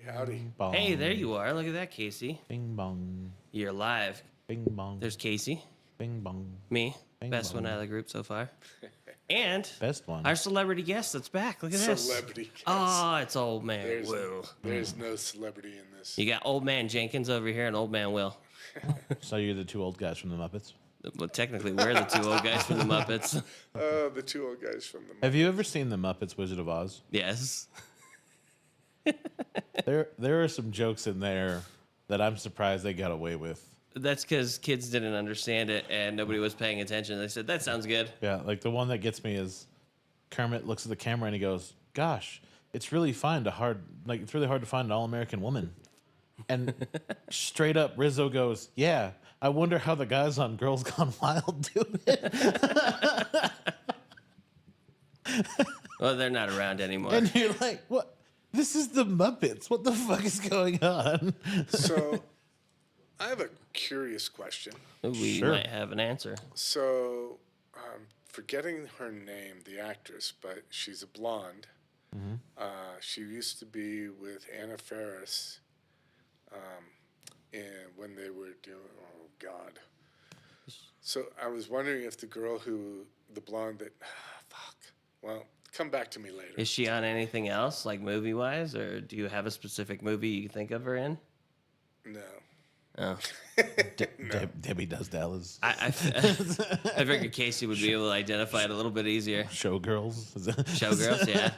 Howdy. Bong. Hey, there you are. Look at that, Casey. Bing bong. You're live. Bing bong. There's Casey, Bing bong. me, Bing best bong. one out of the group so far, and Best one. our celebrity guest that's back. Look at this. Celebrity guest. Oh, it's old man There's, Will. there's no celebrity in this. You got old man Jenkins over here and old man Will. So you're the two old guys from the Muppets. Well, technically, we're the two old guys from the Muppets. The two old guys from the. Have you ever seen the Muppets Wizard of Oz? Yes. There are some jokes in there that I'm surprised they got away with. That's because kids didn't understand it and nobody was paying attention. They said, that sounds good. Yeah, like the one that gets me is Kermit looks at the camera and he goes, "Gosh, it's really hard to find an all-American woman." And straight up Rizzo goes, "Yeah, I wonder how the guys on Girls Gone Wild do it." Well, they're not around anymore. And you're like, "What? This is the Muppets. What the fuck is going on?" So, I have a curious question. We Sure. might have an answer. So, I'm forgetting her name, the actress, but she's a blonde. She used to be with Anna Faris, and when they were doing, oh God. So I was wondering if the blonde that, fuck. Well, come back to me later. Is she on anything else, like movie-wise, or do you have a specific movie you think of her in? No. Oh. Debbie Does Dallas. I figured Casey would be able to identify it a little bit easier. Showgirls. Showgirls, yeah.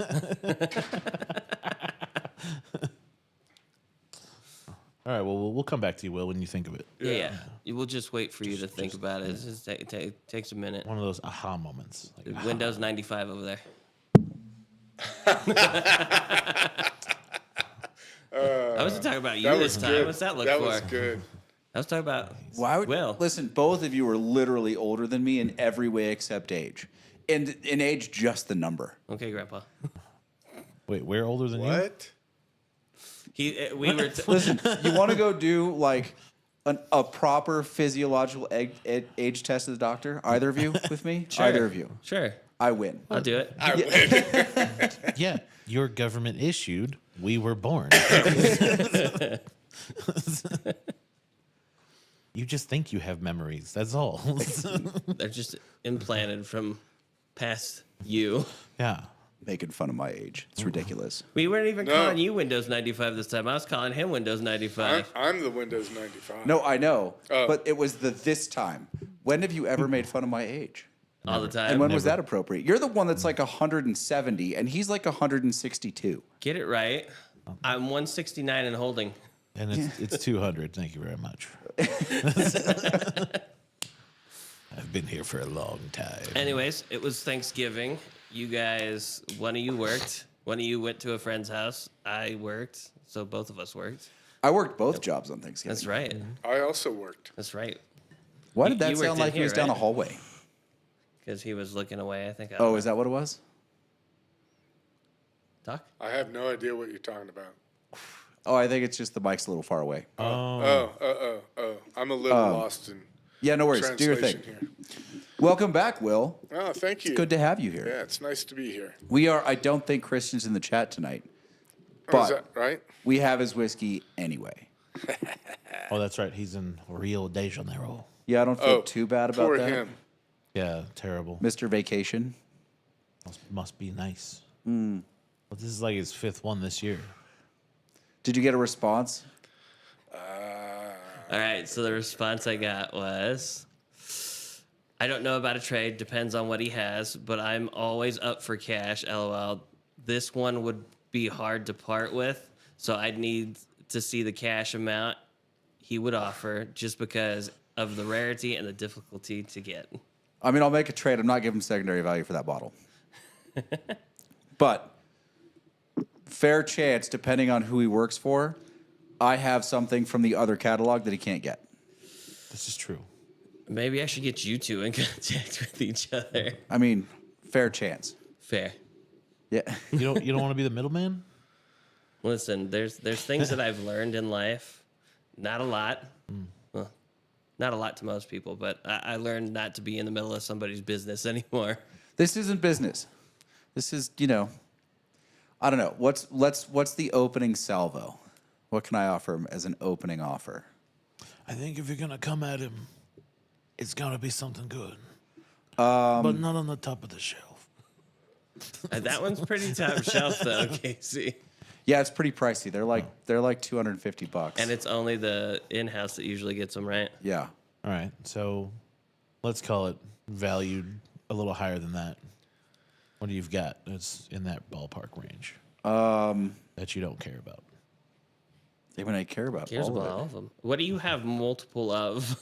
All right, well, we'll come back to you, Will, when you think of it. Yeah. We'll just wait for you to think about it. It takes a minute. One of those aha moments. Like, aha. Windows 95 over there. I wasn't talking about you That this was time. good. What's that look That for? was good. I was talking about Why would Will. listen? Both of you are literally older than me in every way except age, and in age just the number. Okay, Grandpa. Wait, we're older than you? What? We were. Listen, you want to go do like a proper physiological age test at the doctor? Either of you with me? Sure. Either of you. Sure, I win. I'll do it. I win. Yeah, your government issued. We were born. You just think you have memories. That's all. They're just implanted from past you. Yeah. Making fun of my age. It's ridiculous. We weren't even No. calling you Windows 95 this time. I was calling him Windows 95. I'm the Windows 95. No, I know, Oh. but it was this time. When have you ever made fun of my age? All the time. And when was that appropriate? You're the one that's like 170, and he's like 162. Get it right. I'm 169 and holding. And it's 200. Thank you very much. I've been here for a long time. Anyways, it was Thanksgiving. You guys, one of you worked. One of you went to a friend's house. I worked. So both of us worked. I worked both jobs on Thanksgiving. That's right. I also worked. That's right. Why did You that worked sound in like he here, was down a right? hallway? Because he was looking away, I think. I Oh, is that what it was? Talk? I have no idea what you're talking about. Oh, I think it's just the mic's a little far away. Oh. I'm a little lost in Yeah, no worries. Do your thing. translation here. Welcome back, Will. Oh, thank you. Good to have you here. Yeah, it's nice to be here. We are, I don't think Christian's in the chat tonight, Oh, is but that right? we have his whiskey anyway. Oh, that's right. He's in Rio de Janeiro. Yeah, I don't feel too bad about poor that. him. Yeah, terrible. Mr. Vacation. Must be nice. Well, this is like his fifth one this year. Did you get a response? All right, so the response I got was, I don't know about a trade, depends on what he has, but I'm always up for cash, LOL. This one would be hard to part with, so I'd need to see the cash amount he would offer just because of the rarity and the difficulty to get. I mean, I'll make a trade. I'm not giving secondary value for that bottle. But fair chance, depending on who he works for, I have something from the other catalog that he can't get. This is true. Maybe I should get you two in contact with each other. I mean, fair chance. Fair. Yeah. You don't want to be the middleman? Listen, there's things that I've learned in life. Not a lot. Well, not a lot to most people, but I learned not to be in the middle of somebody's business anymore. This isn't business. This is, I don't know. What's the opening salvo? What can I offer him as an opening offer? I think if you're gonna come at him, it's gonna be something good. But not on the top of the shelf. That one's pretty top shelf though, Casey. Yeah, it's pretty pricey. They're like $250. And it's only the in-house that usually gets them, right? yeah. All right, so let's call it valued a little higher than that. What do you've got that's in that ballpark range that you don't care about? Even I care about Cares all about of it. all of them. What do you have multiple of?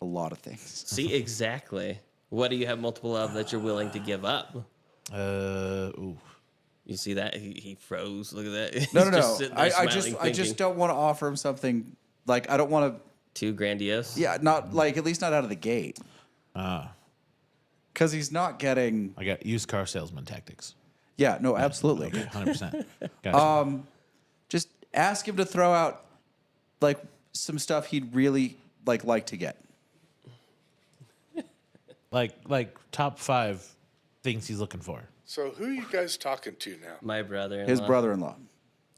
A lot of things. See, exactly. What do you have multiple of that you're willing to give up? Ooh. You see that? He froze. Look at that. He's No. just sitting there I smiling, just thinking, don't want to offer him something like I don't want to. too grandiose. Yeah, not like at least not out of the gate. Because he's not getting. I got used car salesman tactics. Yeah, no, absolutely. Okay, 100%. Gotcha. Just ask him to throw out like some stuff he'd really like to get. like top 5 things he's looking for. So who are you guys talking to now? My brother. His brother-in-law.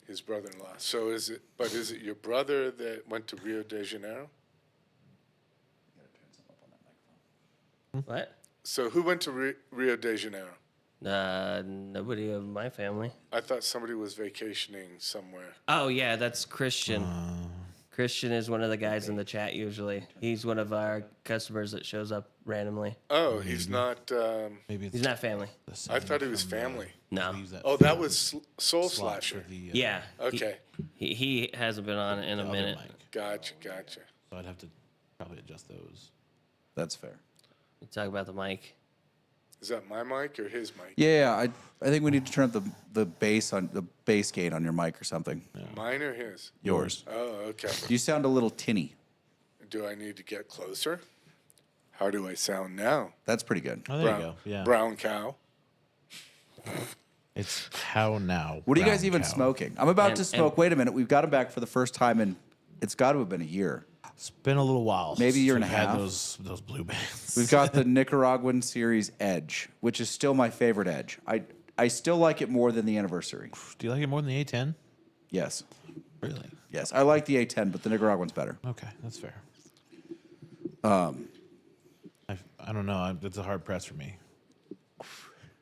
His brother-in-law. So is it your brother that went to Rio de Janeiro? What? So who went to Rio de Janeiro? Nobody of my family. I thought somebody was vacationing somewhere. Oh yeah, that's Christian. Christian is one of the guys in the chat usually. He's one of our customers that shows up randomly. Oh, he's not. Maybe it's He's not family. the I sign thought he was from the- family. No. use that Oh, that was Soul slot for Slasher. the, Yeah. Okay, He hasn't been on in a other minute. mic. gotcha. So I'd have to probably adjust those. That's fair. You talk about the mic. Is that my mic or his mic? Yeah, I think we need to turn up the bass gain on your mic or something. Mine or his? Yours. Oh, okay. You sound a little tinny. Do I need to get closer? How do I sound now? That's pretty good. Oh, there you go. Yeah. Brown cow. It's how now. What are you guys brown even cow. smoking? I'm about And- to smoke. and- Wait a minute. We've got him back for the first time in it's got to have been a year. It's been a little while. Maybe a since year and we've a had half. those blue bands. We've got the Nicaraguan series Edge, which is still my favorite Edge. I still like it more than the Anniversary. Do you like it more than the A10? Yes. Really? Yes. I like the A10, but the Nicaraguan's better. Okay, that's fair. I don't know. It's a hard press for me.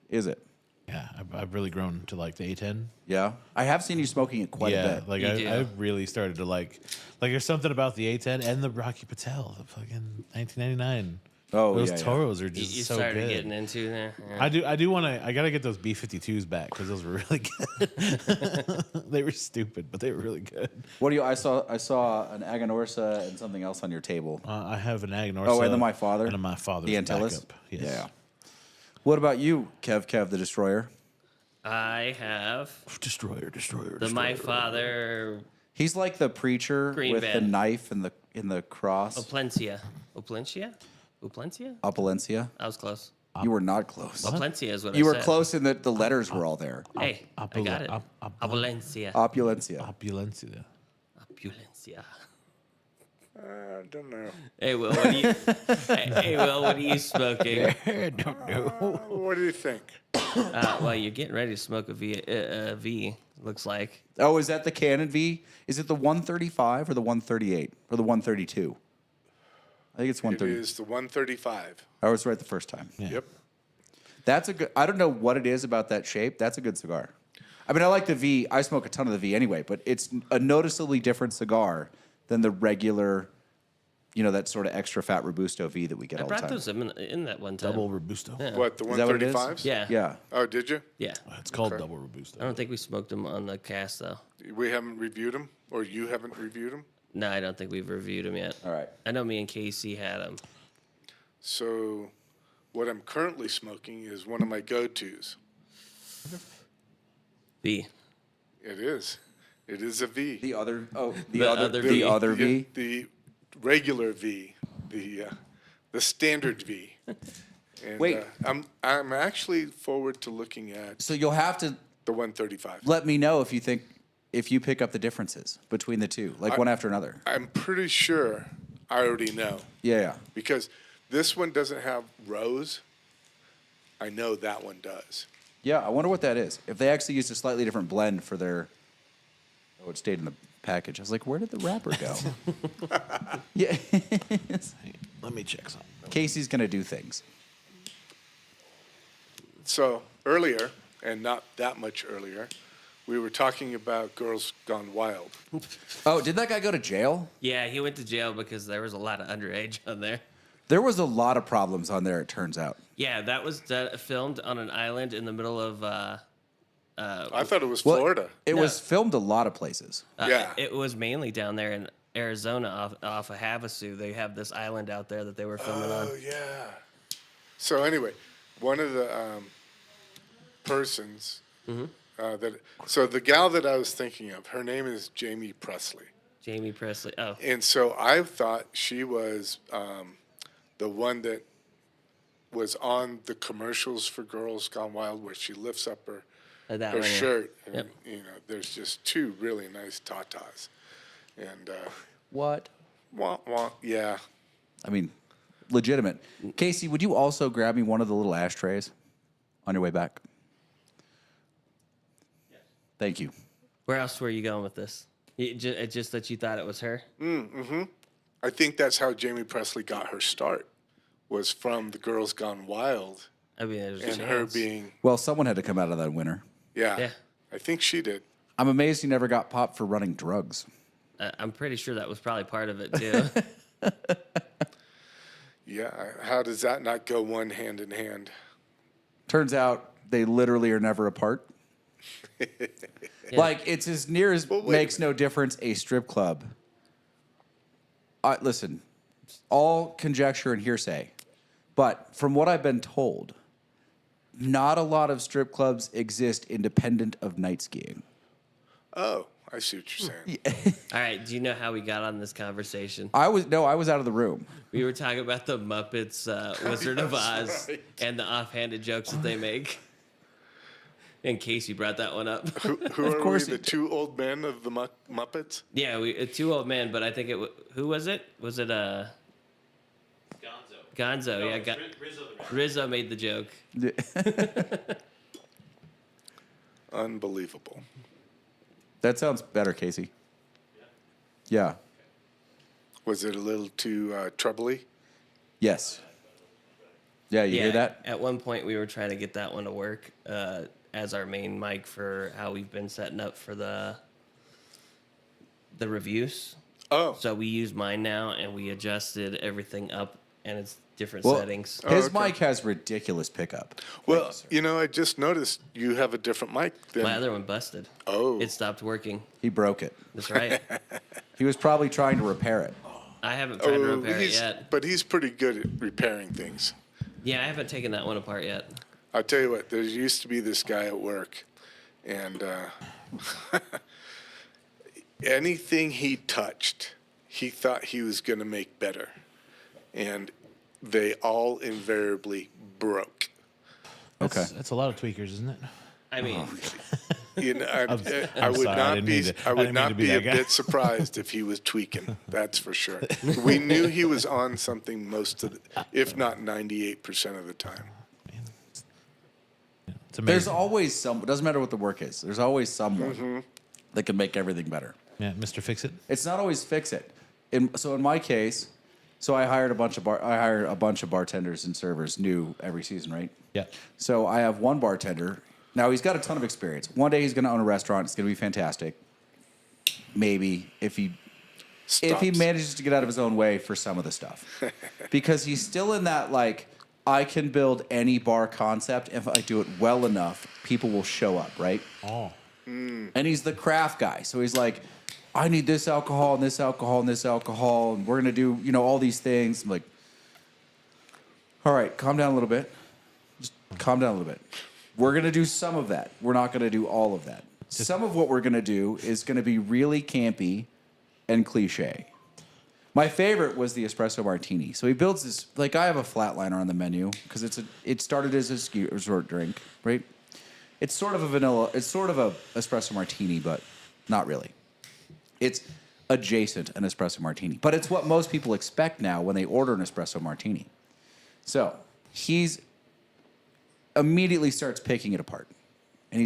Is it? Yeah, I've really grown to like the A10. Yeah. I have seen you smoking it quite a Yeah, bit. like You do. I really started to like there's something about the A10 and the Rocky Patel, the fucking 1999. Oh, those yeah, yeah. Toros are You just so started good. getting into there. Yeah. I do want to. I gotta get those B52s back because those were really good. They were stupid, but they were really good. What do you I saw an Aganorsa and something else on your table. I have an Agnorsa. Oh, and the My Father? and a My Father's The Antilles? backup. Yes. Yeah. What about you, Kev the Destroyer? I have Destroyer. the My Father He's like the preacher Green with the band. knife in the cross. Oplencia. Oplencia? Oplencia? Opulencia. I was close. You were not close. Oplencia is what You I were said. close in that the letters were all there. Hey, I got it. Opulencia. Opulencia. Opulencia. Opulencia. I don't know. Hey, Will, what are you? hey, Will, what are you smoking? I don't know. What do you think? Well, you're getting ready to smoke a V. Looks like. Oh, is that the Canon V? Is it the 135 or the 138 or the 132? I think it's It 130. is the 135. I was right the first time. Yep. That's a good. I don't know what it is about that shape. That's a good cigar. I mean, I like the V. I smoke a ton of the V anyway, but it's a noticeably different cigar than the regular, that sort of extra fat Robusto V that we get I all the brought time. those in that one time. Double Robusto. Yeah. What, the Is that what it is? 135s? Yeah. Yeah. Oh, did you? Yeah. It's called Okay. double Robusto. I don't think we smoked them on the cast though. We haven't reviewed them, or you haven't reviewed them? No, I don't think we've reviewed them yet. All right. I know me and Casey had them. So, what I'm currently smoking is one of my go-tos. V. It is. It is a V. The other. Oh, The other the V. other V. The regular V. The standard V. And, Wait. I'm actually forward to looking at So you'll have to the 135. let me know if you pick up the differences between the two, like one after another. I'm pretty sure I already know Yeah. because this one doesn't have rose. I know that one does. Yeah, I wonder what that is. If they actually used a slightly different blend for their. Oh, it stayed in the package. I was like, where did the wrapper go? Yeah. Let me check something. Casey's going to do things. So earlier, and not that much earlier, we were talking about Girls Gone Wild. Oh, did that guy go to jail? Yeah, he went to jail because there was a lot of underage on there. There was a lot of problems on there, it turns out. Yeah, that was filmed on an island in the middle of. I thought it was Well, Florida. It No. was filmed a lot of places. Yeah. It was mainly down there in Arizona off of Havasu. They have this island out there that they were filming on. Oh, yeah. So anyway, one of the persons so the gal that I was thinking of, her name is Jamie Presley. Jamie Presley. Oh, And so I thought she was the one that was on the commercials for Girls Gone Wild, where she lifts up her that her one, yeah. shirt, and Yep. there's just two really nice tatas, and What? yeah. I mean, legitimate. Casey, would you also grab me one of the little ashtrays on your way back? Yes. Thank you. Where else were you going with this? It's just that you thought it was her? I think that's how Jamie Presley got her start, was from the Girls Gone Wild, I mean, there's a and her chance. being Well, someone had to come out of that winner. Yeah. I think she did. I'm amazed he never got popped for running drugs. I'm pretty sure that was probably part of it, too. Yeah, how does that not go one hand in hand? Turns out they literally are never apart. Like, it's as near as Well, wait a makes no difference a strip club. Listen, all conjecture and hearsay, but from what I've been told, not a lot of strip clubs exist independent of night skiing. Oh, I see what you're saying. All right, do you know how we got on this conversation? I was out of the room. We were talking about the Muppets, Wizard of Oz, and the offhanded jokes that they make. And Casey brought that one up. Who are course we, the he did. two old men of the Muppets? Yeah, two old men, but I think who was it? Was it Gonzo? Yeah, Rizzo made the joke. Unbelievable. That sounds better, Casey. Yeah. Was it a little too troubly? Yes. Yeah, you hear that? At one point, we were trying to get that one to work as our main mic for how we've been setting up for the reviews. Oh, So we use mine now, and we adjusted everything up, and it's different Well, settings. his okay. mic has ridiculous pickup. well, I just noticed you have a different mic than. My other one busted. Oh. It stopped working. He broke it. That's right. He was probably trying to repair it. I haven't tried to repair it yet. But he's pretty good at repairing things. Yeah, I haven't taken that one apart yet. I'll tell you what, there used to be this guy at work, and anything he touched, he thought he was going to make better. And they all invariably broke. Okay. That's a lot of tweakers, isn't it? I mean, I I'm would sorry, I not didn't be. mean to- I I would didn't mean not to be be a that guy. bit surprised if he was tweaking. That's for sure. We knew he was on something most of, if not 98% of the time. It's amazing. There's always some. It doesn't matter what the work is. There's always someone Mm-hmm. that can make everything better. Yeah, Mr. Fix It. It's not always fix it. So in my case, I hired a bunch of bartenders and servers new every season, right? Yeah. So I have one bartender. Now he's got a ton of experience. One day he's going to own a restaurant. It's going to be fantastic. Maybe if he Stops. manages to get out of his own way for some of the stuff, because he's still in that like I can build any bar concept. If I do it well enough, people will show up, right? Oh. And he's the craft guy. So he's like, I need this alcohol and this alcohol and this alcohol, and we're going to do, all these things. I'm like, all right, calm down a little bit. Just calm down a little bit. We're going to do some of that. We're not going to do all of that. Some of what we're going to do is going to be really campy and cliche. My favorite was the espresso martini. So he builds this, like I have a flatliner on the menu because it started as a resort drink, right? It's sort of a espresso martini, but not really. It's adjacent an espresso martini, but it's what most people expect now when they order an espresso martini. So he's immediately starts picking it apart, and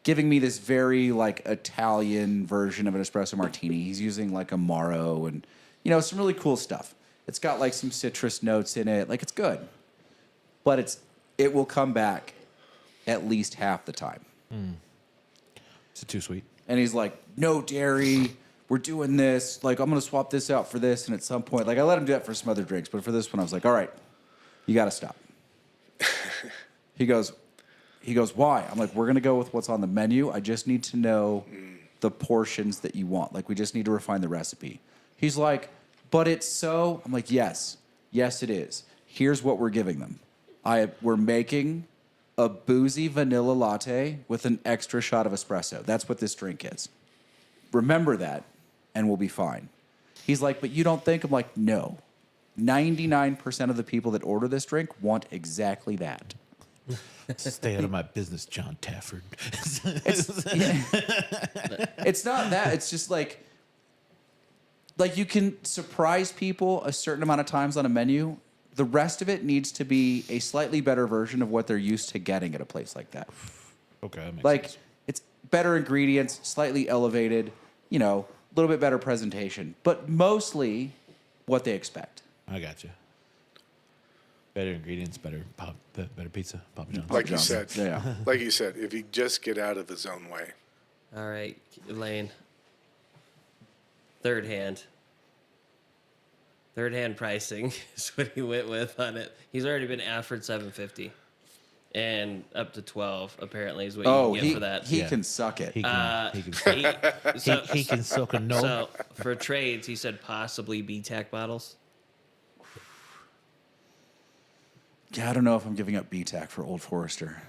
giving me this very like Italian version of an espresso martini. He's using like Amaro and some really cool stuff. It's got like some citrus notes in it. Like it's good, but it will come back at least half the time. Is it too sweet? And he's like, no dairy. We're doing this. Like, I'm going to swap this out for this. And at some point, like, I let him do that for some other drinks. But for this one, I was like, all right, you got to stop. He goes, why? I'm like, we're going to go with what's on the menu. I just need to know the portions that you want. Like, we just need to refine the recipe. He's like, but it's so. I'm like, yes, it is. Here's what we're giving them. We're making a boozy vanilla latte with an extra shot of espresso. That's what this drink is. Remember that, and we'll be fine. He's like, but you don't think? I'm like, no. 99% of the people that order this drink want exactly that. Stay out of my business, John Tafford. It's not that. It's just like you can surprise people a certain amount of times on a menu. The rest of it needs to be a slightly better version of what they're used to getting at a place like that. Okay, that makes Like, sense. it's better ingredients, slightly elevated, a little bit better presentation, but mostly what they expect. I got you. Better ingredients, better pizza, Papa John's. Like you John's. said. Yeah. Like you said, if he just get out of his own way. All right, Elaine. Third hand pricing is what he went with on it. He's already been offered $7.50, and up to $12 apparently is what you can get for that. He can suck it. He can He suck a no. so for trades, he said possibly BTAC bottles. Yeah, I don't know if I'm giving up BTAC for Old Forester.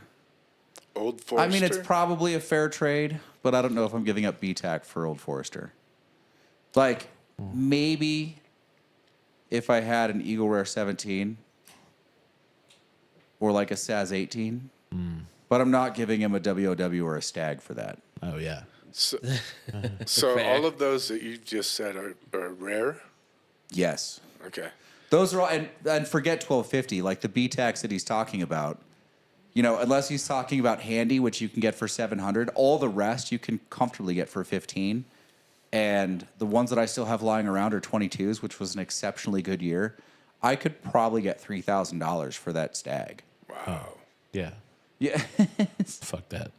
Old Forester? I mean, it's probably a fair trade, but I don't know if I'm giving up BTAC for Old Forester. Like, maybe if I had an Eagle Rare 17 or like a Saz 18, but I'm not giving him a WOW or a Stag for that. Oh, yeah. So Fair. all of those that you just said are rare? Yes. Okay. Those are all, and forget 1250, like the BTACs that he's talking about. Unless he's talking about Handy, which you can get for 700, all the rest you can comfortably get for 15. And the ones that I still have lying around are 22s, which was an exceptionally good year. I could probably get $3,000 for that Stag. Wow. Yeah. Yeah. Fuck that.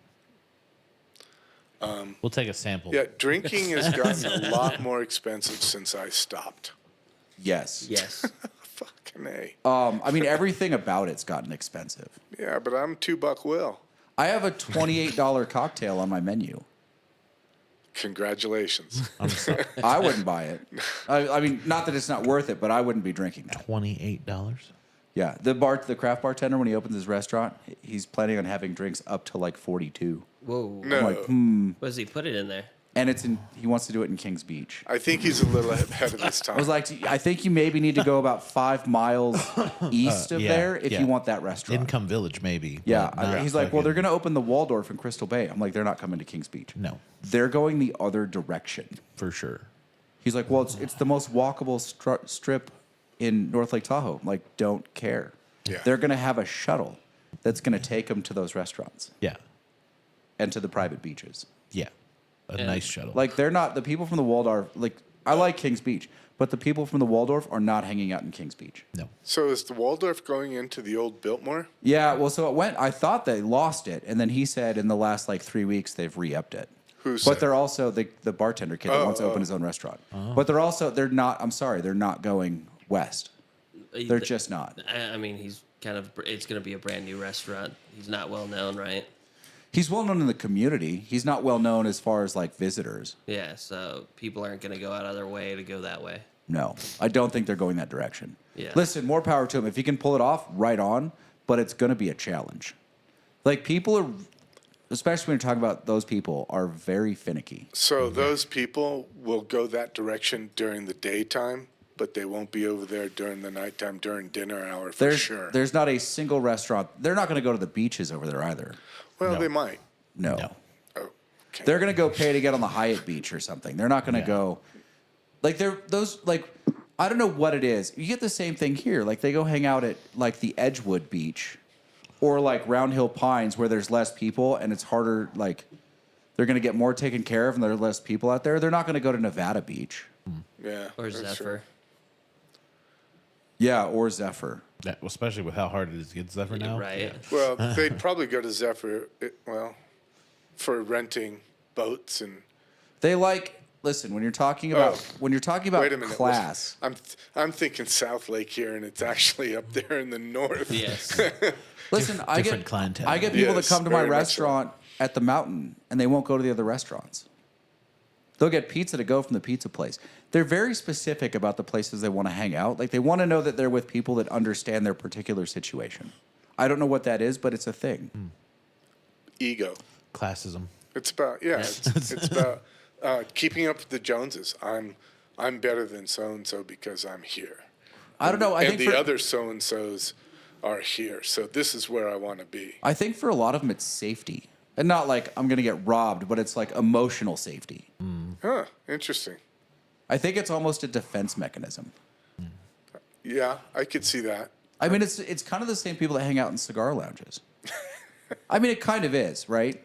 We'll take a sample. Yeah, drinking has gotten a lot more expensive since I stopped. Yes. Yes. Fucking A. I mean, everything about it's gotten expensive. Yeah, but I'm $2 Will. I have a $28 cocktail on my menu. Congratulations. I wouldn't buy it. I mean, not that it's not worth it, but I wouldn't be drinking that. $28. Yeah, the craft bartender, when he opens his restaurant, he's planning on having drinks up to like 42. Whoa. No. I'm like, What does he put it in there? And he wants to do it in Kings Beach. I think he's a little ahead of his time. I was like, I think you maybe need to go about 5 miles east of yeah, there if yeah. you want that restaurant. Income Village, maybe. Yeah, but not he's like, well, they're fucking- going to open the Waldorf in Crystal Bay. I'm like, they're not coming to Kings Beach. No, They're going the other direction. for sure. He's like, well, it's the most walkable strip in North Lake Tahoe. I'm like, don't care. Yeah. They're going to have a shuttle that's going to take them to those restaurants Yeah. and to the private beaches. Yeah. A nice shuttle. Like, they're not, the people from the Waldorf, like, I like Kings Beach, but the people from the Waldorf are not hanging out in Kings Beach. no. So is the Waldorf going into the old Biltmore? Yeah, well, so it went, I thought they lost it, and then he said in the last, like, 3 weeks they've re-upped it. Who But said? they're also the bartender kid that wants to open his own restaurant. But they're not, I'm sorry, they're not going west. They're just not. I mean, he's it's going to be a brand new restaurant. He's not well known, right? He's well known in the community. He's not well known as far as, like, visitors. Yeah, so people aren't going to go out of their way to go that way. No, I don't think they're going that direction. Yeah. Listen, more power to him. If he can pull it off, right on, but it's going to be a challenge. Like, people are, especially when you're talking about those people, are very finicky. So those people will go that direction during the daytime, but they won't be over there during the nighttime, during dinner hour for sure. There's not a single restaurant. They're not going to go to the beaches over there either. Well, No. they might. No. No. Oh, okay. They're going to go pay to get on the Hyatt Beach or something. They're not going to Yeah. go. Like, I don't know what it is. You get the same thing here. Like, they go hang out at, like, the Edgewood Beach or, like, Round Hill Pines where there's less people and it's harder, like, they're going to get more taken care of and there are less people out there. They're not going to go to Nevada Beach. Yeah. Or that's Zephyr. true. Yeah, or Zephyr. That, especially with how hard it is to get Zephyr now. Right. Well, they'd probably go to Zephyr, for renting boats and. They listen, when you're talking about Wait a minute. class. I'm thinking South Lake here, and it's actually up there in the north. Yes. Listen, Different clientele. I get people that Yes, come to my very much restaurant at the mountain and they won't go to the other restaurants. They'll get pizza to go from the pizza place. They're very specific about the places they want to hang out. Like they want to know that they're with people that understand their particular situation. I don't know what that is, but it's a thing. Ego. Classism. It's about it's about keeping up with the Joneses. I'm better than so and so because I'm here. I don't know. I and think the other so and so's are here, so this is where I want to be. I think for a lot of them it's safety. And not like I'm going to get robbed, but it's like emotional safety. Huh? Interesting. I think it's almost a defense mechanism. Yeah, I could see that. I mean, it's kind of the same people that hang out in cigar lounges. I mean, it kind of is, right?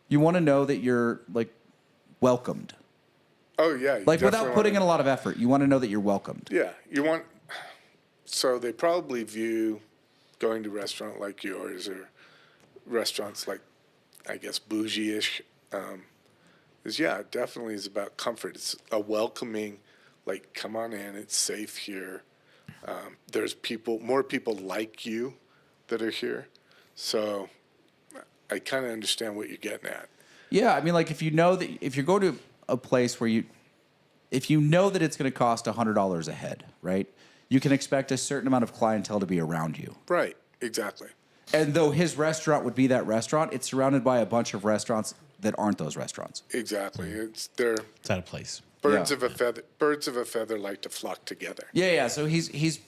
You want to know that you're like welcomed. Oh yeah. you Like without definitely putting in wanna- a lot of effort, you want to know that you're welcomed. Yeah, you want. So they probably view going to a restaurant like yours or restaurants like, I guess, bougie-ish, it definitely is about comfort. It's a welcoming, like, come on in, it's safe here. There's more people like you that are here. So I kind of understand what you're getting at. Yeah, I mean, like if you know that if you're going to a place where if you know that it's going to cost $100 a head, right? You can expect a certain amount of clientele to be around you. Right, exactly. And though his restaurant would be that restaurant, it's surrounded by a bunch of restaurants that aren't those restaurants. Exactly. They're It's out of place. birds Yeah. of a feather. Birds of a feather like to flock together. Yeah. So he's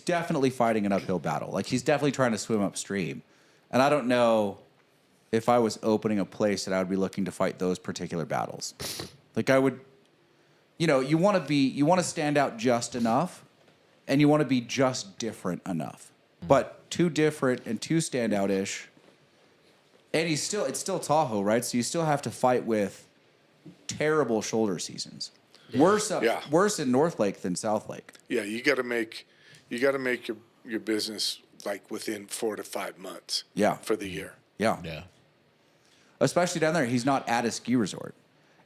definitely fighting an uphill battle. Like he's definitely trying to swim upstream. And I don't know if I was opening a place that I would be looking to fight those particular battles. Like I would, you want to stand out just enough, and you want to be just different enough. But too different and too standout-ish. And it's still Tahoe, right? So you still have to fight with terrible shoulder seasons. Worse in North Lake than South Lake. Yeah, you got to make your business like within 4 to 5 months. Yeah. For the year. Yeah. Yeah. Especially down there, he's not at a ski resort.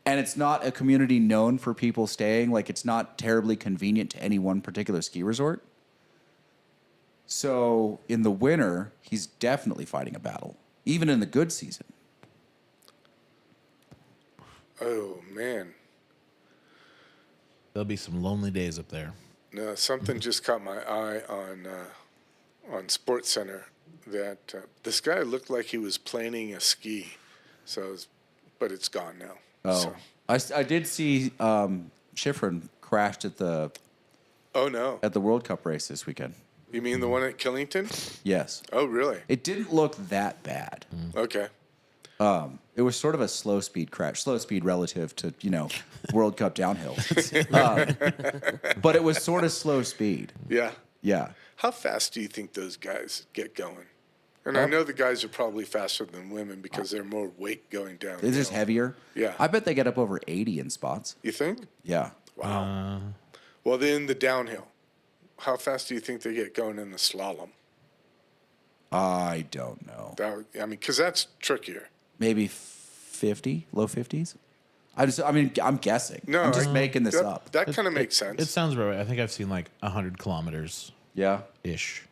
And it's not a community known for people staying. Like, it's not terribly convenient to any one particular ski resort. So, in the winter, he's definitely fighting a battle, even in the good season. Oh man, There'll be some lonely days up there. no, something just caught my eye on Sports Center that this guy looked like he was planing a ski, but it's gone now. Oh. So, I did see Schifrin crashed at the oh no, World Cup race this weekend. you mean the one at Killington? Yes. Oh really? It didn't look that bad. Okay. It was sort of a slow speed crash, slow speed relative to, World Cup downhill. But it was sort of slow speed. Yeah. Yeah. How fast do you think those guys get going? And I know the guys are probably faster than women because they're more weight going down. They're just heavier. Yeah. I bet they get up over 80 in spots. You think? Yeah. Wow. Well, then the downhill. How fast do you think they get going in the slalom? I don't know. Because that's trickier. Maybe 50, low 50s? I'm guessing. No, I'm just making this up. That kind of makes sense. It sounds about right. I think I've seen like 100 kilometers Yeah. ish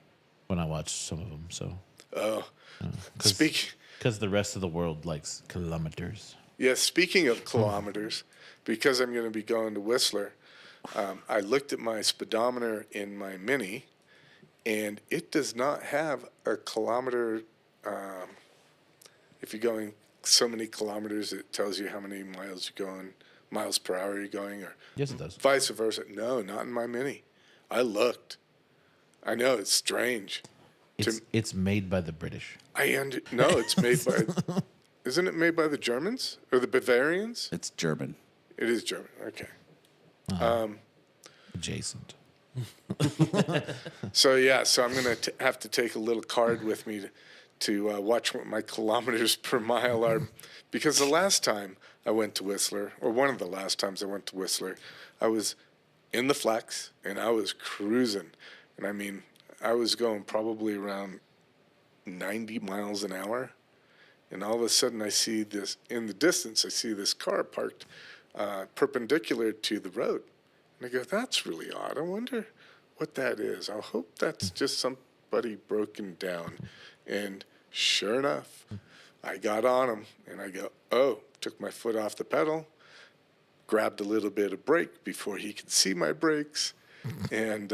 when I watch some of them. So Oh, because the rest of the world likes kilometers. yeah. Speaking of kilometers, because I'm going to be going to Whistler, I looked at my speedometer in my Mini, and it does not have a kilometer. If you're going so many kilometers, it tells you how many miles you're going, miles per hour you're going, or Yes, it does. vice versa. No, not in my Mini. I looked. I know it's strange. It's made by the British. No, it's made by. Isn't it made by the Germans or the Bavarians? It's German. It is German. Okay. Adjacent. So I'm gonna have to take a little card with me to watch what my kilometers per mile are, because the last time I went to Whistler, or one of the last times I went to Whistler, I was in the flex and I was cruising. And I mean, I was going probably around 90 miles an hour. And all of a sudden I see this, in the distance, I see this car parked perpendicular to the road. And I go, that's really odd. I wonder what that is. I hope that's just somebody broken down. And sure enough, I got on him and I go, oh, took my foot off the pedal, grabbed a little bit of brake before he could see my brakes, and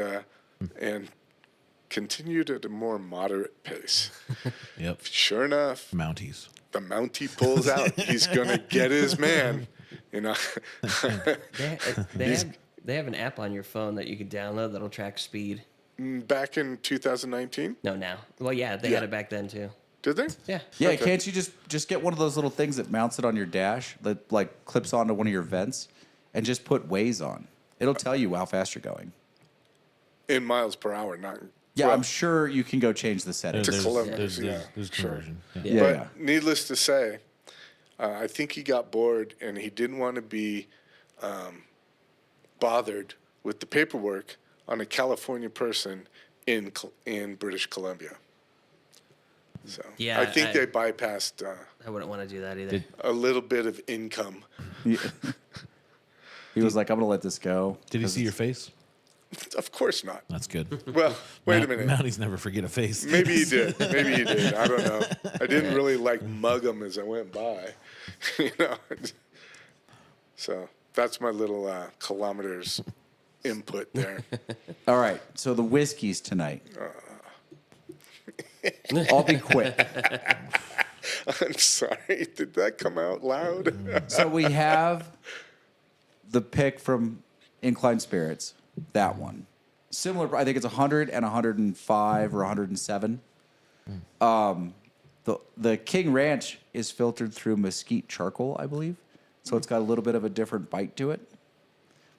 continued at a more moderate pace. Yep. Sure enough, Mounties. the Mountie pulls out. He's going to get his man. You know, They have an app on your phone that you can download that'll track speed. back in 2019, No, now. Well, yeah, they had it back then too. did they? Yeah. Yeah, Okay. can't you just get one of those little things that mounts it on your dash that like clips onto one of your vents and just put Waze on? It'll tell you how fast you're going. In miles per hour, not. Yeah, well, I'm sure you can go change the settings. To kilometers, There's sure. conversion. Yeah. Yeah, But yeah. needless to say, I think he got bored and he didn't want to be bothered with the paperwork on a California person in British Columbia. So Yeah, I think I- they bypassed I wouldn't want to do that either. a little bit of income. He was like, I'm gonna let this go. Did he see your face? Of course not. That's good. Well, wait a minute. Mounties never forget a face. Maybe he did. Maybe he did. I don't know. I didn't really like mug him as I went by. You know. So that's my little kilometers input there. All right, so the whiskeys tonight. I'll be quick. I'm sorry. Did that come out loud? So we have the pick from Incline Spirits, that one. Similar, I think it's 100 and 105 or 107. The King Ranch is filtered through mesquite charcoal, I believe. So it's got a little bit of a different bite to it.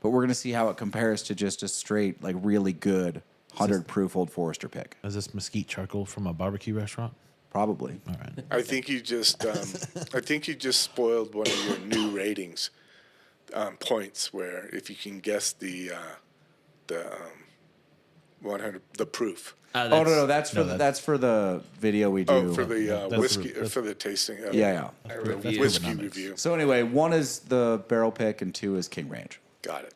But we're going to see how it compares to just a straight, like really good 100 proof Old Forester pick. Is this mesquite charcoal from a barbecue restaurant? Probably. All right. I think you just spoiled one of your new ratings points. Where if you can guess the 100 the proof. Oh no, that's for that's for the video we do. Oh, for the That's whiskey the- for the tasting. Yeah. Whiskey Proofonomics. review. So anyway, one is the barrel pick and two is King Ranch. Got it.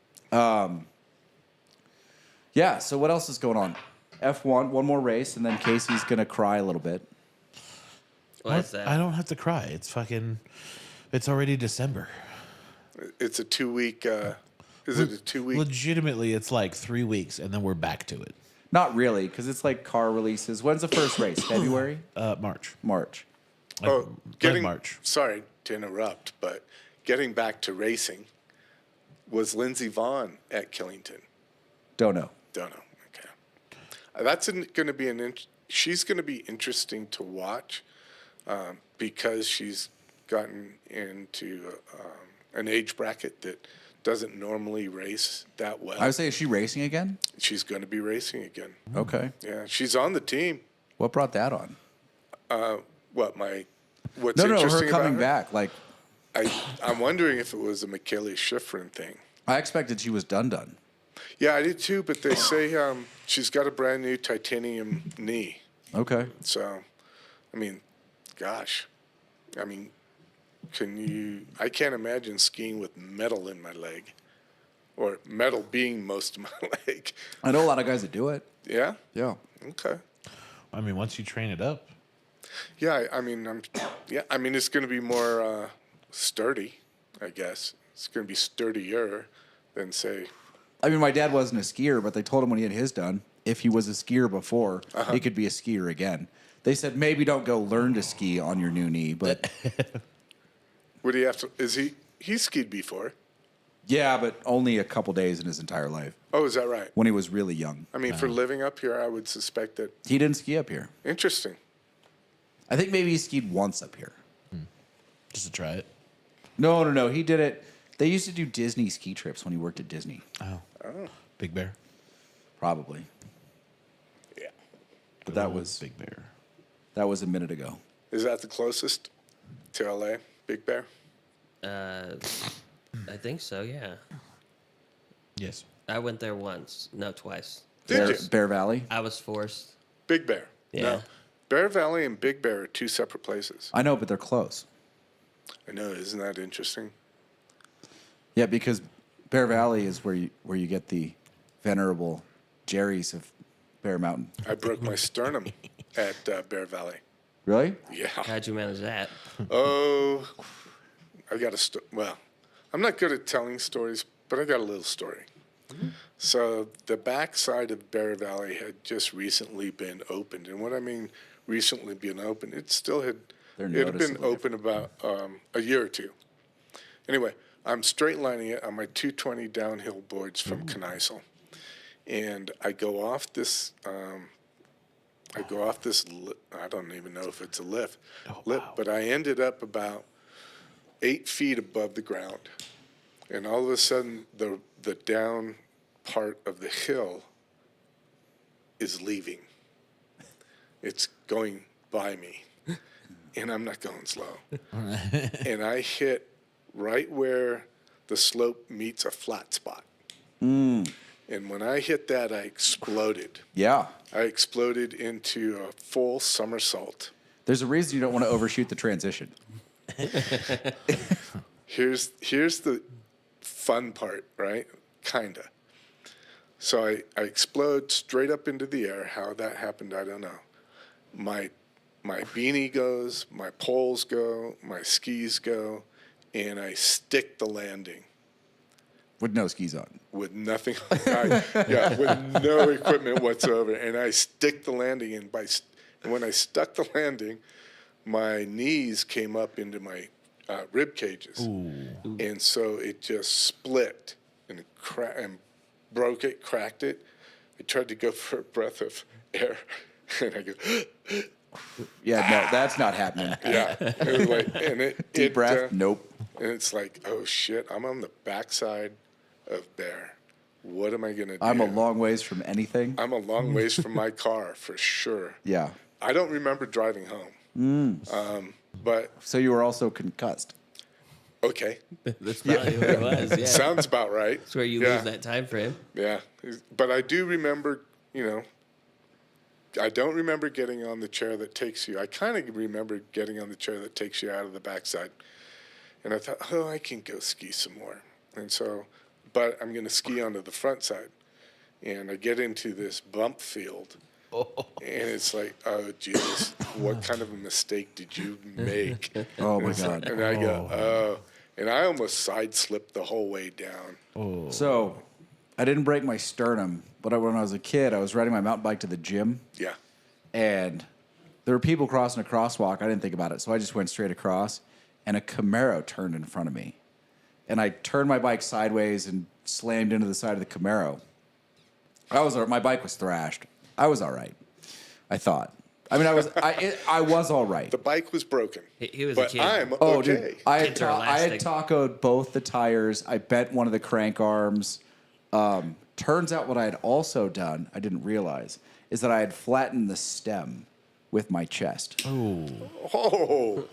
Yeah. So what else is going on? F1, one more race, and then Casey's gonna cry a little bit. What's that? I don't have to cry. It's already December. It's a 2-week. Is it a 2-week? Legitimately, it's like 3 weeks, and then we're back to it. Not really, because it's like car releases. When's the first race? February, March. March. Oh, getting March. Sorry to interrupt, but getting back to racing, was Lindsey Vaughn at Killington? Don't know. Don't know. Okay, that's going to be she's going to be interesting to watch because she's gotten into an age bracket that doesn't normally race that well. I would say, is she racing again? She's going to be racing again. Okay. Yeah, she's on the team. What brought that on? What's No, interesting her coming about back. Like, I'm wondering if it was a Michaela Schifrin thing. I expected she was done. Yeah, I did too, but they say she's got a brand new titanium knee. Okay. So, I mean, gosh. I mean, I can't imagine skiing with metal in my leg or metal being most of my leg. I know a lot of guys that do it. Yeah? Yeah. Okay. I mean, once you train it up, Yeah, I mean, it's going to be more sturdy, I guess. It's going to be sturdier than, say, I mean, my dad wasn't a skier, but they told him when he had his done, if he was a skier before, he could be a skier again. They said maybe don't go learn to ski on your new knee, but would he have to, he skied before? yeah, but only a couple days in his entire life Oh, is that right? when he was really young. I mean, for living up here, I would suspect that. He didn't ski up here. Interesting. I think maybe he skied once up here. just to try it. No. He did it. They used to do Disney ski trips when he worked at Disney. Oh. Big Bear. Probably. Yeah. But that was Big Bear. That was a minute ago. Is that the closest to LA, Big Bear? I think so. Yeah, Yes. I went there once. No, twice. Did you? Bear Valley. I was forced. Big Bear. Yeah. No. Bear Valley and Big Bear are two separate places. I know, but they're close. I know, isn't that interesting? Yeah, because Bear Valley is where you get the venerable Jerry's of Bear Mountain. I broke my sternum at Bear Valley. Really? Yeah. How'd you manage that? Oh, I got a well, I'm not good at telling stories, but I got a little story. So the backside of Bear Valley had just recently been opened, and what I mean recently been opened, it still had They're it had been noticeably open about a year or two. Anyway, I'm straight lining it on my 220 downhill boards from Kneisel, and I go off this. I don't even know if it's a lift, but I ended up about 8 feet above the ground, and all of a sudden the down part of the hill is leaving. It's going by me, and I'm not going slow. And I hit right where the slope meets a flat spot. And when I hit that, I exploded. Yeah. I exploded into a full somersault. There's a reason you don't want to overshoot the transition. Here's the fun part, right? Kinda. So I explode straight up into the air. How that happened, I don't know. My beanie goes, my poles go, my skis go, and I stick the landing With no skis on. with nothing. With no equipment whatsoever, and I stick the landing, and when I stuck the landing, my knees came up into my rib cages, and so it just split and broke it, cracked it. I tried to go for a breath of air, and I go, Yeah, no, that's not happening. yeah. It was like, and Deep breath? Nope. And it's like, oh shit, I'm on the backside of Bear. What am I gonna do? I'm a long ways from anything. I'm a long ways from my car for sure. Yeah. I don't remember driving home. But So you were also concussed. okay, That's probably what it was. Yeah. sounds about right. That's where you Yeah. lose that time frame. Yeah, but I do remember, I don't remember getting on the chair that takes you. I kind of remember getting on the chair that takes you out of the backside. And I thought, oh, I can go ski some more. And so, but I'm going to ski onto the front side. And I get into this bump field. And it's like, oh, Jesus, what kind of a mistake did you make? Oh, my God. And I go, oh. And I almost side slipped the whole way down. So I didn't break my sternum, but when I was a kid, I was riding my mountain bike to the gym, Yeah. and there were people crossing a crosswalk. I didn't think about it, so I just went straight across, and a Camaro turned in front of me. And I turned my bike sideways and slammed into the side of the Camaro. My bike was thrashed. I was all right, I thought. I mean, I was all right. The bike was broken. He was but a kid. I'm Oh, okay. dude, I had Interelastic. tacoed both the tires. I bent one of the crank arms. Turns out what I had also done, I didn't realize, is that I had flattened the stem with my chest. Oh,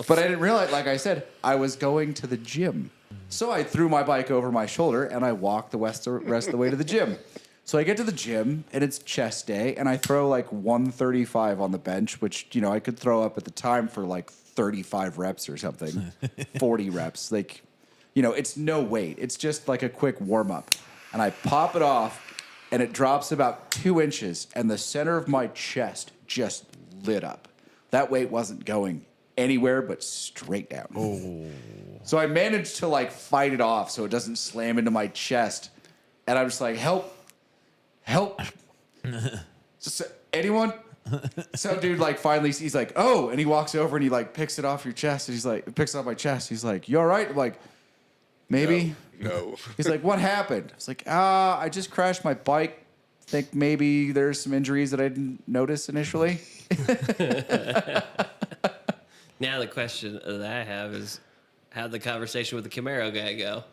But I didn't realize, like I said, I was going to the gym. So I threw my bike over my shoulder and I walked the rest of the way to the gym. So I get to the gym and it's chest day and I throw like 135 on the bench, which, I could throw up at the time for like 35 reps or something, 40 reps. Like, it's no weight. It's just like a quick warm up. And I pop it off and it drops about 2 inches and the center of my chest just lit up. That weight wasn't going anywhere but straight down. So I managed to fight it off so it doesn't slam into my chest. And I'm just like, help. Anyone? So dude finally he's like, oh, and he walks over and he picks it off your chest and he's like, picks it off my chest. He's like, you all right? I'm like, maybe. no. He's like, what happened? I was like, I just crashed my bike. Think maybe there's some injuries that I didn't notice initially. Now the question that I have is, how'd the conversation with the Camaro guy go?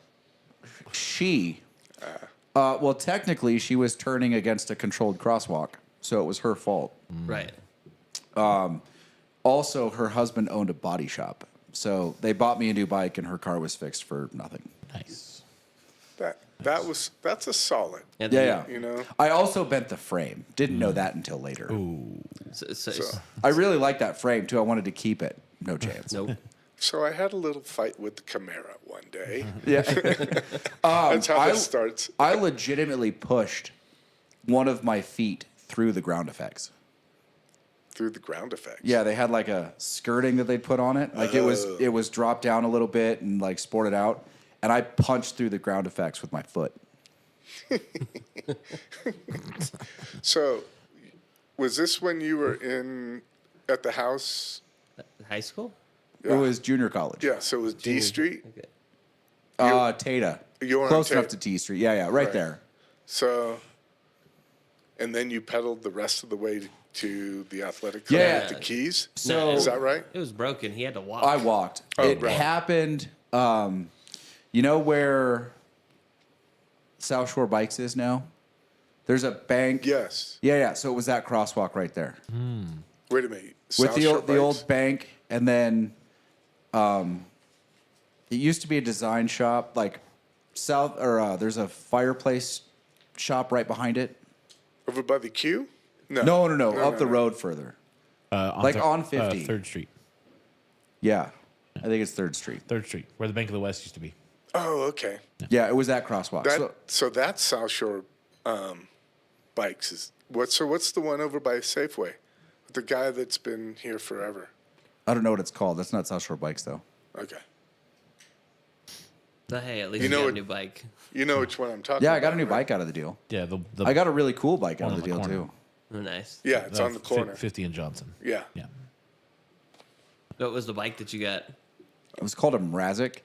Well, technically she was turning against a controlled crosswalk, so it was her fault. Right. Also, her husband owned a body shop. So they bought me a new bike and her car was fixed for nothing. Nice. That's a solid. Yeah. You know? I also bent the frame. Didn't know that until later. So, I really like that frame too. I wanted to keep it. No chance. nope. So I had a little fight with the Camaro one day. Yeah. That's how this starts. I legitimately pushed one of my feet through the ground effects. Through the ground effects. Yeah, they had like a skirting that they'd put on it. Like it was dropped down a little bit and like sported out. And I punched through the ground effects with my foot. So, was this when you were at the house? High school? It was junior college. Yeah, so it was D Street. Okay. Tata. You're on Close Tata. enough to T Street. Yeah, right there. So, and then you pedaled the rest of the way to the athletic club Yeah. with the keys. So- Is that right? It was broken. He had to walk. I walked. Oh, It right. happened. You know where South Shore Bikes is now? There's a bank. Yes. Yeah. So it was that crosswalk right there Wait a minute. with South the Shore old, the Bikes? old bank, and then it used to be a design shop. Like there's a fireplace shop right behind it. Over by the queue? No. Up the road further. Like Thir- on 50. 3rd Street. Yeah, I think it's 3rd Street. 3rd Street, where the Bank of the West used to be. Oh, okay. Yeah, it was that crosswalk. So that's South Shore Bikes. What's the one over by Safeway? The guy that's been here forever. I don't know what it's called. That's not South Shore Bikes though. Okay. But hey, at least You you know got a what- new bike. You know which one I'm talking Yeah, about. I got a new right? bike out of the deal. Yeah, the I got a really cool bike out One of the on deal the corner. too. Oh, nice. Yeah, it's on the corner. 50 and Johnson. Yeah. Yeah. What was the bike that you got? It was called a Mrazic. It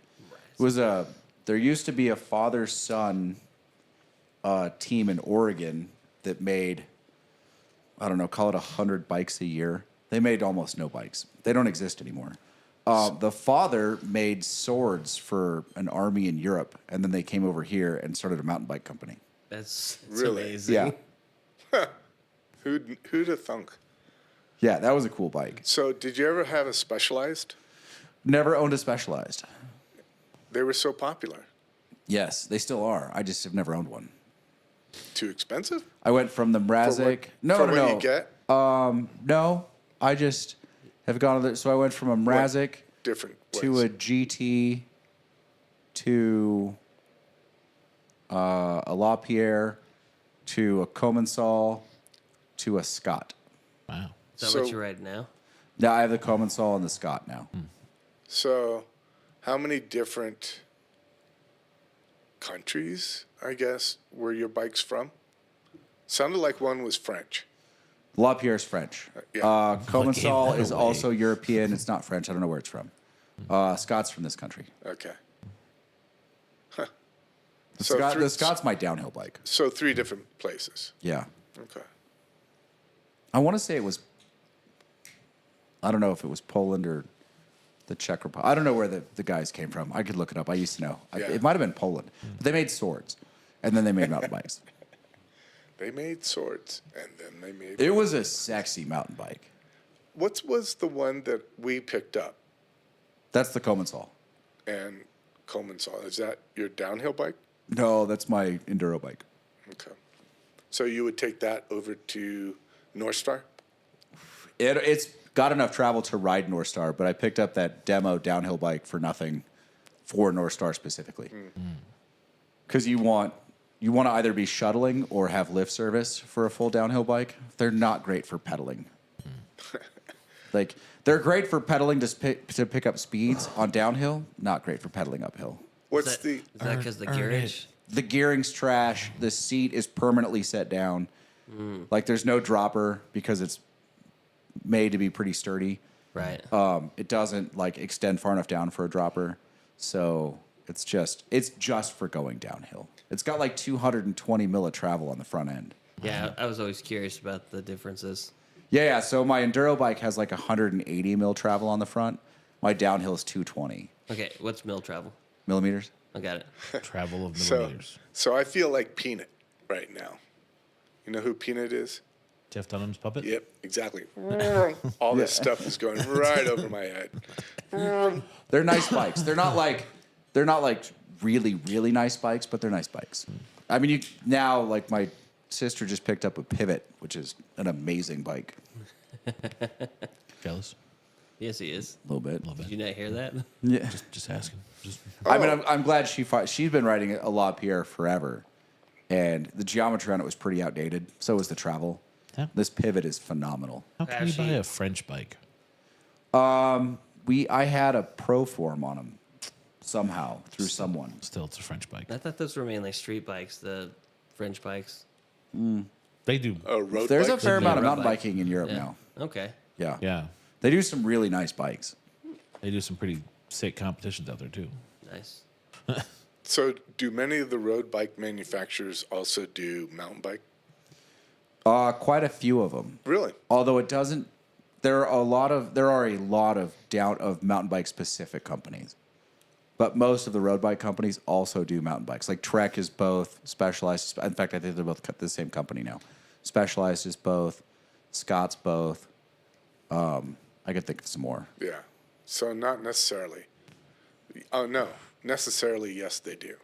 was there used to be a father-son team in Oregon that made, I don't know, call it 100 bikes a year. They made almost no bikes. They don't exist anymore. The father made swords for an army in Europe, and then they came over here and started a mountain bike company. That's Really? amazing. Yeah. Who'd have thunk? Yeah, that was a cool bike. So did you ever have a Specialized? Never owned a Specialized. They were so popular. Yes, they still are. I just have never owned one. Too expensive? I went from the Mrazic. For what you get? No, I just have gone to so I went from a Mrazic Different to ways. a GT to a LaPierre to a Commensal to a Scott. Wow. Is that So- what you're riding now? Now I have the Commensal and the Scott now. So how many different countries, I guess, were your bikes from? Sounded like one was French. LaPierre's French. Yeah. Commensal that is away. also European. It's not French. I don't know where it's from. Scott's from this country. Okay. The, So Scott, three- the Scott's my downhill bike. So 3 different places. Yeah. Okay. I want to say it was. I don't know if it was Poland or the Czech Republic. I don't know where the guys came from. I could look it up. I used to know. Yeah. It might have been Poland. But they made swords, and then they made mountain bikes. They made swords, and then they made... It was a sexy mountain bike. What was the one that we picked up? That's the Commensal. And Coleman saw. Is that your downhill bike? No, that's my enduro bike. Okay. So you would take that over to North Star? It's got enough travel to ride North Star, but I picked up that demo downhill bike for nothing for North Star specifically. Because you want to either be shuttling or have lift service for a full downhill bike. They're not great for pedaling. Like they're great for pedaling to pick up speeds on downhill, not great for pedaling uphill. What's Is the... that because the earn gearage? The gearing's trash. The seat is permanently set down. Like there's no dropper because it's made to be pretty sturdy. Right. It doesn't like extend far enough down for a dropper, so it's just for going downhill. It's got like 220 mil of travel on the front end. Yeah, I was always curious about the differences. Yeah. So my enduro bike has like 180 mil travel on the front. My downhill is 220 Okay, what's mill travel? millimeters. I got it. Travel of So, millimeters. so I feel like Peanut right now. You know who Peanut is? Jeff Dunham's puppet. Yep, exactly. All this stuff is going right over my head. They're nice bikes. They're not like really, really nice bikes, but they're nice bikes. I mean, now like my sister just picked up a Pivot, which is an amazing bike. Jealous. Yes, he is. A little bit. Did you not hear that? Yeah. Just asking. Just I mean, I'm glad she's been riding a La Pierre forever, and the geometry on it was pretty outdated. So was the travel. Yeah. This Pivot is phenomenal. how can you buy a French bike? I had a Proform on them somehow through someone. Still, it's a French bike. I thought those were mainly street bikes, the French bikes. They do. Oh, road There's a bikes? fair amount of road mountain bike. biking in Europe Yeah. now. Okay. Yeah. Yeah, They do some really nice bikes. they do some pretty sick competitions out there too. Nice. So, do many of the road bike manufacturers also do mountain bike? Quite a few of them. Really? Although it doesn't, there are a lot of mountain bike specific companies, but most of the road bike companies also do mountain bikes. Like Trek is both Specialized. In fact, I think they're both the same company now. Specialized is both. Scott's both. I could think of some more. Yeah. So, not necessarily. Oh, no. Necessarily, yes, they do.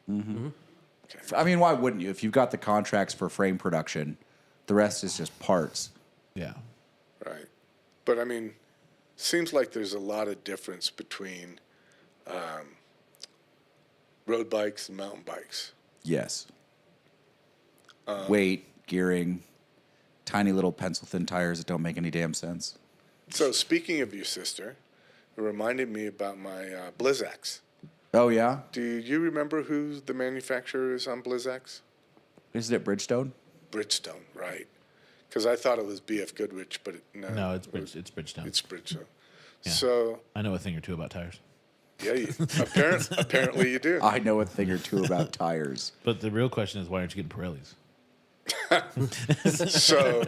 I mean, why wouldn't you? If you've got the contracts for frame production, the rest is just parts. Yeah. Right. But, I mean, seems like there's a lot of difference between road bikes and mountain bikes. Yes. Weight, gearing, tiny little pencil thin tires that don't make any damn sense. So, speaking of your sister, it reminded me about my Blizzax. Oh yeah, Do you remember who the manufacturer is on Blizzax? isn't it Bridgestone? Bridgestone, right. Because I thought it was BF Goodrich, but No, it's Bridgestone. It's Bridgestone. Yeah. So, I know a thing or two about tires. yeah, apparently you do. I know a thing or two about tires. But the real question is, why aren't you getting Pirellis? So,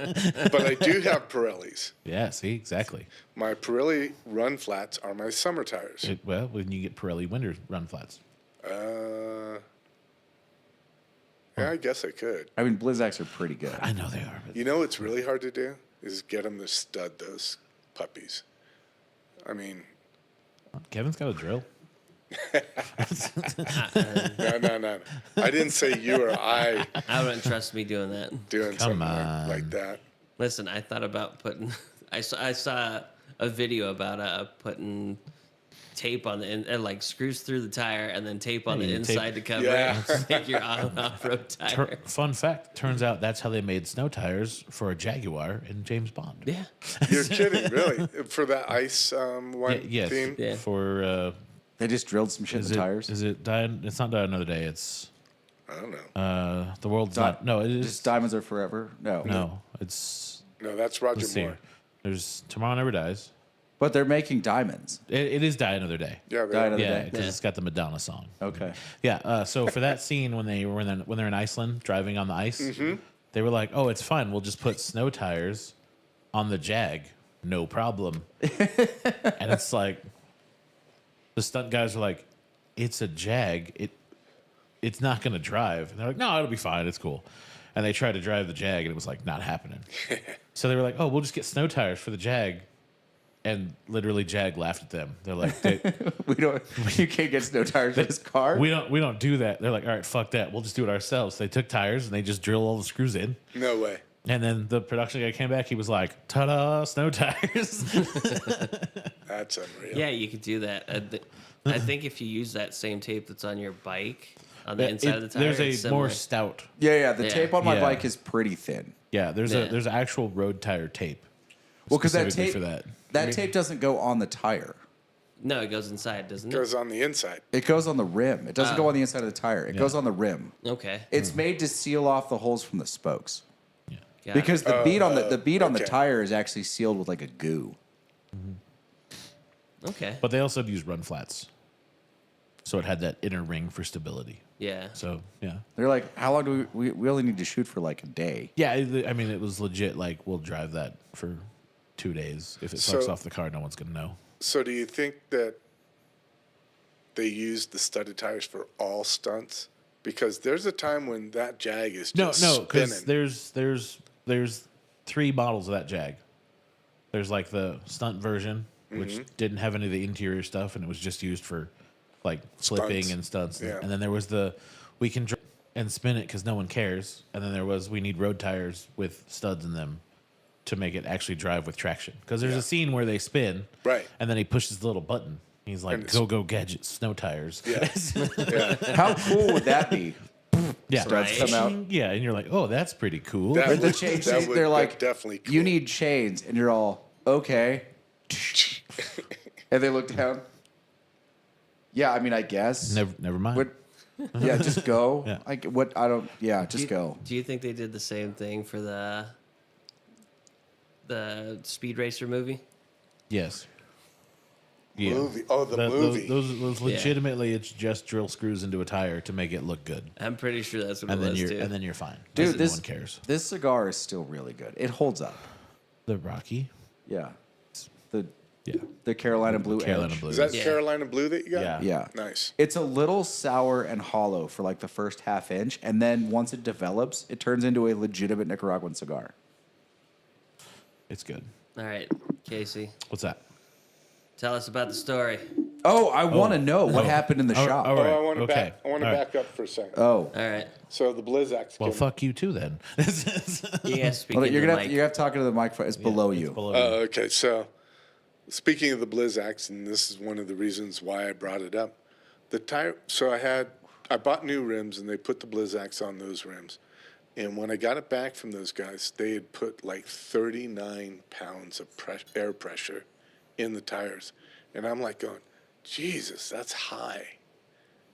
but I do have Pirellis. Yeah, see, exactly. My Pirelli run flats are my summer tires. Well, when you get Pirelli winter run flats. Yeah, I guess I could. I mean, Blizzax are pretty good. I know they are. But You know what's really hard to do is get them to stud those puppies. I mean, Kevin's got a drill. no. I didn't say you or I I wouldn't trust me doing that. doing Come something on. like that. Listen, I thought about putting. I saw a video about putting tape on like screws through the tire and then tape on Yeah, the you tape- inside to cover Yeah. it to make your off-road tire. Fun fact: turns out that's how they made snow tires for a Jaguar in James Bond. Yeah. You're kidding, really? For that ice one Yes. theme? Yeah. For They just drilled some shit in is the it tires. is it Die? It's not Die Another Day. It's I don't know. the world's Di- not. No, it is. Just diamonds are forever. No. No, it's. No, that's Roger Let's see. Moore. There's Tomorrow Never Dies. But they're making diamonds. It is Die Another Day. Yeah, Die Another Yeah, Day. because it's got the Madonna song. Okay. Yeah. So for that scene when they're in Iceland driving on the ice, they were like, "Oh, it's fine. We'll just put snow tires on the Jag, no problem." And it's like the stunt guys are like, "It's a Jag. It's not going to drive." And they're like, "No, it'll be fine. It's cool." And they tried to drive the Jag, and it was like not happening. So they were like, "Oh, we'll just get snow tires for the Jag." And literally, Jag laughed at them. They're like, You can't get snow tires for this car. we don't do that. They're like, all right, fuck that. We'll just do it ourselves. They took tires and they just drill all the screws in. No way. And then the production guy came back. He was like, ta-da, snow tires. That's unreal. Yeah, you could do that. I think if you use that same tape that's on your bike on the inside of the tire, There's it's a more similar. stout. Yeah. The Yeah. tape on my Yeah. bike is pretty thin. Yeah, there's Yeah. there's actual road tire tape. Well, because that specifically tape for that. that tape doesn't go on the tire. No, it goes inside, doesn't it? Goes on the inside. It goes on the rim. It doesn't go on the inside of the tire. It goes on the rim. Okay. It's made to seal off the holes from the spokes. Got Because it. the bead on the okay. tire is actually sealed with like a goo. Okay. But they also use run flats. So it had that inner ring for stability. Yeah. So, yeah. They're like, how long do we only need to shoot for like a day? Yeah, I mean, it was legit. Like, we'll drive that for 2 days. If it sucks So- off the car, no one's going to know. So do you think that they use the studded tires for all stunts? Because there's a time when that Jag is No, just no, because spinning. there's 3 models of that Jag. There's like the stunt version, which didn't have any of the interior stuff, and it was just used for like flipping Stunts. and stunts. Yeah. And then there was the we can and spin it because no one cares. And then there was we need road tires with studs in them to make it actually drive with traction. Because there's a scene where they spin, Right. and then he pushes the little button. He's like, And it's- "Go gadget, snow tires." Yeah. Yeah. How cool would that be? Yeah, Studs come out. Yeah, and you're like, "Oh, that's pretty cool." That Or the would- chains, that would- they're that like, definitely cool. you need chains, and you're all okay. And they look down. Yeah, I mean, I guess. Never mind. What? Yeah, just go. Yeah. I don't. Yeah, just go. Do you think they did the same thing for the Speed Racer movie? Yes. Yeah. Movie. Oh, the That- movie. Those legitimately, it's just drill screws into a tire to make it look good, I'm pretty sure that's what and it then was you're too. you're fine. Dude, no this one cares. This cigar is still really good. It holds up. The Rocky, Yeah. The yeah, the Carolina Blue Carolina Edge. Blue. Is that Yeah. Carolina Blue that you got? Yeah. Yeah. Nice. It's a little sour and hollow for like the first half inch, and then once it develops, it turns into a legitimate Nicaraguan cigar. It's good. All right, Casey, What's that? tell us about the story. Oh, I want to know what happened in the Oh, shop. all Oh, right. I want to Okay. back. I want to All right. back up for a second. Oh, All right, So the Blizzaks. Well, came- fuck you too then. you guys speak Well, into you're the gonna mic. you have to talk into the microphone. It's below you. Below Oh, okay. So, speaking of the Blizzaks, and this is one of the reasons why I brought it up. The tire. So I bought new rims, and they put the Blizzaks on those rims. And when I got it back from those guys, they had put like 39 pounds of air pressure in the tires, and I'm like going, Jesus, that's high.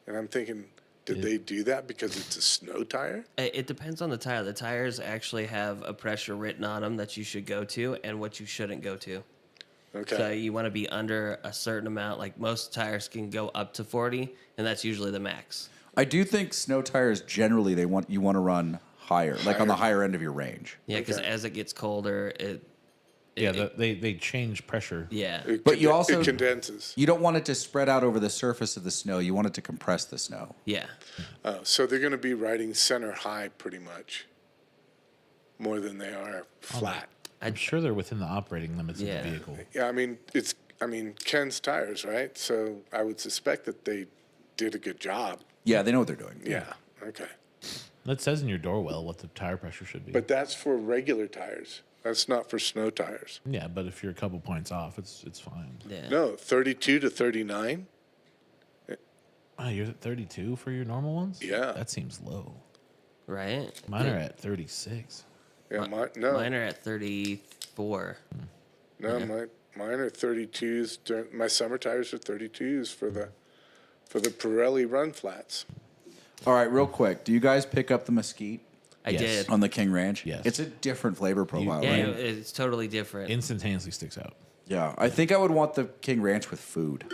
And I'm thinking, did they do that because it's a snow tire? It depends on the tire. The tires actually have a pressure written on them that you should go to and what you shouldn't go to. Okay. So you want to be under a certain amount. Like most tires can go up to 40, and that's usually the max. I do think snow tires generally you want to run higher, like on the higher end of your range. Yeah, because Okay. as it gets colder, they change pressure. yeah. But you also it condenses. You don't want it to spread out over the surface of the snow. You want it to compress the snow. Yeah. So they're going to be riding center high pretty much, more than they are flat. I'm sure they're within the operating limits Yeah. of the vehicle. Yeah, I mean Ken's tires, right? So I would suspect that they did a good job. Yeah, they know what they're doing. Yeah. Okay. It says in your door well what the tire pressure should be. But that's for regular tires. That's not for snow tires. yeah, but if you're a couple points off, it's fine. Yeah. No, 32 to 39. Oh, you're at 32 for your normal ones? Yeah. That seems low. Right? Mine are at 36. Yeah, Mine are at 34. mine are 32s. My summer tires are 32s for the Pirelli run flats. All right, real quick. Do you guys pick up the mesquite I Yes. did. on the King Ranch? Yes. It's a different flavor profile, Yeah, right? it's totally different. Instantaneously sticks out. Yeah. I think I would want the King Ranch with food.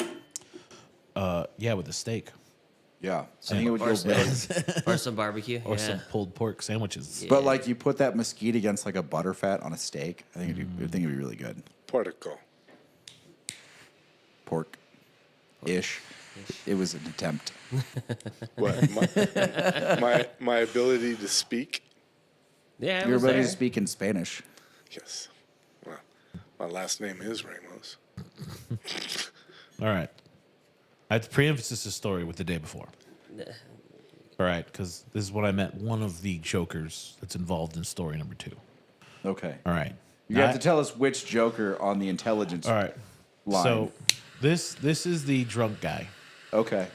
Yeah, with a steak Yeah. I think it would or, go some, better. or some barbecue. or yeah. some pulled pork sandwiches. Yeah. But like you put that mesquite against like a butterfat on a steak, I think it'd be really good. Particle. Pork ish. It was an attempt. What? My ability to speak? Yeah, it Your was ability to there. speak in Spanish. Yes. Well, my last name is Ramos. All right. I have to pre-emphasis this story with the day before. All right, because this is what I meant. One of the jokers that's involved in story number 2. Okay. All right. You have to tell us which Joker on the intelligence. All right. line. So this is the drunk guy. Okay.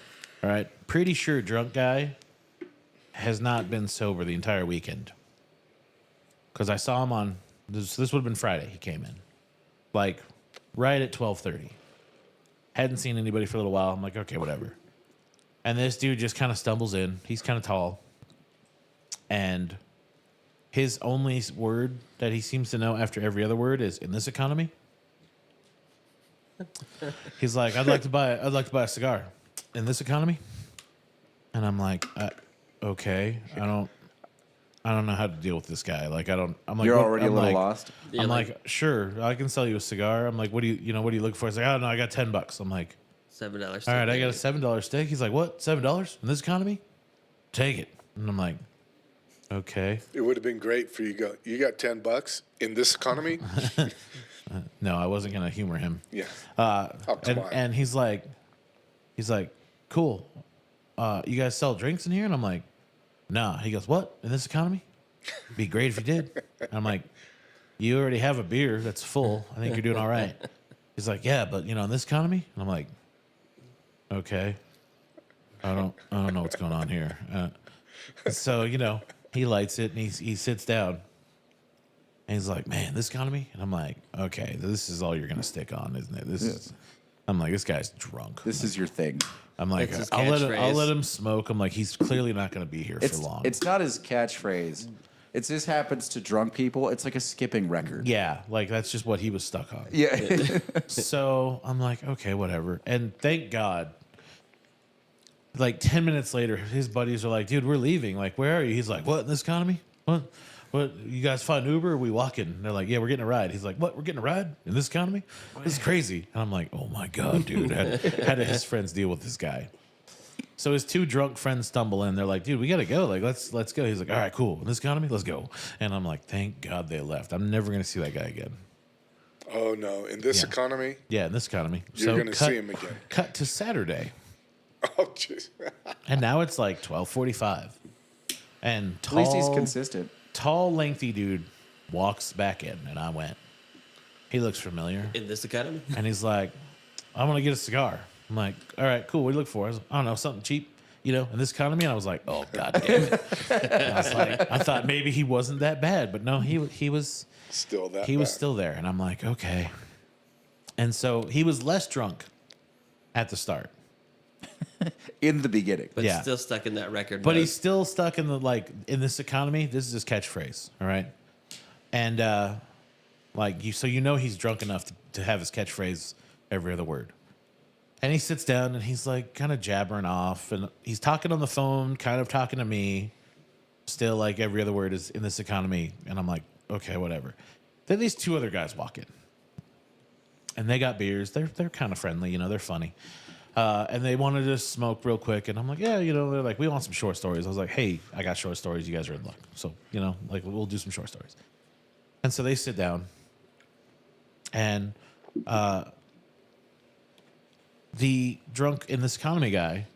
All right. Pretty sure drunk guy has not been sober the entire weekend. Because I saw him on this would have been Friday. He came in, like right at 12:30. Hadn't seen anybody for a little while. I'm like, okay, whatever. And this dude just kind of stumbles in. He's kind of tall, and his only word that he seems to know after every other word is "in this economy." He's like, I'd like to buy a cigar in this economy, and I'm like, okay, I don't know how to deal with this guy. Like, I'm like, You're what- already I'm a little like- lost. Yeah, I'm like- like, sure, I can sell you a cigar. I'm like, what do you looking for? He's like, oh no, I got $10. I'm like, $7. all right, I got a $7 steak. He's like, what? $7 in this economy? Take it. And I'm like, okay. It would have been great for you. You got $10 in this economy? No, I wasn't gonna humor him. Yeah. Uh, come on. and he's like, cool. You guys sell drinks in here? And I'm like, nah. He goes, what? In this economy? Be great if you did. And I'm like, you already have a beer that's full. I think you're doing all right. He's like, yeah, but in this economy? And I'm like, okay. I don't know what's going on here. So, he lights it and he sits down. And he's like, man, this economy? And I'm like, okay, this is all you're going to stick on, isn't it? I'm like, this guy's drunk. This is your thing. I'm like, It's his I'll catchphrase. let him smoke. I'm like, he's clearly not going to be here for long. It's not his catchphrase. It just happens to drunk people. It's like a skipping record. Yeah, like that's just what he was stuck on. Yeah. So I'm like, okay, whatever. And thank God, like 10 minutes later, his buddies are like, dude, we're leaving. Like, where are you? He's like, what, in this economy? What? You guys find Uber? Or are we walking? And they're like, yeah, we're getting a ride. He's like, what? We're getting a ride in this economy? This is crazy. And I'm like, oh my God, dude. How did his friends deal with this guy? So his two drunk friends stumble in. They're like, dude, we got to go. Like, let's go. He's like, all right, cool. In this economy, let's go. And I'm like, thank God they left. I'm never going to see that guy again. Oh, no. In this economy, Yeah, in this economy. you're going to see him again. Cut to Saturday. Oh, jeez. And now it's like 12:45. And At least he's consistent. tall, lengthy dude walks back in, and I went. He looks familiar. In this economy? And he's like, I want to get a cigar. I'm like, all right, cool. What do you look for? I don't know, something cheap, in this economy. And I was like, oh, God damn it. And I was like, I thought maybe he wasn't that bad, but no, he was Still that he was bad. still there. And I'm like, okay. And so he was less drunk at the start. In the beginning. But Yeah. still stuck in that record. But mode. he's still stuck in in this economy. This is his catchphrase, all right? And so he's drunk enough to have his catchphrase every other word. And he sits down and he's like kind of jabbering off, and he's talking on the phone, kind of talking to me. Still, like every other word is in this economy, and I'm like, okay, whatever. Then these two other guys walk in, and they got beers. They're kind of friendly, they're funny. And they wanted to smoke real quick. And I'm like, yeah, they're like, we want some short stories. I was like, hey, I got short stories. You guys are in luck. So, we'll do some short stories. And so they sit down. And the drunk in this economy guy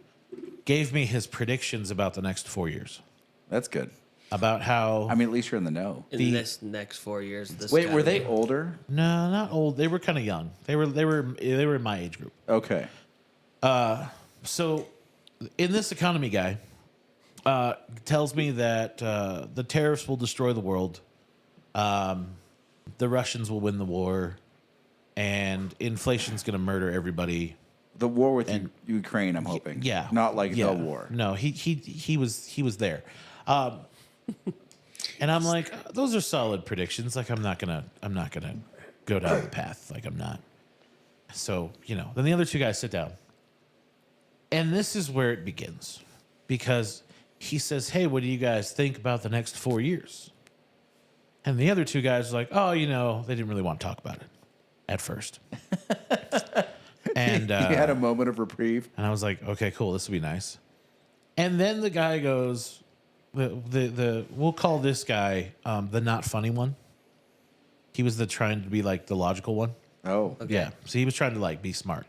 gave me his predictions about the next 4 years. That's good. About how... I mean, at least you're in the know. in this next 4 years. This Wait, were economy. they older? No, not old. They were kind of young. They were in my age group. Okay. So, in this economy guy tells me that the tariffs will destroy the world, the Russians will win the war, and inflation's going to murder everybody. The war with Ukraine, I'm hoping. Yeah, Not like yeah. the war. No, he was there, and I'm like, those are solid predictions. Like I'm not gonna go down the path. Like I'm not. So then the other two guys sit down. And this is where it begins, because he says, hey, what do you guys think about the next 4 years? And the other two guys are like, oh, they didn't really want to talk about it at first. And He had a moment of reprieve. I was like, okay, cool, this will be nice. And then the guy goes, we'll call this guy the not funny one. He was trying to be like the logical one. Oh. Okay. Yeah, so he was trying to be smart.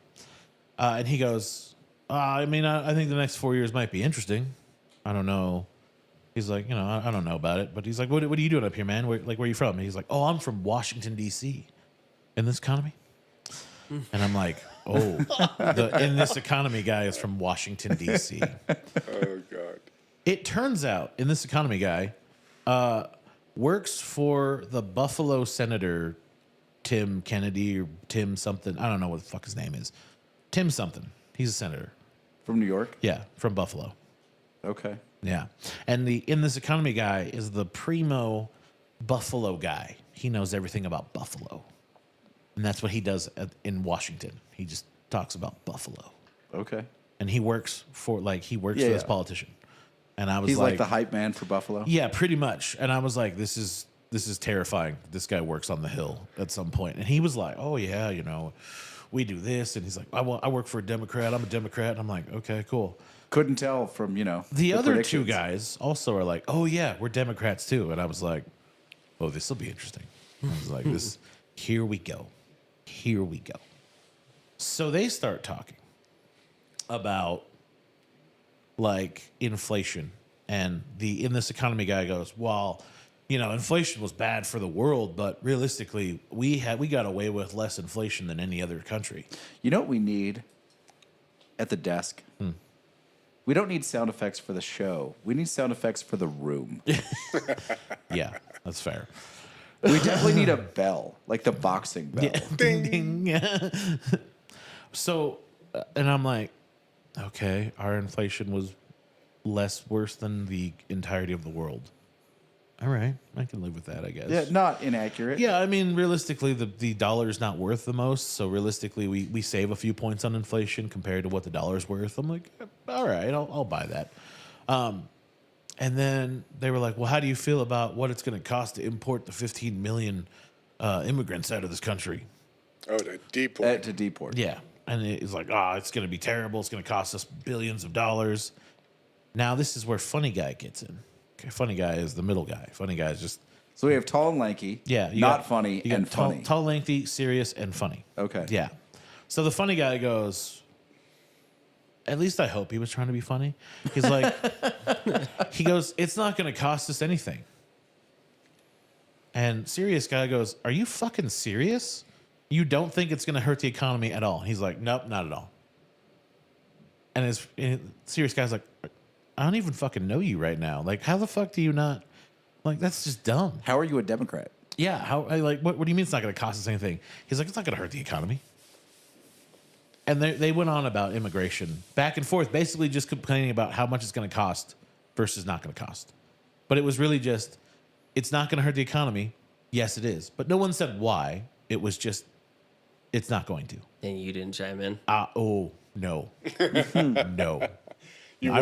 And he goes, I think the next 4 years might be interesting. I don't know. He's like, I don't know about it. But he's like, what are you doing up here, man? Where are you from? And he's like, oh, I'm from Washington, D.C. In this economy? And I'm like, oh, the in this economy guy is from Washington, D.C. Oh, God. It turns out, in this economy guy, works for the Buffalo Senator, Tim Kennedy or Tim something. I don't know what the fuck his name is. Tim something. He's a senator. From New York? Yeah, from Buffalo. Okay. Yeah. And the in this economy guy is the primo Buffalo guy. He knows everything about Buffalo. And that's what he does in Washington. He just talks about Buffalo. Okay. And he works for for Yeah, this yeah. politician. And I was He's like the hype man for Buffalo? yeah, pretty much. And I was like, this is terrifying. This guy works on the Hill at some point. And he was like, oh, yeah, we do this, and he's like, I work for a Democrat. I'm a Democrat. And I'm like, okay, cool. Couldn't tell from, The other two predictions. guys also are like, oh yeah, we're Democrats too. And I was like, oh, this will be interesting. I was like, here we go. Here we go. So they start talking about like inflation, and the In This Economy guy goes, well, inflation was bad for the world, but realistically, we got away with less inflation than any other country. You know what we need at the desk? We don't need sound effects for the show. We need sound effects for the room. Yeah, that's fair. We definitely need a bell, like the boxing bell. Yeah. Ding, ding. So, and I'm like, okay, our inflation was worse than the entirety of the world. All right, I can live with that, I guess. Yeah, not inaccurate. Yeah, I mean, realistically, the dollar's not worth the most. So realistically, we save a few points on inflation compared to what the dollar's worth. I'm like, all right, I'll buy that. And then they were like, well, how do you feel about what it's going to cost to import the 15 million immigrants out of this country? Oh, to deport. To deport. Yeah. And it's like, it's going to be terrible. It's going to cost us billions of dollars. Now, this is where Funny Guy gets in. Okay, Funny Guy is the middle guy. Funny Guy is just... So we have tall and lanky. Yeah. Not funny you got and funny. Tall, lengthy, serious, and funny. Okay. Yeah. So the Funny Guy goes... At least I hope he was trying to be funny. He's like... he goes, it's not going to cost us anything. And Serious Guy goes, are you fucking serious? You don't think it's going to hurt the economy at all? He's like, nope, not at all. And Serious Guy's like, I don't even fucking know you right now. Like, how the fuck do you not? Like, that's just dumb. How are you a Democrat? Yeah. What do you mean it's not going to cost us anything? He's like, it's not going to hurt the economy. And they went on about immigration back and forth, basically just complaining about how much it's going to cost versus not going to cost. But it was really just, it's not going to hurt the economy. Yes, it is. But no one said why. It was just, it's not going to. And you didn't chime in. Oh, no. No. I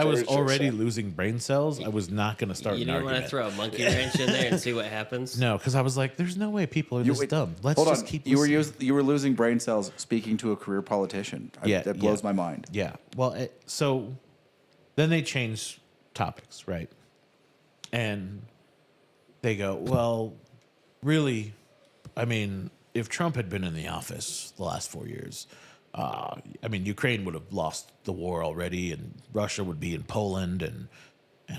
was already losing brain cells. I was not going to start You an didn't argument. want to throw a monkey wrench in there and see what happens? No, because I was like, there's no way people are this dumb. Let's Hold just on. keep You listening. were losing brain cells speaking to a career politician. That blows my mind. Yeah. Well, so then they change topics, right? And they go, well, really, I mean, if Trump had been in the office the last 4 years, Ukraine would have lost the war already, and Russia would be in Poland, and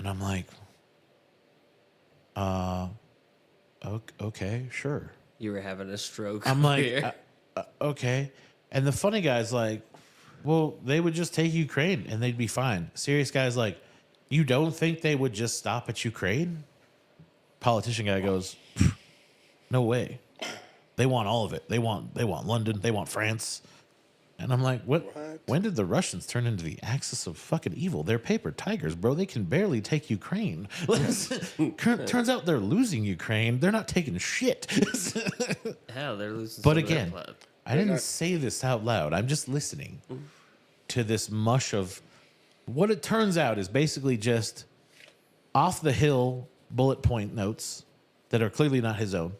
I'm like, okay, sure. You were having a stroke. I'm like, here. okay. And the Funny Guy's like, well, they would just take Ukraine and they'd be fine. Serious Guy's like, you don't think they would just stop at Ukraine? Politician guy goes, no way. They want all of it. They want London. They want France. And I'm like, what? When did the Russians turn into the axis of fucking evil? They're paper tigers, bro. They can barely take Ukraine. Turns out they're losing Ukraine. They're not taking shit. Hell, they're losing. But some of their again, blood. I didn't say this out loud. I'm just listening to this mush of what it turns out is basically just off the hill bullet point notes that are clearly not his own.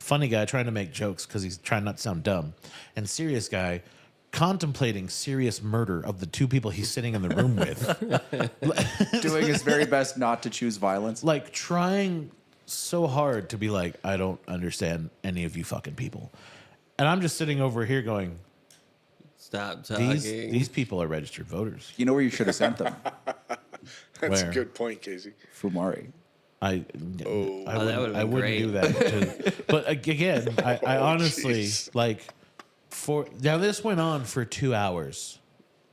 Funny Guy trying to make jokes because he's trying not to sound dumb. And Serious Guy contemplating serious murder of the two people he's sitting in the room with. Doing his very best not to choose violence. Like trying so hard to be like, I don't understand any of you fucking people. And I'm just sitting over here going, Stop talking. these people are registered voters. You know where you should have sent them? That's Where? a good point, Casey. Fumari. I that wouldn't, would've I been wouldn't do that. But again, I honestly jeez. now this went on for 2 hours.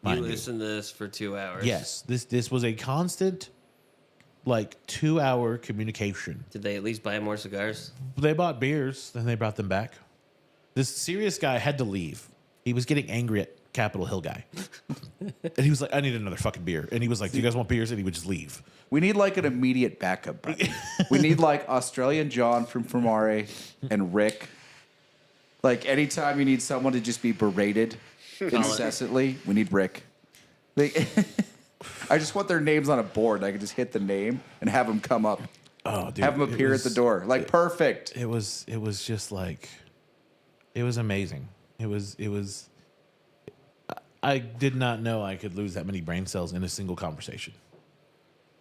You Mind you. listened to this for 2 hours. Yes, this was a constant 2-hour communication. Did they at least buy more cigars? They bought beers, then they brought them back. This Serious Guy had to leave. He was getting angry at Capitol Hill guy. And he was like, I need another fucking beer. And he was like, do you guys want beers? And he would just leave. We need an immediate backup. Buddy. We need Australian John from Fumare and Rick. Anytime you need someone to just be berated incessantly, we need Rick. I just want their names on a board. I can just hit the name and have them come up. Oh, dude. Have them appear at the door. Perfect. It was just it was amazing. It was. I did not know I could lose that many brain cells in a single conversation.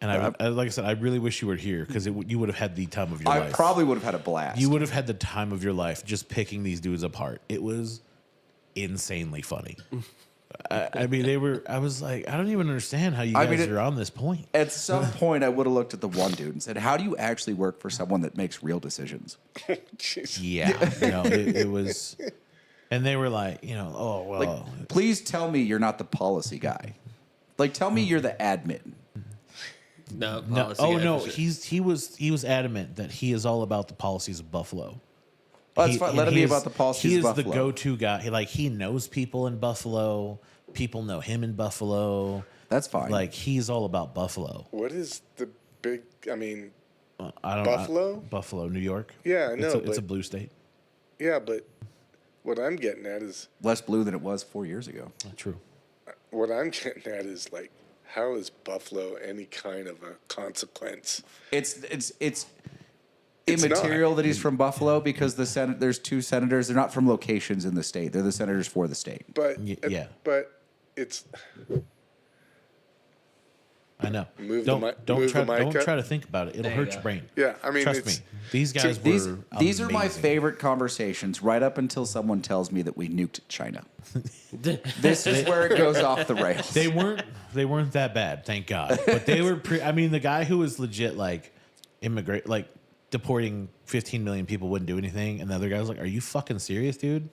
And like I said, I really wish you were here because you would have had the time of your I life. probably would have had a blast. You would have had the time of your life just picking these dudes apart. It was insanely funny. I mean, I was like, I don't even understand how you guys are on this point. At some point, I would have looked at the one dude and said, "How do you actually work for someone that makes real decisions?" Jeez. Yeah, it was. And they were like, oh well. Like, please tell me you're not the policy guy. Like, tell me you're the admin. No, No, policy oh guy no, for sure. he was adamant that he is all about the policies of Buffalo. Oh, that's fine. Let him be about the policies He of is Buffalo. the go-to guy. He knows people in Buffalo. People know him in Buffalo. That's fine. Like he's all about Buffalo. What is the big? I mean, I don't Buffalo? Buffalo, New York. Yeah, I know, It's a but- blue state. yeah, but what I'm getting at is Less blue than it was 4 years ago. True. what I'm getting at is like, how is Buffalo any kind of a consequence? It's It's immaterial not. that he's from Buffalo because there's two senators. They're not from locations in the state. They're the senators for the state. But Yeah. but it's I know. Move the mic don't up. try to think about it. It'll There you hurt go. your brain. yeah. I mean, Trust me. it's These guys These were these are my amazing. favorite conversations right up until someone tells me that we nuked China. This is where it goes off the rails. They weren't that bad, thank God. But they were. I mean, the guy who was legit deporting 15 million people wouldn't do anything, and the other guy was like, "Are you fucking serious, dude?"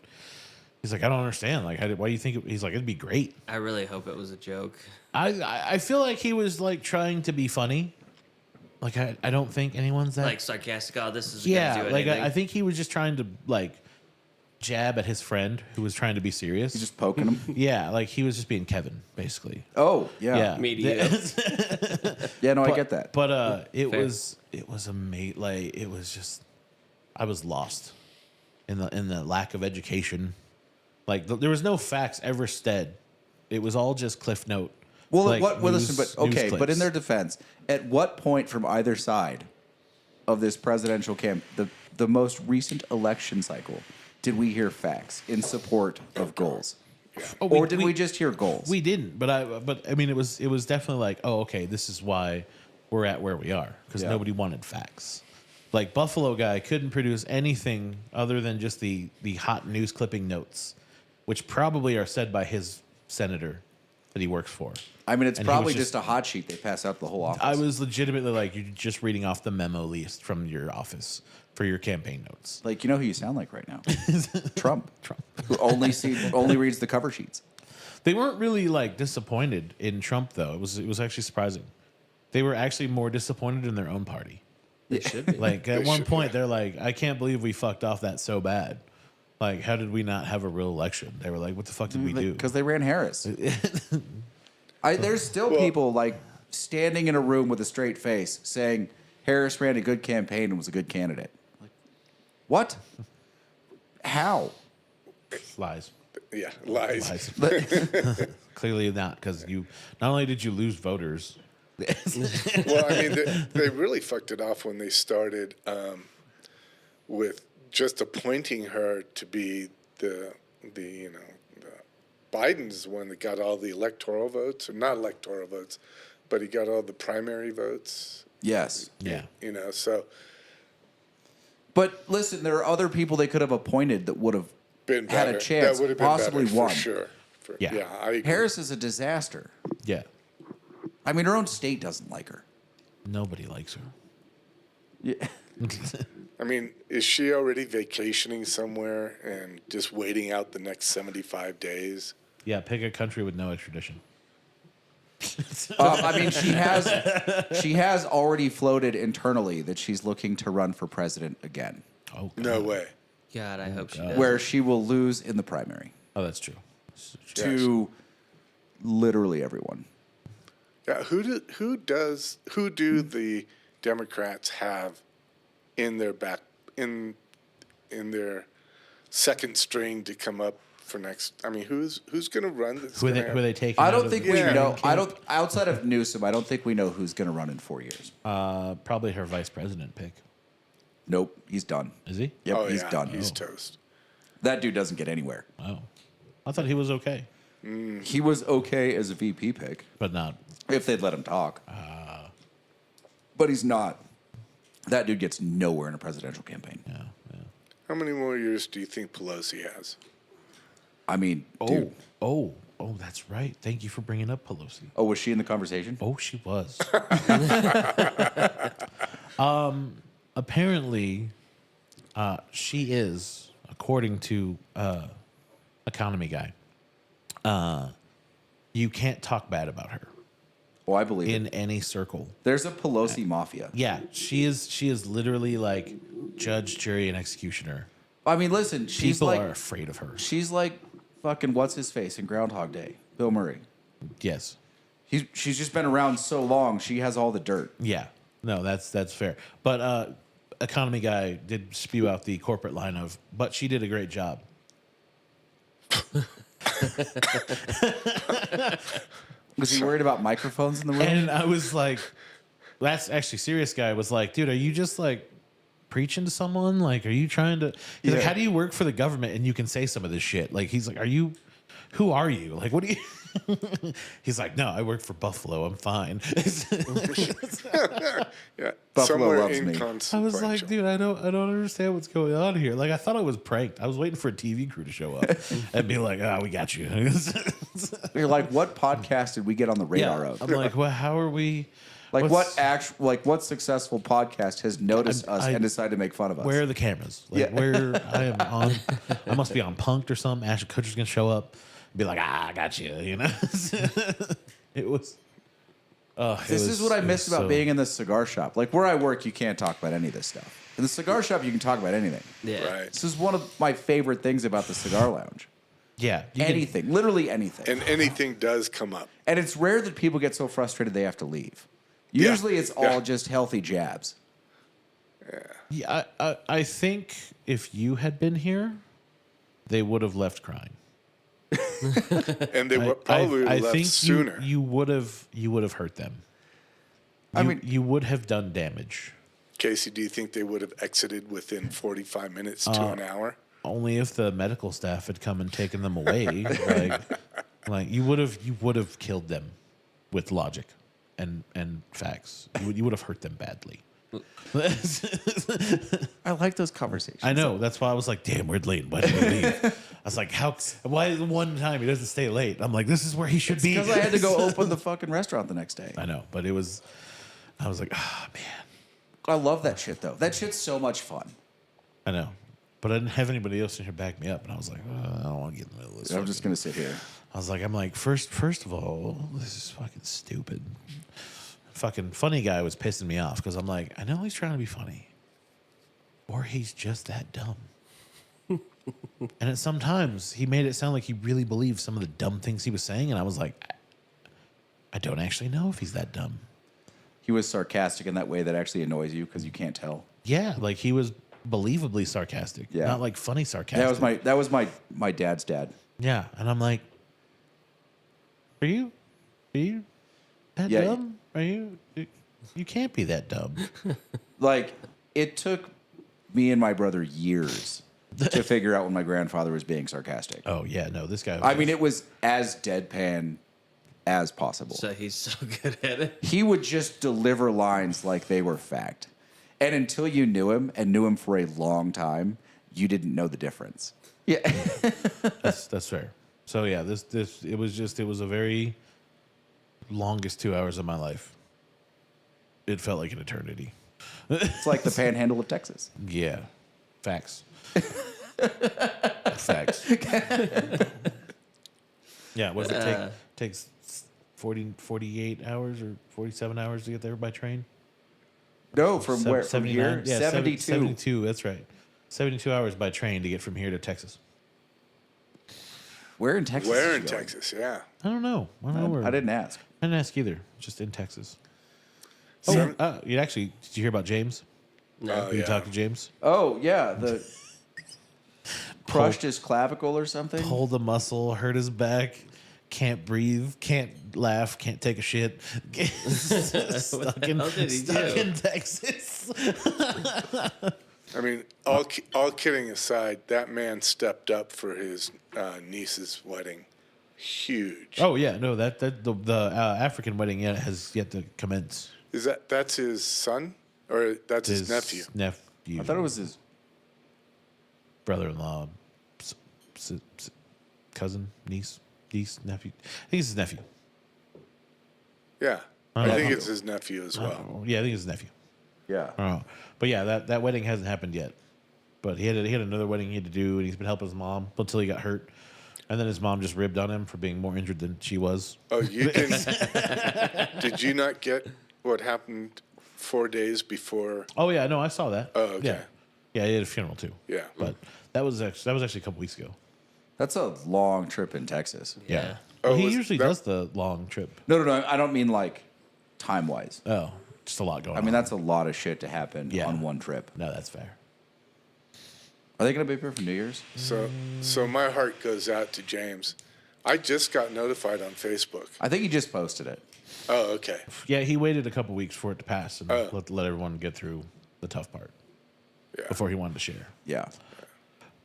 He's like, "I don't understand. Like, why do you think?" He's like, "It'd be great." I really hope it was a joke. I feel like he was like trying to be funny. Like I don't think anyone's that. Like sarcastic. Oh, this is Yeah, gonna do like anything. I think he was just trying to like jab at his friend who was trying to be serious. Just poking them. Yeah, like he was just being Kevin, basically. Oh yeah, Yeah, Medium. yeah. No, I get that. But it Fair. was amazing. Like it was just, I was lost in the lack of education. Like there was no facts ever said. It was all just Cliff Note. Well, like, listen, but news okay, but clips. in their defense, at what point from either side of this presidential the most recent election cycle, did we hear facts in support of goals? Oh, Or did we just hear goals? We didn't, but I mean, it was definitely like, oh, okay, this is why we're at where we are because Yeah. nobody wanted facts. Like Buffalo guy couldn't produce anything other than just the hot news clipping notes, which probably are said by his senator that he works for. I mean, it's And he was probably just- just a hot sheet they pass out to the whole office. I was legitimately like, you're just reading off the memo list from your office for your campaign notes. like, you know who you sound like right now? Trump. Trump. Who only reads the cover sheets. They weren't really like disappointed in Trump though. It was actually surprising. They were actually more disappointed in their own party. It should be. Like at They one should, point, yeah. they're like, "I can't believe we fucked off that so bad. Like, how did we not have a real election?" They were like, "What the fuck did we do?" Because they ran Harris. There's still Well- people like standing in a room with a straight face saying Harris ran a good campaign and was a good candidate. Like, what? How? Lies, yeah, lies. lies. Clearly not, because you not only did you lose voters. Well, I mean, they really fucked it off when they started with just appointing her to be the Biden's the one that got all the electoral votes, or not electoral votes, but he got all the primary votes. Yes. Yeah, So But listen, there are other people they could have appointed that would have been had better. a chance, That would have been possibly better won. for sure. Yeah. I agree. Harris is a disaster. yeah. I mean, her own state doesn't like her. Nobody likes her. Yeah. I mean, is she already vacationing somewhere and just waiting out the next 75 days? Yeah, pick a country with no extradition. I mean, she has already floated internally that she's looking to run for president again, Oh, God. No way. God, I hope she does. where she will lose in the primary Oh, that's true. to literally everyone. Yeah, who do the Democrats have in their in their second string to come up for next? I mean, who's going to run this? Who are they taking? I out don't of think the we Yeah. know. I don't. Outside of Newsom, I don't think we know who's going to run in 4 years. Probably her vice president pick. Nope, he's done. Is he? Yep, Oh, he's yeah, done. He's toast. That dude doesn't get anywhere. Oh, I thought he was okay, He was okay as a VP pick but not. if they'd let him talk. But he's not. That dude gets nowhere in a presidential campaign. Yeah, yeah. How many more years do you think Pelosi has? I mean, dude. Oh, that's right. Thank you for bringing up Pelosi. Oh, was she in the conversation? Oh, she was. Apparently, she is, according to Economy Guy. You can't talk bad about her Oh, I believe in it. any circle. There's a Pelosi mafia. Yeah, she is literally like judge, jury, and executioner. I mean, listen, she's People like are afraid of her. she's like fucking what's his face in Groundhog Day, Bill Murray. Yes. She's just been around so long, she has all the dirt. Yeah. No, that's fair. But Economy Guy did spew out the corporate line of, but she did a great job. Was he worried about microphones in the room? And I was like, that's actually serious guy was like, dude, are you just like preaching to someone? Like, are you trying to, he's like, Yeah. how do you work for the government and you can say some of this shit? Like, he's like, who are you? Like, what do you, he's like, no, I work for Buffalo. I'm fine. Yeah, Buffalo somewhere loves me. I was like, dude, I don't understand what's going on here. Like, I thought I was pranked. I was waiting for a TV crew to show up and be like, we got you. You're like, what podcast did we get on the radar of? I'm like, well, how are we? Like what's- what successful podcast has noticed us I- and decided to make fun of us? Where are the cameras? Like, Yeah. where I am on, I must be on Punked or something. Ashton Kutcher's gonna show up, and be like, I got you. You know, it was. This is what I missed about being in the cigar shop. Like where I work, you can't talk about any of this stuff. In the cigar shop, you can talk about anything. Yeah. Right. This is one of my favorite things about the cigar lounge. Yeah, you can- Anything, literally anything. And anything does come up. And it's rare that people get so frustrated they have to leave. Yeah. Usually it's all Yeah. just healthy jabs. yeah, I think if you had been here, they would have left crying. And they probably I left think sooner. you would have hurt them. I mean- you would have done damage. Casey, do you think they would have exited within 45 minutes to an hour? Only if the medical staff had come and taken them away. like you would have killed them with logic and facts. You would have hurt them badly. I like those conversations. I know. That's why I was like, damn, we're late. Why did he leave? I was like, why is the one time he doesn't stay late? I'm like, this is where he should be. Because I had to go open the fucking restaurant the next day. I know, but I was like, man, I love that shit though. That shit's so much fun. I know. But I didn't have anybody else in here back me up. And I was like, I don't want to get in the middle of this. I'm just gonna sit here. I'm like, first of all, this is fucking stupid. Fucking funny guy was pissing me off because I'm like, I know he's trying to be funny. Or he's just that dumb. And sometimes he made it sound like he really believed some of the dumb things he was saying. And I was like, I don't actually know if he's that dumb. He was sarcastic in that way that actually annoys you because you can't tell. Yeah, like he was believably sarcastic. Yeah. Not like funny sarcastic. That was my dad's dad. Yeah, and I'm like, are you that Yeah. dumb? Are you can't be that dumb. Like it took me and my brother years to figure out when my grandfather was being sarcastic. Oh yeah, no, this guy. I mean, it was as deadpan as possible. So he's so good at it. He would just deliver lines like they were fact. And until you knew him and knew him for a long time, you didn't know the difference. Yeah. that's fair. So yeah, it was a very longest 2 hours of my life. It felt like an eternity. It's like the panhandle of Texas. Yeah, facts. Facts. Yeah, what does it takes 48 hours or 47 hours to get there by train? No, from where? From 79? here? Yeah, 72. 72, that's right. 72 hours by train to get from here to Texas. Where in Texas? Where is in she going? Texas? Yeah. I don't know. I don't know where. I didn't ask. I didn't ask either. Just in Texas. Seven- You actually, did you hear about James? No. Did you talk to James? Oh, yeah. The crushed his clavicle or something. Pulled a muscle, hurt his back, can't breathe, can't laugh, can't take a shit. Stuck hell did he stuck do? in Texas. I mean, all kidding aside, that man stepped up for his niece's wedding. Huge. Oh yeah, no, the African wedding has yet to commence. That's his son or that's his nephew? Nephew. I thought it was his. brother-in-law, cousin, niece, nephew. I think it's his nephew. Yeah, I I don't think know. it's his nephew as well. Yeah, I think it's his nephew. Yeah. I don't know. But yeah, that wedding hasn't happened yet. But he had another wedding he had to do, and he's been helping his mom until he got hurt. And then his mom just ribbed on him for being more injured than she was. Oh, you didn't? Did you not get what happened 4 days before? Oh yeah, no, I saw that. Oh, okay. Yeah, he had a funeral too. Yeah. But that was actually a couple weeks ago. That's a long trip in Texas. Yeah. Well, Oh, he was usually that- does the long trip. No. I don't mean like time wise. Oh, just a lot going on. I mean, that's a lot of shit to happen Yeah. on one trip. No, that's fair. Are they going to be here for New Year's? So my heart goes out to James. I just got notified on Facebook. I think he just posted it. Oh, okay. Yeah, he waited a couple weeks for it to pass and Oh. let everyone get through the tough part Yeah. before he wanted to share. Yeah.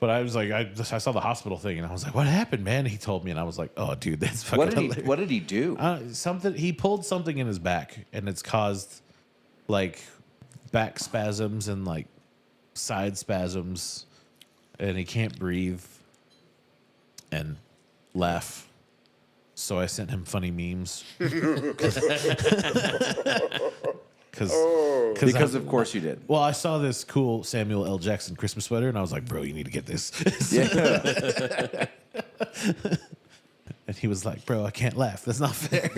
But I was like, I saw the hospital thing, and I was like, "What happened, man?" He told me, and I was like, "Oh, dude, that's fucking hilarious." What did he do? Something he pulled something in his back, and it's caused like back spasms and like side spasms, and he can't breathe and laugh. So I sent him funny memes. Because of course you did. Well, I saw this cool Samuel L. Jackson Christmas sweater, and I was like, "Bro, you need to get this." Yeah. And he was like, "Bro, I can't laugh. That's not fair."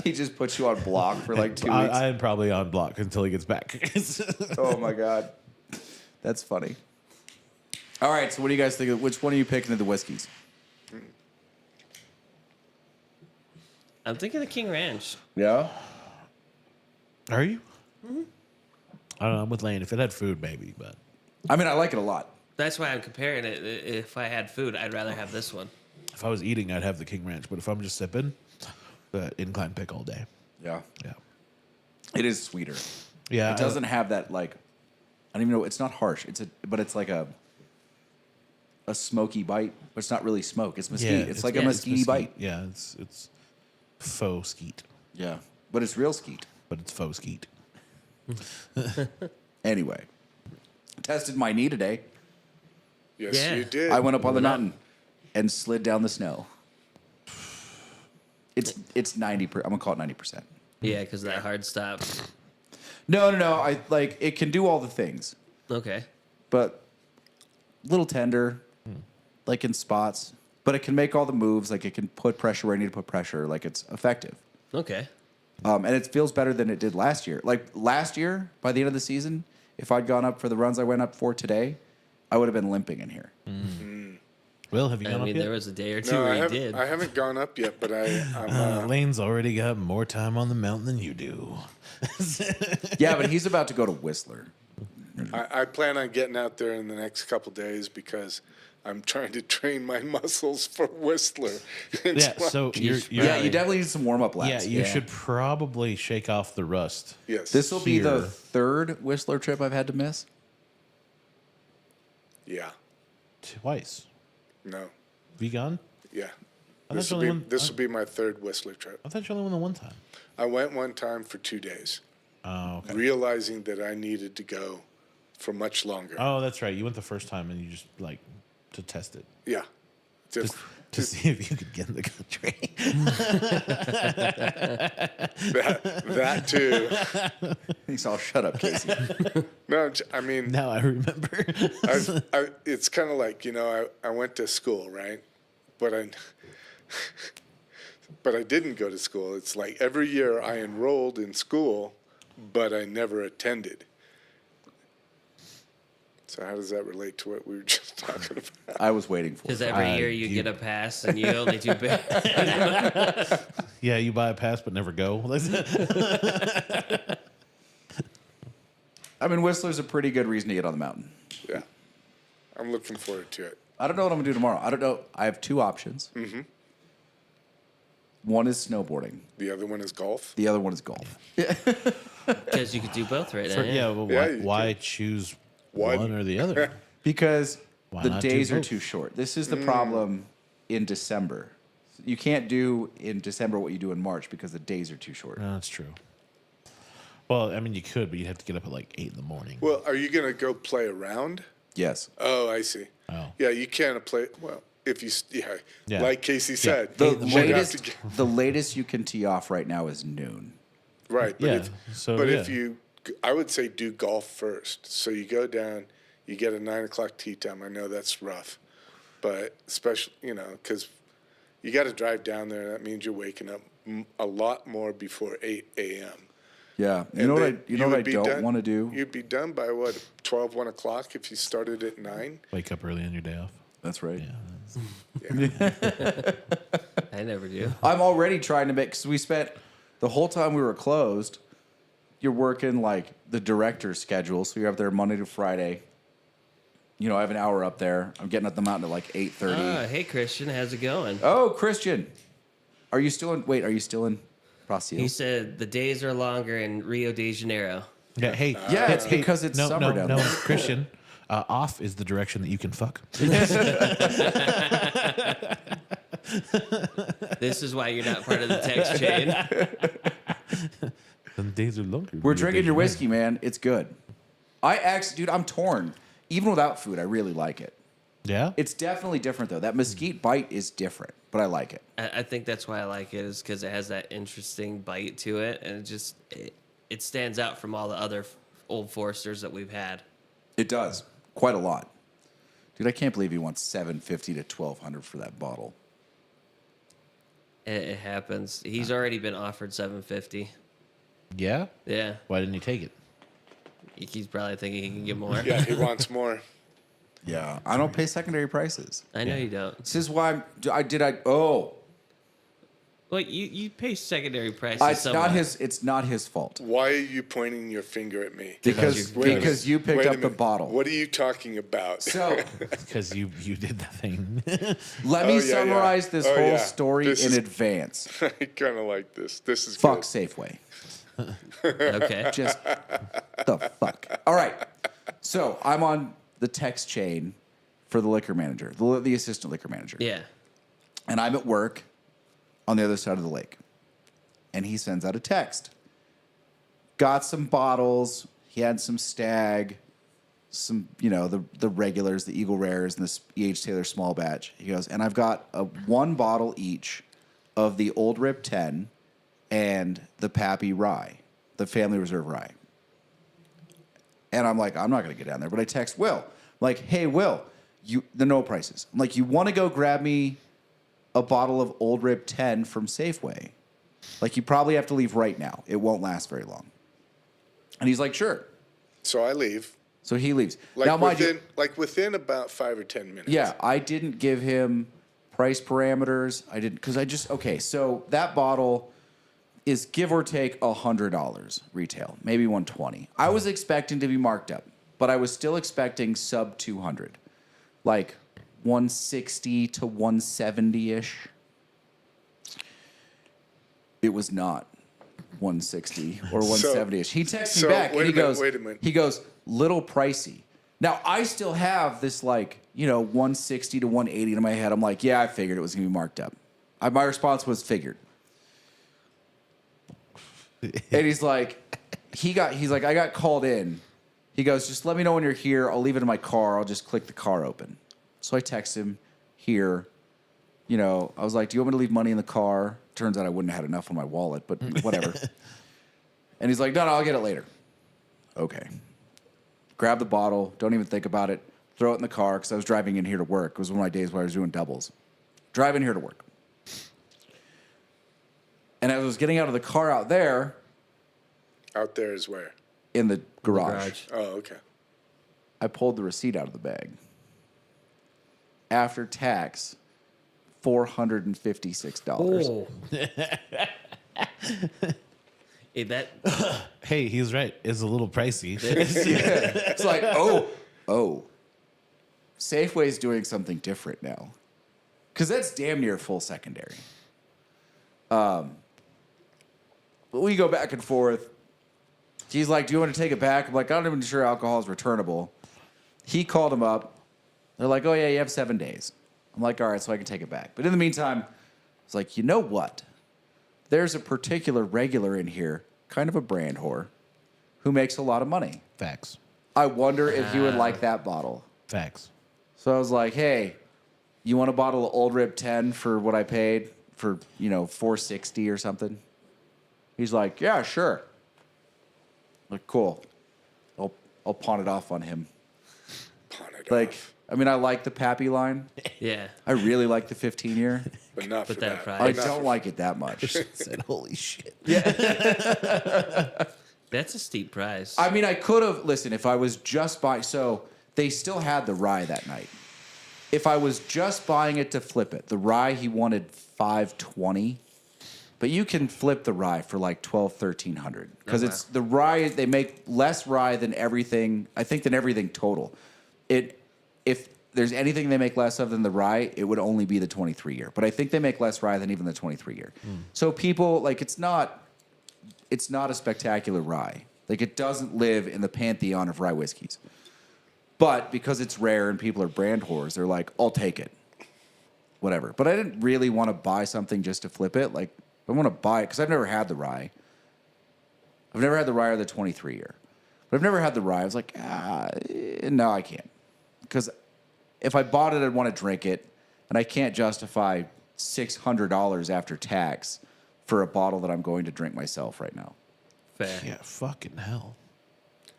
He just puts you on block for like 2 weeks. I am probably on block until he gets back. Oh my god, that's funny. All right, so what do you guys think? Which one are you picking of the whiskeys? I'm thinking the King Ranch. Yeah. Are you? I don't know. I'm with Lane. If it had food, maybe, but I mean, I like it a lot. That's why I'm comparing it. If I had food, I'd rather have this one. if I was eating, I'd have the King Ranch. But if I'm just sipping, the incline pick all day. Yeah. Yeah. It is sweeter. Yeah. It doesn't have that like, I don't even know. It's not harsh. But it's like a smoky bite, but it's not really smoke. It's mesquite. It's like a mesquite bite. Yeah, it's faux skeet, Yeah, but it's real skeet. but it's faux skeet. Anyway, tested my knee today. Yes, Yeah. you did. I went up on the Moving on. mountain and slid down the snow. It's 90%. I'm gonna call it 90%. Yeah, because that hard stop. No. I like it can do all the things, Okay. but little tender, like in spots. But it can make all the moves. Like it can put pressure where I need to put pressure. Like it's effective. Okay. And it feels better than it did last year. Like last year, by the end of the season, if I'd gone up for the runs I went up for today, I would have been limping in here. Will, have you I gone mean, up there yet? was a day or two No, where I he haven't, did. I haven't gone up yet, but I'm Lane's already got more time on the mountain than you do. Yeah, but he's about to go to Whistler. I plan on getting out there in the next couple days because I'm trying to train my muscles for Whistler. It's Yeah, like- so you're Yeah, you definitely need some warm up laps. yeah, you should probably shake off the rust. yes. This will be the Here. third Whistler trip I've had to miss. Yeah. Twice. No. Have you gone? Yeah. I This thought will you be only went- this will be my third Whistler trip. I thought you only went the one time. I went one time for 2 days, Oh, okay. realizing that I needed to go for much longer. Oh, that's right. You went the first time and you just like to test it. Yeah. Just To see if you could get in the country. that too. He's all shut up, Casey. No, I mean, Now I remember. it's kind of like, I went to school, right? But I didn't go to school. It's like every year I enrolled in school, but I never attended. So how does that relate to what we were just talking about? I was waiting for Because it. every year you get a pass and you only do bad. Yeah, you buy a pass but never go. I mean, Whistler's a pretty good reason to get on the mountain. Yeah. I'm looking forward to it. I don't know what I'm going to do tomorrow. I don't know. I have two options. Mm-hmm. One is snowboarding. The other one is golf. The other one is golf. Because you could do both right now. Yeah, well, Yeah, why, you why choose One. one or the other? Because Why the not do days are both? too short. This is the problem in December. You can't do in December what you do in March because the days are too short. No, that's true. Well, I mean, you could, but you'd have to get up at like 8 in the morning. Well, are you going to go play around? Yes. Oh, I see. Oh. Yeah, you can't play. Well, if you, Yeah. like Casey said, The you'd have latest, to get- the latest you can tee off right now is noon. right. But Yeah, if, so, but yeah. if you, I would say do golf first. So you go down, you get a 9 o'clock tee time. I know that's rough, but especially, because you got to drive down there. That means you're waking up a lot more before 8 a.m. Yeah. You And know what I, then you know what I would be don't done- want to do? You'd be done by what, 12, 1 o'clock if you started at 9? Wake up early on your day off. That's right. Yeah. I never do. I'm already trying to make, because we spent the whole time we were closed, you're working like the director's schedule. So you're up there Monday to Friday. I have an hour up there. I'm getting up the mountain at like 8:30. Hey, Christian, how's it going? Oh, Christian. Are you still in Brasil? He said the days are longer in Rio de Janeiro. Yeah, hey. Yeah, it's because it's summer down there. Christian. Off is the direction that you can fuck. This is why you're not part of the text chain. The days are longer. We're drinking your whiskey, man. It's good. Dude, I'm torn. Even without food, I really like it. Yeah? It's definitely different, though. That mesquite bite is different, but I like it. I think that's why I like it, is because it has that interesting bite to it, and it stands out from all the other Old Foresters that we've had. It does. Quite a lot. Dude, I can't believe he wants $750 to $1,200 for that bottle. It happens. He's already been offered $750. Yeah? Yeah, Why didn't he take it? he's probably thinking he can get more. Yeah, he wants more. Yeah. I don't pay secondary prices. I know you don't. This is why Well, you pay secondary prices. it's not his fault. Why are you pointing your finger at me? Because Wait a minute. you picked Wait a up the minute. kind What are you talking about? So Because you did the thing. let Oh, me yeah, summarize yeah. this Oh, whole yeah. story This in is- advance. I kind of like this. This is Fuck good. Safeway. Okay. Just the fuck. All right. So I'm on the text chain for the liquor manager, the assistant liquor manager. Yeah. And I'm at work on the other side of the lake. And he sends out a text. Got some bottles. He had some Stag, some, the regulars, the Eagle Rares, and the E.H. Taylor small batch. He goes, and I've got one bottle each of the Old Rip 10 and the Pappy Rye, the Family Reserve Rye. And I'm like, I'm not going to get down there. But I text Will. I'm like, hey, Will, the no prices. I'm like, you want to go grab me a bottle of Old Rip 10 from Safeway? Like, you probably have to leave right now. It won't last very long. And he's like, sure. So I leave. So he leaves. Like now, mind within, you, like within about 5 or 10 minutes. yeah, I didn't give him price parameters. I didn't, because so that bottle is give or take $100 retail, maybe $120. I was expecting to be marked up, but I was still expecting sub 200, like 160 to 170 ish. It was not 160 or 170 ish. He texts me back and he goes, wait a minute. he goes, little pricey. Now I still have this 160 to 180 in my head. I'm like, yeah, I figured it was gonna be marked up. My response was figured. And he's like, I got called in. He goes, just let me know when you're here. I'll leave it in my car. I'll just click the car open. So I text him here. I was like, do you want me to leave money in the car? Turns out I wouldn't have had enough on my wallet, but whatever. And he's like, no, I'll get it later. Okay. Grab the bottle. Don't even think about it. Throw it in the car because I was driving in here to work. It was one of my days where I was doing doubles. Driving here to work. And as I was getting out of the car out there, Out there is where? in the garage, Oh, okay. I pulled the receipt out of the bag. After tax, $456. Hey, that Hey, he's right. It's a little pricey. It's like, oh. Safeway's doing something different now. Because that's damn near full secondary. But we go back and forth. He's like, do you want to take it back? I'm like, I'm not even sure alcohol is returnable. He called him up. They're like, oh, yeah, you have 7 days. I'm like, all right, so I can take it back. But in the meantime, I was like, you know what? There's a particular regular in here, kind of a brand whore, who makes a lot of money. Facts. I wonder if he would like that bottle. Facts. So I was like, hey, you want a bottle of Old Rib 10 for what I paid for, $4.60 or something? He's like, yeah, sure. I'm like, cool. I'll pawn it off on him. Pawn it Like, off. I mean, I like the Pappy line. Yeah. I really like the 15-year. But not But for that that. price. I Enough don't like it that much. Said, holy shit. That's a steep price. I mean, I could have, listen, if I was just buying, so they still had the rye that night. If I was just buying it to flip it, the rye he wanted $5.20, but you can flip the rye for like $1,200-$1,300 because it's the rye. They make less rye than everything. I think than everything total. If there's anything they make less of than the rye, it would only be the 23-year. But I think they make less rye than even the 23-year. So people like it's not a spectacular rye. Like it doesn't live in the pantheon of rye whiskeys. But because it's rare and people are brand whores, they're like, I'll take it. Whatever. But I didn't really want to buy something just to flip it. Like, I want to buy it because I've never had the rye. I've never had the rye or the 23-year. But I've never had the rye. I was like, no, I can't. Because if I bought it, I'd want to drink it. And I can't justify $600 after tax for a bottle that I'm going to drink myself right now. Fair. Yeah, fucking hell.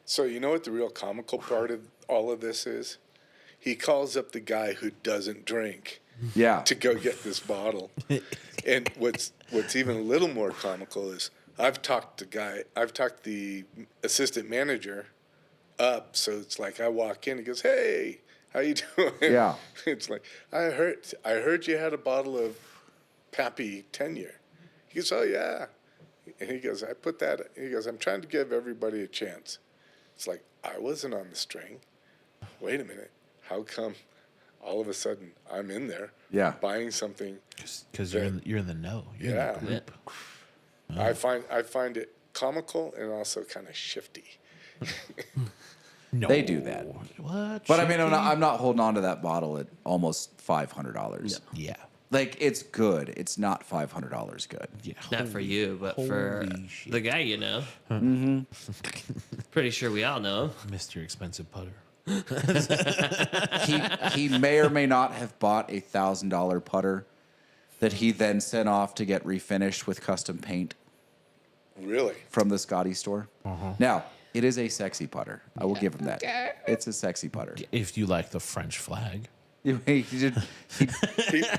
So you know what the real comical part of all of this is? He calls up the guy who doesn't drink Yeah. to go get this bottle. And what's even a little more comical is I've talked the assistant manager up, so it's like I walk in, he goes, "Hey, how you doing?" Yeah. It's like I heard you had a bottle of Pappy 10-year. He goes, "Oh yeah." And he goes, "I'm trying to give everybody a chance." It's like, I wasn't on the string. Wait a minute. How come all of a sudden I'm in there buying something? Because you're in the know. You're Yeah. in the group. I find it comical and also kind of shifty. No. They do that. What? But I mean, I'm not holding on to that bottle at almost $500. Yeah. Like, it's good. It's not $500 good. Yeah. Not for you, but for holy shit. the guy you know. Mm-hmm. Pretty sure we all know. Mr. Expensive Putter. He may or may not have bought a $1,000 putter that he then sent off to get refinished with custom paint Really? from the Scotty store. Now, it is a sexy putter. I will give him that. It's a sexy putter. If you like the French flag. He did-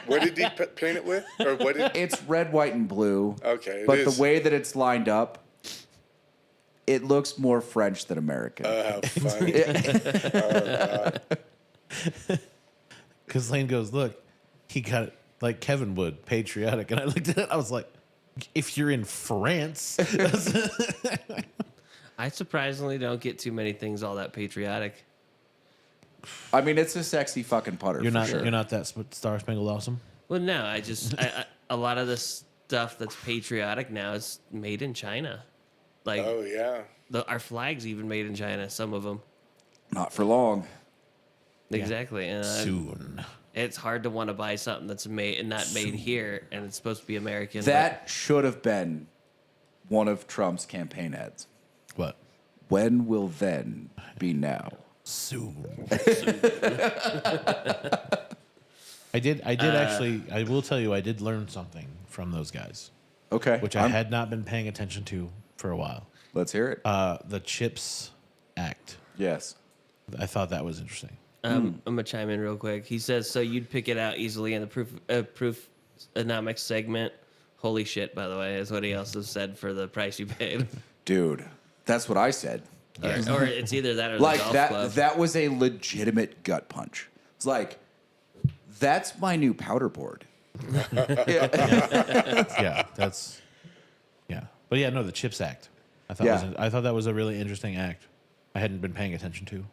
What did he paint it with? Or what did? it's red, white, and blue. Okay, it But is. the way that it's lined up, it looks more French than American. How funny. Because Lane goes, look, he got it like Kevin would, patriotic. And I looked at it, I was like, if you're in France. I surprisingly don't get too many things all that patriotic. I mean, it's a sexy fucking putter. You're for not sure. you're not that Star Spangled Awesome? Well, no, I a lot of the stuff that's patriotic now is made in China. Like Oh yeah. our flag's even made in China. Some of them. Not for long. Exactly. And Soon. it's hard to want to buy something that's made and not made here, and it's supposed to be American. That should have been one of Trump's campaign ads. What? When will then be now? Soon. I did actually, I will tell you, I did learn something from those guys, Okay. which I had not been paying attention to for a while. Let's hear it. The CHIPS Act. Yes. I thought that was interesting. I'm gonna chime in real quick. He says, "So you'd pick it out easily in the Proofonomics segment." Holy shit! By the way, is what he also said for the price you paid. Dude, that's what I said. Or it's either that or the Like golf that club. that was a legitimate gut punch. It's like, that's my new powder board. Yeah, that's yeah. But yeah, no, the CHIPS Act. I thought that was a really interesting act. I hadn't been paying attention to.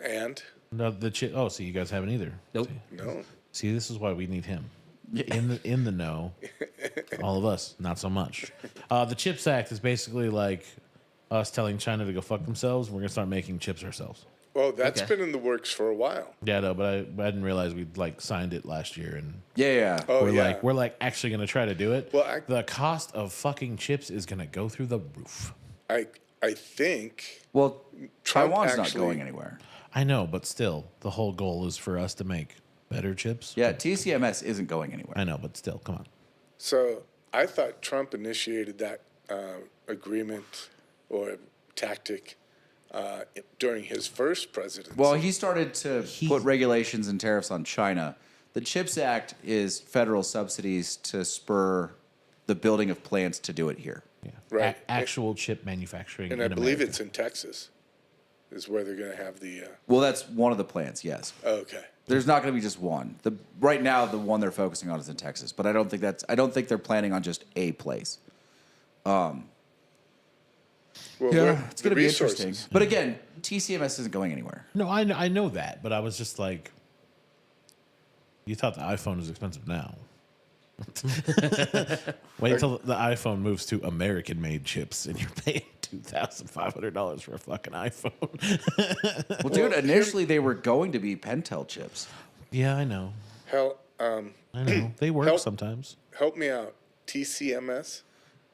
And No, the chip. Oh, see, you guys haven't either. Nope. no. See, this is why we need him. In the know. All of us, not so much. The CHIPS Act is basically like us telling China to go fuck themselves. We're gonna start making chips ourselves. Well, that's Okay. been in the works for a while. Yeah, no, but I didn't realize we'd like signed it last year, and Yeah. Oh, we're like actually gonna try to do it. Well, the cost of fucking chips is gonna go through the roof. I think Well, Trump Taiwan's not actually- going anywhere. I know, but still, the whole goal is for us to make better chips. Yeah, TCMS isn't going anywhere. I know, but still, come on. so. I thought Trump initiated that agreement or tactic during his first presidency. Well, he started to put regulations and tariffs on China. The CHIPS Act is federal subsidies to spur the building of plants to do it here. Yeah, Right. Actual chip manufacturing, and in I believe America. it's in Texas, is where they're going to have the. Well, that's one of the plants, yes. Okay. There's not going to be just one. Right now, the one they're focusing on is in Texas, but I don't think they're planning on just a place. Well, Yeah, what- it's the going to be resources. interesting. But again, TCMS isn't going anywhere. No, I know that, but I was just like, you thought the iPhone was expensive now. Wait until the iPhone moves to American-made chips, and you're paying $2,500 for a fucking iPhone. Well, dude, initially they were going to be Pentel chips. Yeah, I know. Hell, I know. They work Help. sometimes. help me out. TCMS.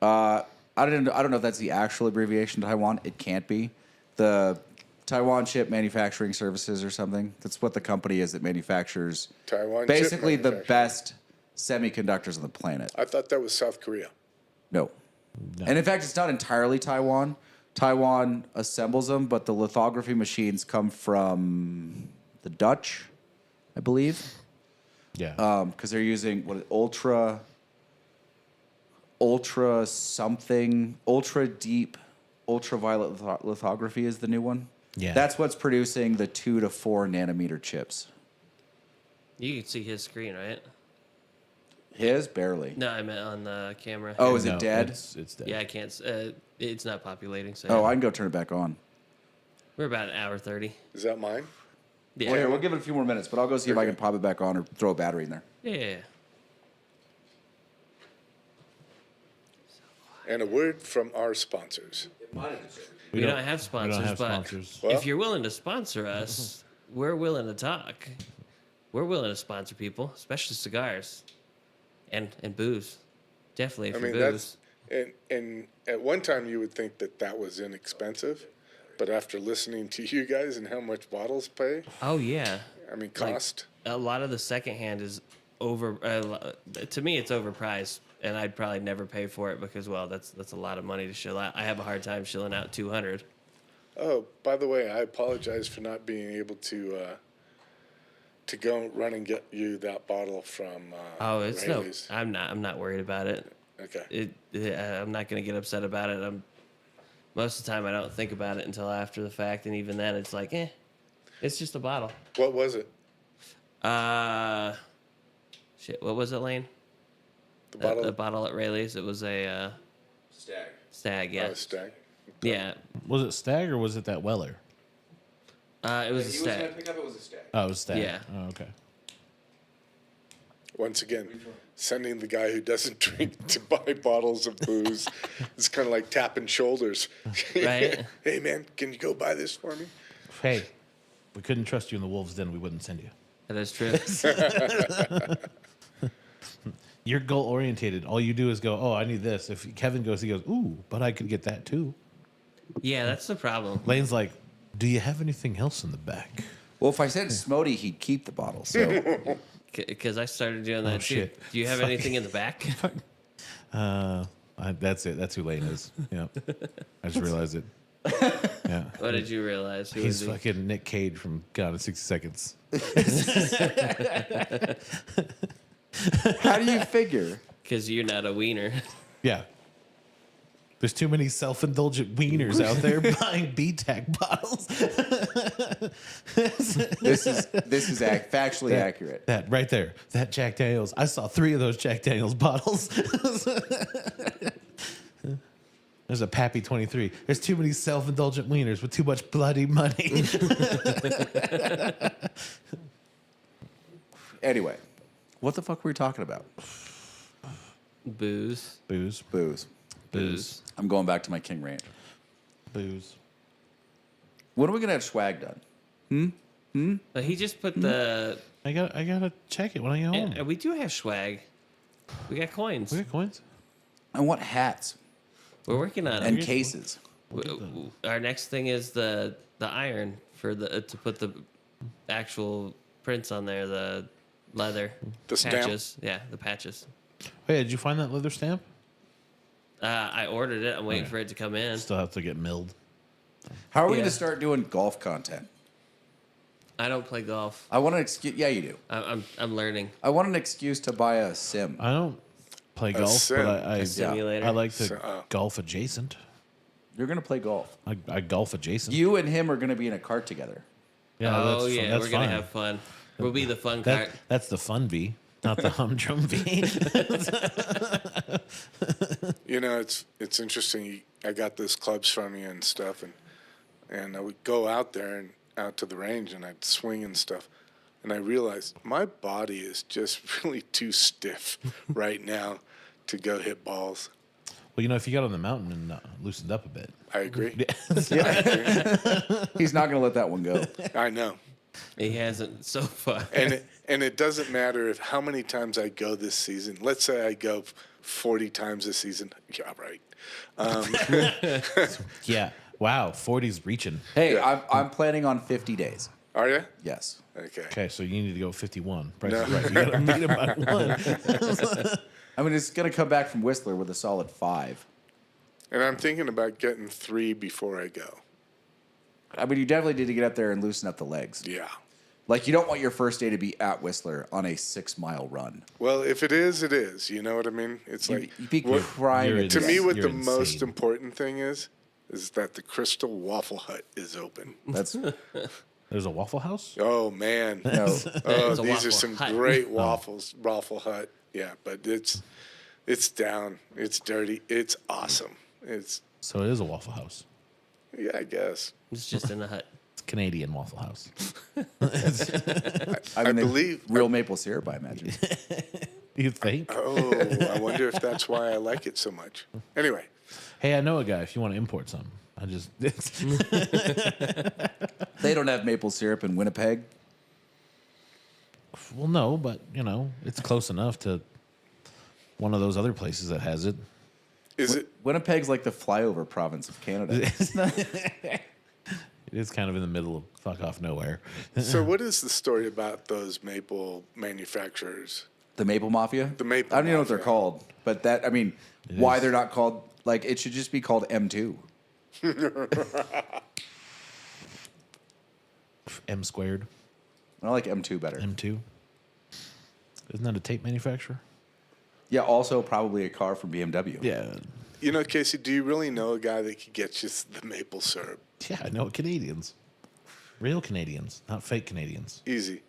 I don't know if that's the actual abbreviation to Taiwan. It can't be. The Taiwan Chip Manufacturing Services or something. That's what the company is that manufactures Taiwan. basically chip the manufacturer. best semiconductors on the planet. I thought that was South Korea. No. And in fact, it's not entirely Taiwan. Taiwan assembles them, but the lithography machines come from the Dutch, I believe, Yeah. because they're using ultra deep, ultraviolet lithography is the new one. Yeah. That's what's producing the 2 to 4 nanometer chips. You can see his screen, right? His barely. No, I meant on the camera. Oh, is No, it dead? It's dead. Yeah, I can't. It's not populating. So Oh, I can go turn it back on. we're about an hour 30. Is that mine? Yeah. Well, here, we'll give it a few more minutes, but I'll go see if I can pop it back on or throw a battery in there. Yeah. And a word from our sponsors. We don't have We sponsors, don't have but sponsors. Well- if you're willing to sponsor us, we're willing to talk. We're willing to sponsor people, especially cigars and booze. Definitely I for mean, booze. that's and at one time you would think that was inexpensive, but after listening to you guys and how much bottles pay, Oh yeah. I mean, Like, cost. a lot of the secondhand is over. To me, it's overpriced, and I'd probably never pay for it because, well, that's a lot of money to shill out. I have a hard time shilling out 200. Oh, by the way, I apologize for not being able to go run and get you that bottle from. Oh, it's Rayleigh's. no. I'm not worried about it. Okay. I'm not gonna get upset about it. Most of the time I don't think about it until after the fact, and even then it's like, it's just a bottle. What was it? Shit, what was it, Lane? The bottle. The bottle at Rayleigh's. It was a stag. Yeah, Stag. yeah. Was it Stag or was it that Weller? It was a stag. pick up, it was a stag. Oh, it was Stag. Yeah. Oh, okay. Once again, sending the guy who doesn't drink to buy bottles of booze. It's kind of like tapping shoulders. Right. Hey, man, can you go buy this for me? Hey, we couldn't trust you in the Wolves' Den. We wouldn't send you. That is true. You're goal orientated. All you do is go, oh, I need this. If Kevin goes, he goes, ooh, but I could get that too. Yeah, that's the problem. Lane's like, do you have anything else in the back? Well, if I said Smody, he'd keep the bottle. So Because I started doing that too. shit. Do you have anything in the back? That's it. That's who Lane is. Yeah. I just realized it. Yeah. What did you realize? Who He's was he? fucking Nick Cage from Gone in 60 Seconds. how do you figure? Because you're not a wiener. Yeah. There's too many self-indulgent wieners out there buying BTAC bottles. This is factually accurate. That right there. That Jack Daniels. I saw 3 of those Jack Daniels bottles. There's a Pappy 23. There's too many self-indulgent wieners with too much bloody money. Anyway, what the fuck were we talking about? Booze. Booze. Booze. Booze. I'm going back to my King Ranch. Booze. When are we gonna have swag done? But he just put the. I gotta check it when I get home. And we do have swag. We got coins. We got coins. I want hats We're working on and it. cases. Our next thing is the iron for the to put the actual prints on there. The leather The stamp? patches. Yeah, the patches. Hey, did you find that leather stamp? I ordered it. I'm waiting for it to come in. Still have to get milled. How are we Yeah. gonna start doing golf content? I don't play golf. I want an excuse. Yeah, you do. I'm learning. I want an excuse to buy a sim. I don't play golf, sim. but I Simulator. I like to So- golf adjacent. You're gonna play golf. I golf adjacent. You and him are gonna be in a cart together. Yeah, oh that's, yeah, that's we're gonna fine. have fun. We'll be the fun That, cart. that's the fun V, not the humdrum V. You know, it's interesting. I got those clubs from you and stuff, and I would go out there and out to the range, and I'd swing and stuff, and I realized my body is just really too stiff right now to go hit balls. Well, you know, if you got on the mountain and loosened up a bit. I agree. He's not gonna let that one go. I know. He hasn't so far. And it doesn't matter if how many times I go this season. Let's say I go 40 times this season. Yeah, right. Yeah. Wow. 40's reaching. Hey, Yeah. I'm planning on 50 days. Are you? Yes. Okay. Okay, so you need to go 51. Price No. is right. You got to beat him by one. I mean, it's gonna come back from Whistler with a solid 5. And I'm thinking about getting 3 before I go. I mean, you definitely need to get up there and loosen up the legs. Yeah. Like, you don't want your first day to be at Whistler on a 6-mile run. Well, if it is, it is. You know what I mean? It's like You'd be what- crying. you're at to the me, end. what You're the most insane. important thing is that the Crystal Waffle Hut is open. That's There's a Waffle House? Oh man! no. Oh, It's a these Waffle are some Hut. great waffles. Waffle Hut. Yeah, but it's down. It's dirty. It's awesome. It's So it is a Waffle House. yeah, I guess. It's just in the hut. It's Canadian Waffle House. I mean, they- believe- real maple syrup, I imagine. You think? Oh, I wonder if that's why I like it so much. Anyway, Hey, I know a guy if you want to import some. I just. They don't have maple syrup in Winnipeg. Well, no, but, you know, it's close enough to one of those other places that has it. is it? Winnipeg's like the flyover province of Canada. It is kind of in the middle of fuck off nowhere. So, what is the story about those maple manufacturers? The Maple Mafia? The Maple I don't even know what they're Mafia. called. But that, I mean, why is. they're not called, like, it should just be called M2. M squared, I like M2 better. M2. Isn't that a tape manufacturer? Yeah, also probably a car from BMW. Yeah. You know, Casey, do you really know a guy that could get you the maple syrup? Yeah, I know Canadians. Real Canadians, not fake Canadians. Easy.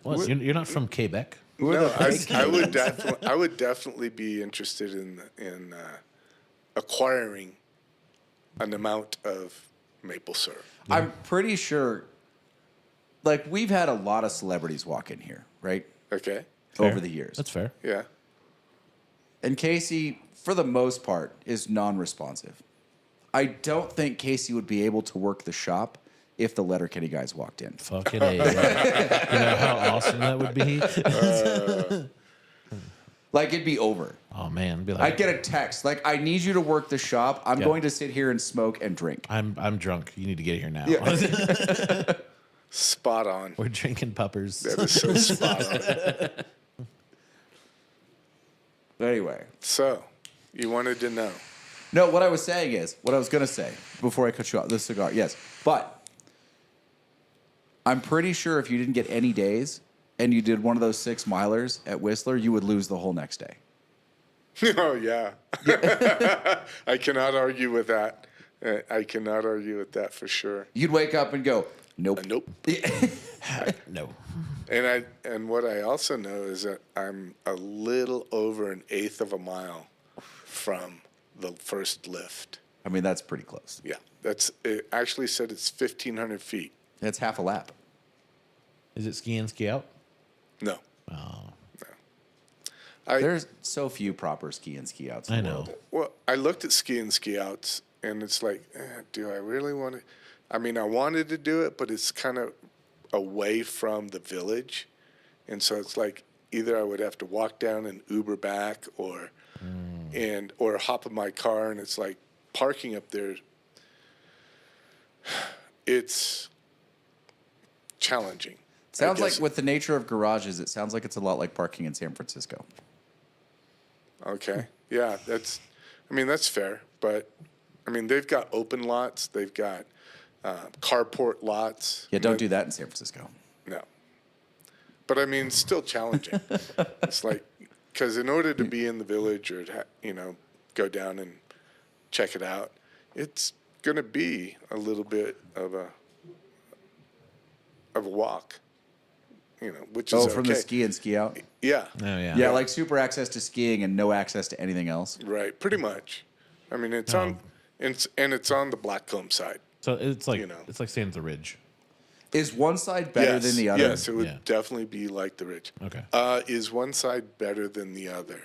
Well, you're not from Quebec. No, I would definitely be interested in acquiring an amount of maple syrup. I'm pretty sure, like, we've had a lot of celebrities walk in here, right? Okay. Fair. Over the years. That's fair. Yeah. And Casey, for the most part, is non-responsive. I don't think Casey would be able to work the shop if the Letterkenny guys walked in. Fucking A. You know how awesome that would be? Like, it'd be over. Oh, man. Be I'd like, get a text, like, I need you to work the shop. I'm Yeah. going to sit here and smoke and drink. I'm drunk. You need to get here now. Spot on. We're drinking puppers. That is so spot on. Anyway. So, you wanted to know. No, what I was saying is, what I was going to say before I cut you off, the cigar, yes. But I'm pretty sure if you didn't get any days and you did one of those 6-milers at Whistler, you would lose the whole next day. Oh, yeah. I cannot argue with that. I cannot argue with that for sure. You'd wake up and go, nope. Nope. No. And what I also know is that I'm a little over an eighth of a mile from the first lift. I mean, that's pretty close. Yeah, it actually said it's 1,500 feet. That's half a lap. Is it ski in, ski out? No. Oh, I There's so few proper ski and ski outs. in I the know. world. well, I looked at ski and ski outs, and it's like, do I really want to? I mean, I wanted to do it, but it's kind of away from the village, and so it's like either I would have to walk down and Uber back, or hop in my car, and it's like parking up there. It's challenging. Sounds I like guess. with the nature of garages, it sounds like it's a lot like parking in San Francisco. Okay. Yeah, that's fair. But, I mean, they've got open lots. They've got carport lots. Yeah, don't do that in San Francisco. No. But, I mean, it's still challenging. It's like, because in order to be in the village or, go down and check it out, it's going to be a little bit of a walk, which is from the okay. ski and ski out? Yeah. Oh yeah. Yeah, like super access to skiing and no access to anything else. Right, pretty much. I mean, it's on the Blackcomb side. So it's like You staying at the ridge. Is one side better than the other? Yes, it would Yeah. definitely be like the ridge. Okay. Is one side better than the other?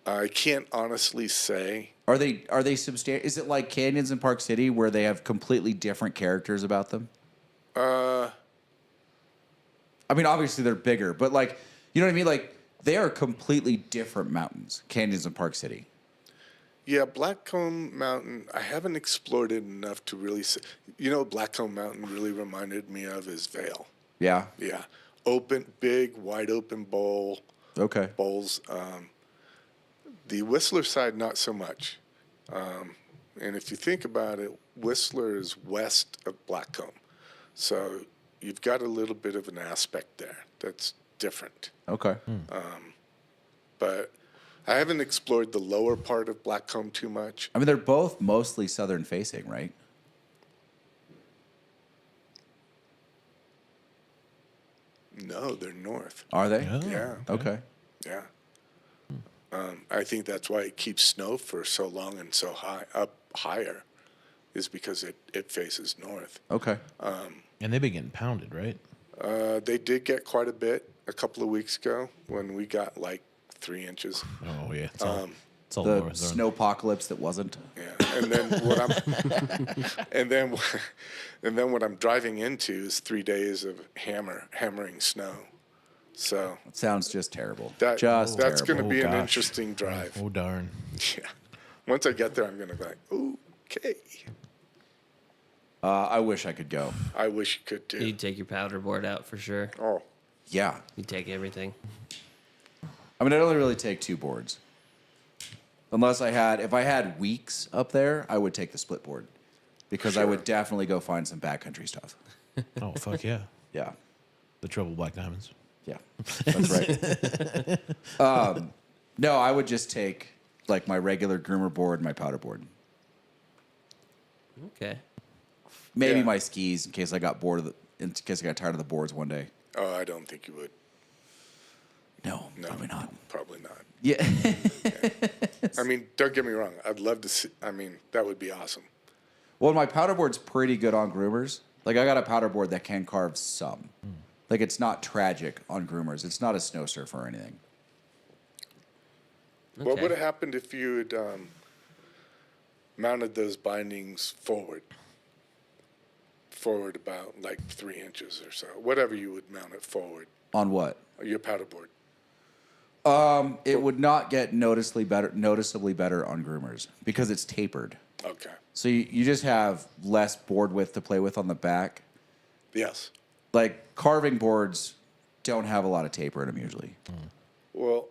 I can't honestly say. Are they substantial? Is it like canyons in Park City where they have completely different characters about them? I mean, obviously they're bigger, but like, you know what I mean? Like, they are completely different mountains, canyons in Park City. Yeah, Blackcomb Mountain, I haven't explored it enough to really say. Blackcomb Mountain really reminded me of is Vail. Yeah. Yeah. Open, big, wide open Okay. bowls. The Whistler side, not so much. And if you think about it, Whistler is west of Blackcomb. So you've got a little bit of an aspect there that's different. Okay. But I haven't explored the lower part of Blackcomb too much. I mean, they're both mostly southern facing, right? No, they're north. Are they? Oh, Yeah. Okay. Yeah. I think that's why it keeps snow for so long and so higher, is because it faces north. Okay. And they've been getting pounded, right? They did get quite a bit a couple of weeks ago when we got like 3 inches. Oh yeah. It's all The north. snowpocalypse that wasn't. Yeah, and then and then what I'm driving into is 3 days of hammering snow. So It sounds just terrible. that's just going to terrible. be an gosh. interesting drive. Oh darn. Yeah. Once I get there, I'm going to be like, okay. I wish I could go. I wish you could too. You'd take your powder board out for sure. Oh, Yeah. You'd take everything. I mean, I'd only really take 2 boards. Unless if I had weeks up there, I would take the split board. Because I Sure. would definitely go find some backcountry stuff. Oh fuck yeah. Yeah. The Trouble Black Diamonds. Yeah. That's right. No, I would just take like my regular groomer board and my powder board. Okay. Maybe Yeah. my skis in case I got tired of the boards one day. oh, I don't think you would. No, No, probably not. Probably not. Yeah. I mean, don't get me wrong. I'd love to see. I mean, that would be awesome. Well, my powder board's pretty good on groomers. Like, I got a powder board that can carve some. Like, it's not tragic on groomers. It's not a snow surfer or anything. What Okay. would have happened if you had mounted those bindings forward? Forward about like 3 inches or so. Whatever you would mount it forward. On what? Your powder board. It would not get noticeably better on groomers because it's tapered. Okay. So you just have less board width to play with on the back. Yes. Like, carving boards don't have a lot of taper in them usually. Well,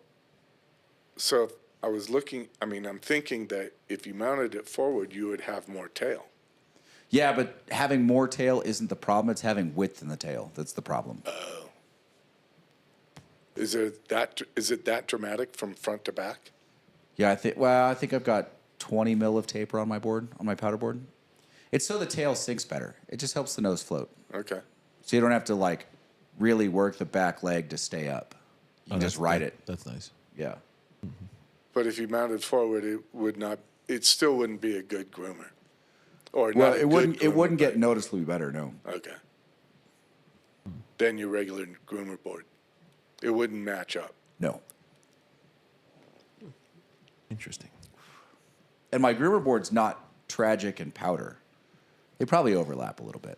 so I'm thinking that if you mounted it forward, you would have more tail. Yeah, but having more tail isn't the problem. It's having width in the tail that's the problem. Is it that dramatic from front to back? Yeah, I think I've got 20 mil of taper on my board, on my powder board. It's so the tail sinks better. It just helps the nose float. Okay. So you don't have to like really work the back leg to stay up. You can just ride it. That's nice. Yeah. But if you mounted forward, it still wouldn't be a good groomer. Or Well, not a it good wouldn't groomer, get but- noticeably better, no. Okay. Than your regular groomer board. It wouldn't match up. No. Interesting. And my groomer board's not tragic and powder. They probably overlap a little bit.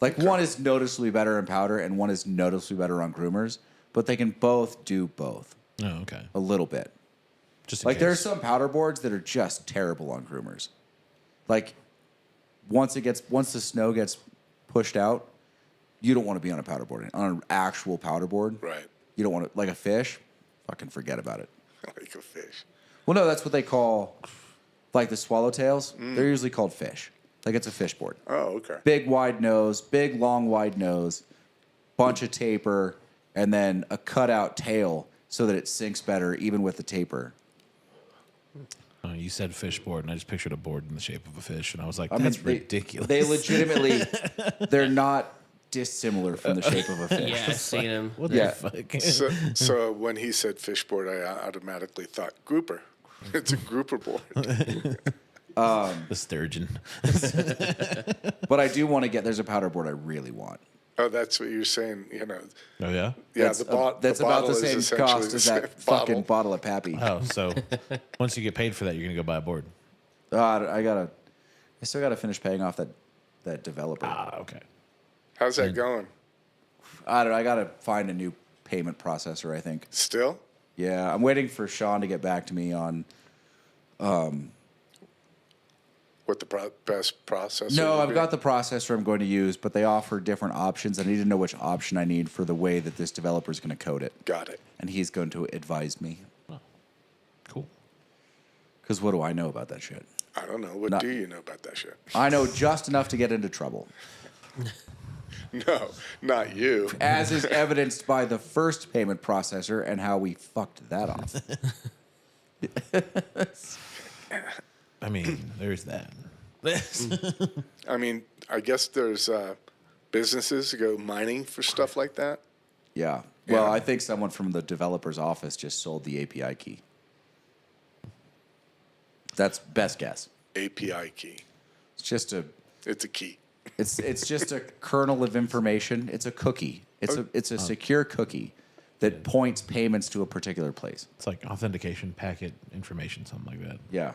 Like one is noticeably better in powder and one is noticeably better on groomers, but they can both do both Oh, okay. a little bit. Just in Like there are case. some powder boards that are just terrible on groomers. Like once the snow gets pushed out, you don't want to be on a powder board. On an actual powder board, Right. you don't want to, like a fish, fucking forget about it. Like a fish. Well, no, that's what they call, like the swallowtails. They're usually called fish. Like it's a fish board. Oh, okay. Big, wide nose, big, long, wide nose, bunch of taper, and then a cutout tail so that it sinks better even with the taper. You said fish board, and I just pictured a board in the shape of a fish, and I was like, I mean, that's ridiculous. They legitimately, they're not dissimilar from the shape of a fish. Yeah, I've seen him. What Yeah. the fuck? So when he said fish board, I automatically thought grouper. It's a grouper board. The sturgeon. But I do want to there's a powder board I really want. Oh, that's what you're saying. You know, Oh, yeah? yeah. That's, The bottle about the is same essentially cost the as same that fucking bottle of Pappy. Oh, so once you get paid for that, you're going to go buy a board. I still gotta finish paying off that developer. Ah, okay. How's that going? I don't know. I gotta find a new payment processor. I think. Still? Yeah, I'm waiting for Sean to get back to me on. What the best processor? No, would I've be? got the processor I'm going to use, but they offer different options. I need to know which option I need for the way that this developer is going to code it, Got it. and he's going to advise me. Cool. Because what do I know about that shit? I don't know. What Not- do you know about that shit? I know just enough to get into trouble, No, not you. as is evidenced by the first payment processor and how we fucked that off. I mean, there's that. I mean, I guess there's businesses that go mining for stuff like that. Yeah. Well, Yeah. I think someone from the developer's office just sold the API key. That's best guess. API key. It's just a It's a key. it's just a kernel of information. It's a cookie. It's a secure cookie that points payments to a particular place. It's like authentication packet information, something like that. Yeah.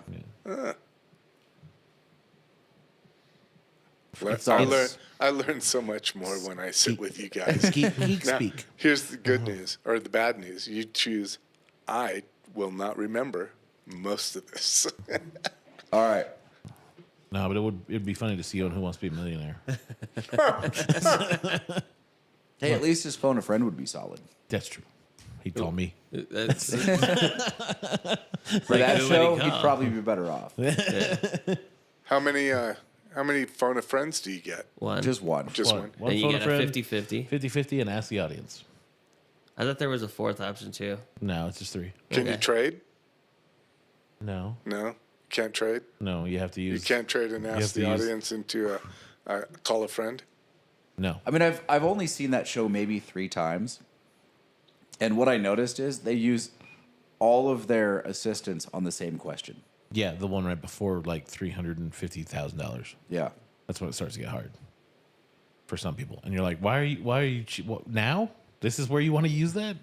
I learn so much more when I sit with you guys. Geek Now, speak. here's the good news, or the bad news. You choose, I will not remember most of this. All right. No, but it'd be funny to see you on Who Wants to Be a Millionaire. Hey, at least his phone a friend would be solid. That's true. He told me. That's For that who would show, he he'd call? probably be better off. How many phone of friends do you get? one. Just one. Just one. One and you phone get a friend, a 50-50. 50-50, and ask the audience. I thought there was a fourth option too. No, it's just 3. Can you Okay. trade? No, No, can't trade. no, you have to You use. can't trade and have ask to the use- audience into a call a friend. No. I mean, I've only seen that show maybe 3 times, and what I noticed is they use all of their assistants on the same question. Yeah, the one right before like $350,000. Yeah. That's when it starts to get hard for some people, and you're like, why are you what, now? This is where you want to use that?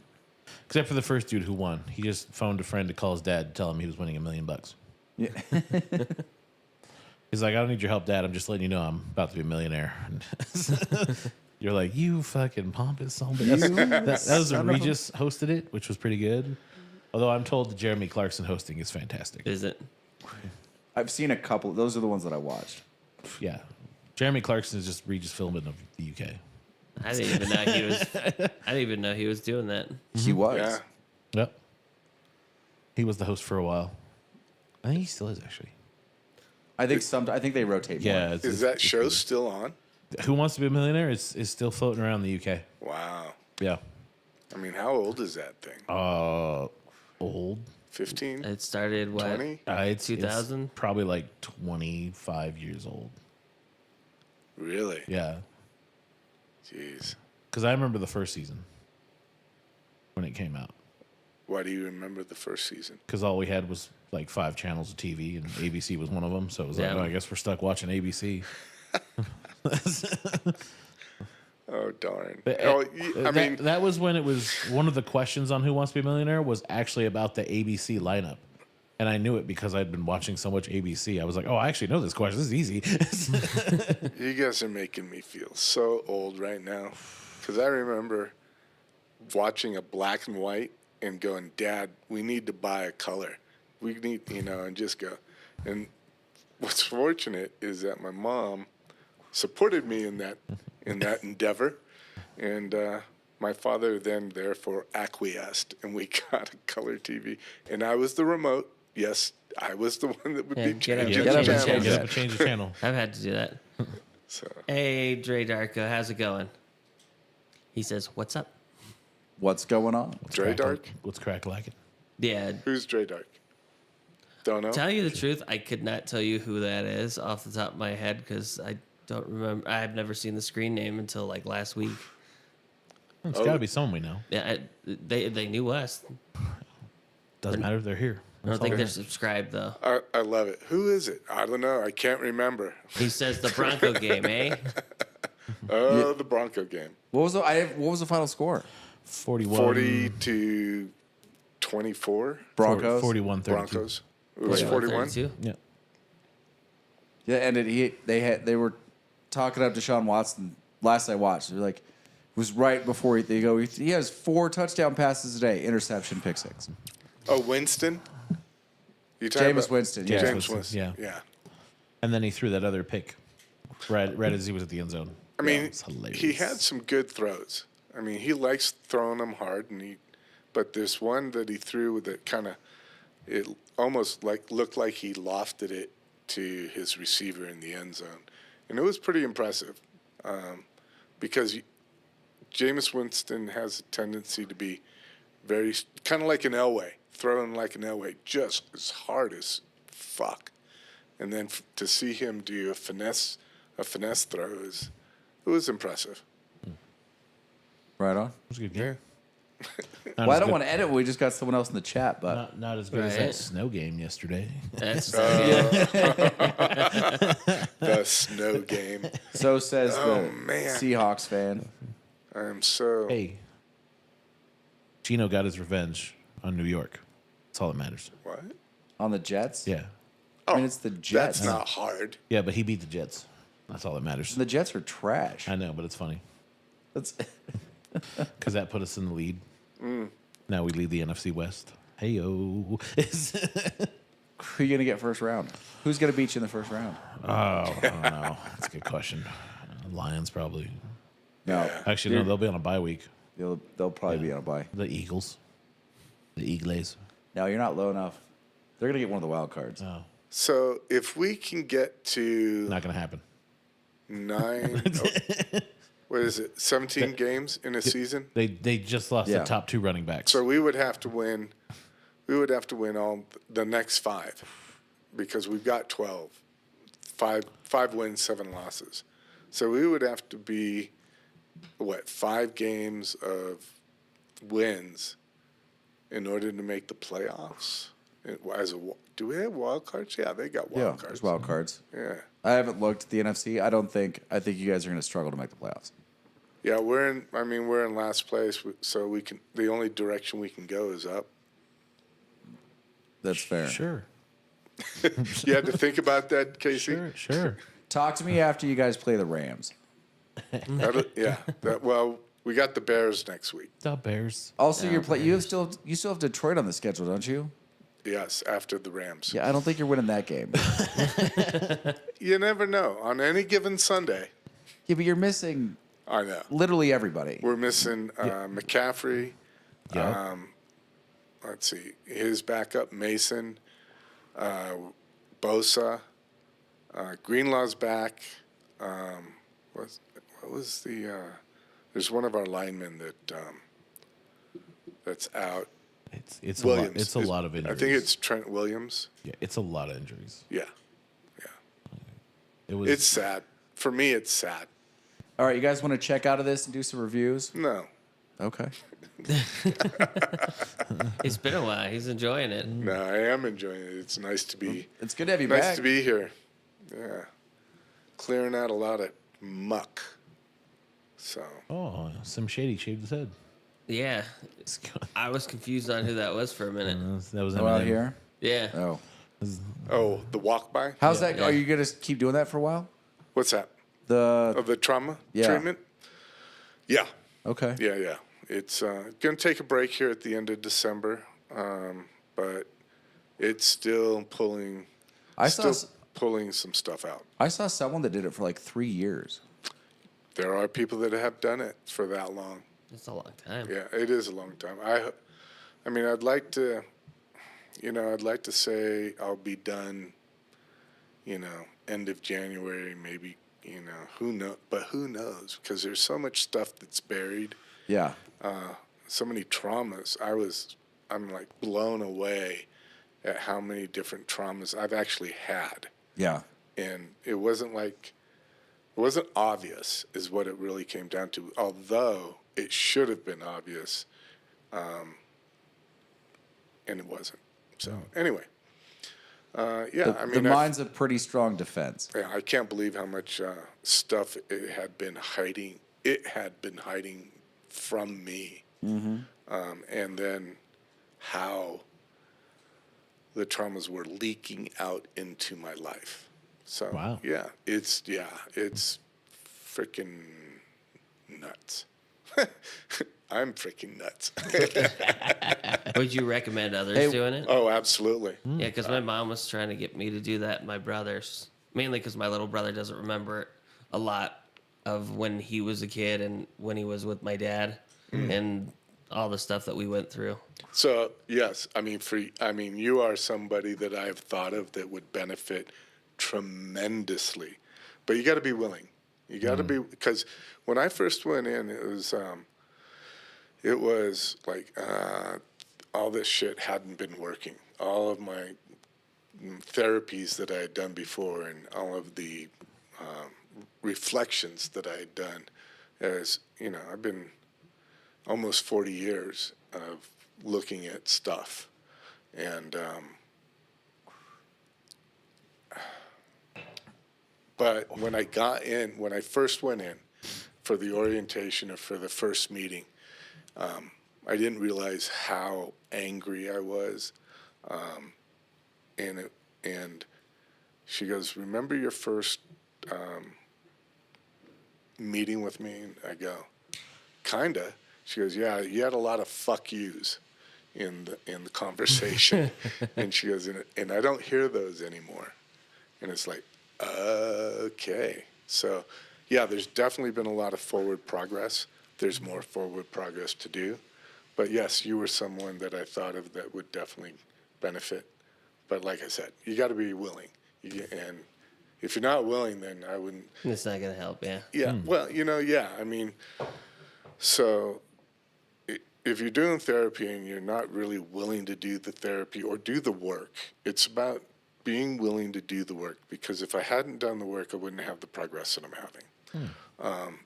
Except for the first dude who won. He just phoned a friend to call his dad, to tell him he was winning $1 million. Yeah. He's like, I don't need your help, Dad. I'm just letting you know I'm about to be a millionaire. You're like, you fucking pompous son. But that was a Regis hosted it, which was pretty good. Although I'm told the Jeremy Clarkson hosting is fantastic. Is it? I've seen a couple. Those are the ones that I watched. Yeah. Jeremy Clarkson is just Regis Philbin of the UK. I didn't even know he was. I didn't even know he was doing that. He was. Yeah. Yep. He was the host for a while. I think he still is, actually. I think they rotate more. Yeah. Is that show still on? Who Wants to Be a Millionaire is still floating around the UK. Wow. Yeah. I mean, how old is that thing? Old. 15? It started what? 20? It's 2000? probably like 25 years old. Really? Yeah. Jeez. Because I remember the first season when it came out. Why do you remember the first season? Because all we had was like 5 channels of TV, and ABC was one of them. So it was like, Yeah. oh, I guess we're stuck watching ABC. Oh, darn. But, I mean, that was when it was one of the questions on Who Wants to Be a Millionaire was actually about the ABC lineup. And I knew it because I'd been watching so much ABC. I was like, oh, I actually know this question. This is easy. You guys are making me feel so old right now. Because I remember watching a black and white and going, Dad, we need to buy a color. We need, and just go. And what's fortunate is that my mom supported me in that endeavor. And my father then therefore acquiesced, and we got a color TV. And I was the remote. Yes, I was the one that would be get up- changing get the up and channels. Get up and change the channel. I've had to do that. So, Hey, Dre Darko, how's it going? He says, "What's up?" What's going on? Dre Dark? What's crack like it? Yeah. Who's Dre Dark? Don't know. Tell you the truth, I could not tell you who that is off the top of my head because I don't remember. I've never seen the screen name until like last week. It's got to be someone we know. Yeah, they knew us. Doesn't matter if they're here. I don't think they're subscribed though. I love it. Who is it? I don't know. I can't remember. He says the Bronco game, eh? Oh, the Bronco game. What was the final score? 41. 40 to 24. Broncos. 41 32. Broncos. It was 41. 32? Yeah. Yeah, and they were talking up to Deshaun Watson last I watched. They're like, it was right before they go. He has 4 touchdown passes a day, interception, pick 6. Oh, Winston? You talking Jameis about- Winston. Yeah. Yeah. James Winston. Yeah. Yeah. And then he threw that other pick right as he was at the end zone. I mean, It's hilarious. he had some good throws. I mean, he likes throwing them hard, but this one that he threw that kind of, it almost looked like he lofted it to his receiver in the end zone, and it was pretty impressive, because Jameis Winston has a tendency to be very kind of like an Elway, throwing like an Elway, just as hard as fuck, and then to see him do a finesse throw it was impressive. Right on. It was a good game. Well, I don't want to edit. We just got someone else in the chat, but Not as good as Right. that snow game yesterday. That's The snow game. so says Oh, the man. Seahawks fan. I am so. Hey, Gino got his revenge on New York. That's all that matters. What? On the Jets? Yeah. I mean, it's the Jets. That's not hard. Yeah, but he beat the Jets. That's all that matters. The Jets are trash. I know, but it's funny That's, because that put us in the lead. Mm. Now we lead the NFC West. Hey yo. who are you going to get first round? Who's going to beat you in the first round? Oh, I don't know. That's a good question. Lions probably. No. Actually, no, they'll be on a bye week. They'll probably be on a bye. The Eagles. The Eagles. No, you're not low enough. They're going to get one of the wild cards. Oh, So if we can get to not going to happen. 17 games in a season? They just lost Yeah. the top 2 running backs. So we would have to win. We would have to win all the next 5 because we've got 12. 5 wins, 7 losses. So we would have to be 5 games of wins in order to make the playoffs. Do we have wild cards? Yeah, they got wild Yeah, cards. there's wild cards. Yeah. I haven't looked at the NFC. I think you guys are going to struggle to make the playoffs. Yeah, we're in last place, so we can. The only direction we can go is up. That's fair. Sure. You had to think about that, Casey. Sure. Talk to me after you guys play the Rams. Yeah. Well, we got the Bears next week. The Bears. Also, you still have Detroit on the schedule, don't you? Yes, after the Rams. Yeah, I don't think you're winning that game. You never know. On any given Sunday, Yeah, but you're missing I know literally everybody. we're missing McCaffrey. Yeah. Let's see, his backup Mason, Bosa, Greenlaw's back. What was the? There's one of our linemen that's out. It's Williams. a lot. It's a lot of injuries. I think it's Trent Williams. Yeah, it's a lot of injuries. Yeah, It was. it's sad. For me, it's sad. All right, you guys want to check out of this and do some reviews? No, Okay. It's been a while. He's enjoying it. no, I am enjoying it. It's nice to be. It's good to have you Nice back. to be here. Yeah. Clearing out a lot of muck. So, Oh, some shady shaved his head. Yeah. I was confused on who that was for a minute. That was Oh, out Eminem. here. Yeah. Oh. Oh, the walk by? How's that? Yeah. Are you going to keep doing that for a while? What's that? The Of the trauma Yeah. treatment? Yeah. Okay. Yeah. It's going to take a break here at the end of December, but it's still pulling some stuff out. I saw someone that did it for like 3 years. There are people that have done it for that long. That's a long time. Yeah, it is a long time. I mean, I'd like to say I'll be done, end of January, maybe, who knows, but who knows? Because there's so much stuff that's buried, Yeah. so many traumas. I'm like blown away at how many different traumas I've actually had. Yeah. And it wasn't obvious is what it really came down to, although it should have been obvious, and it wasn't. So anyway, The mind's a pretty strong defense. yeah, I can't believe how much stuff it had been hiding. It had been hiding from me, and then how the traumas were leaking out into my life. So Wow. it's freaking nuts. I'm freaking nuts. Would you recommend others doing it? Oh, absolutely. Yeah, because my mom was trying to get me to do that, and my brothers, mainly because my little brother doesn't remember a lot of when he was a kid and when he was with my dad and all the stuff that we went through. So yes, I mean, you are somebody that I've thought of that would benefit tremendously, but you got to be willing. You got to be, because when I first went in, it was like all this shit hadn't been working. All of my therapies that I had done before, and all of the reflections that I had done, as I've been almost 40 years of looking at stuff, and but when I first went in for the orientation or for the first meeting, I didn't realize how angry I was, and she goes, "Remember your first meeting with me?" And I go, "Kinda." She goes, "Yeah, you had a lot of fuck yous in the conversation," and she goes, "And I don't hear those anymore," and it's like, okay, so yeah, there's definitely been a lot of forward progress. There's more forward progress to do, but yes, you were someone that I thought of that would definitely benefit. But like I said, you got to be willing, and if you're not willing, then I wouldn't. It's not going to help, yeah. Yeah, well, yeah, I mean, so if you're doing therapy and you're not really willing to do the therapy or do the work, it's about being willing to do the work, because if I hadn't done the work, I wouldn't have the progress that I'm having.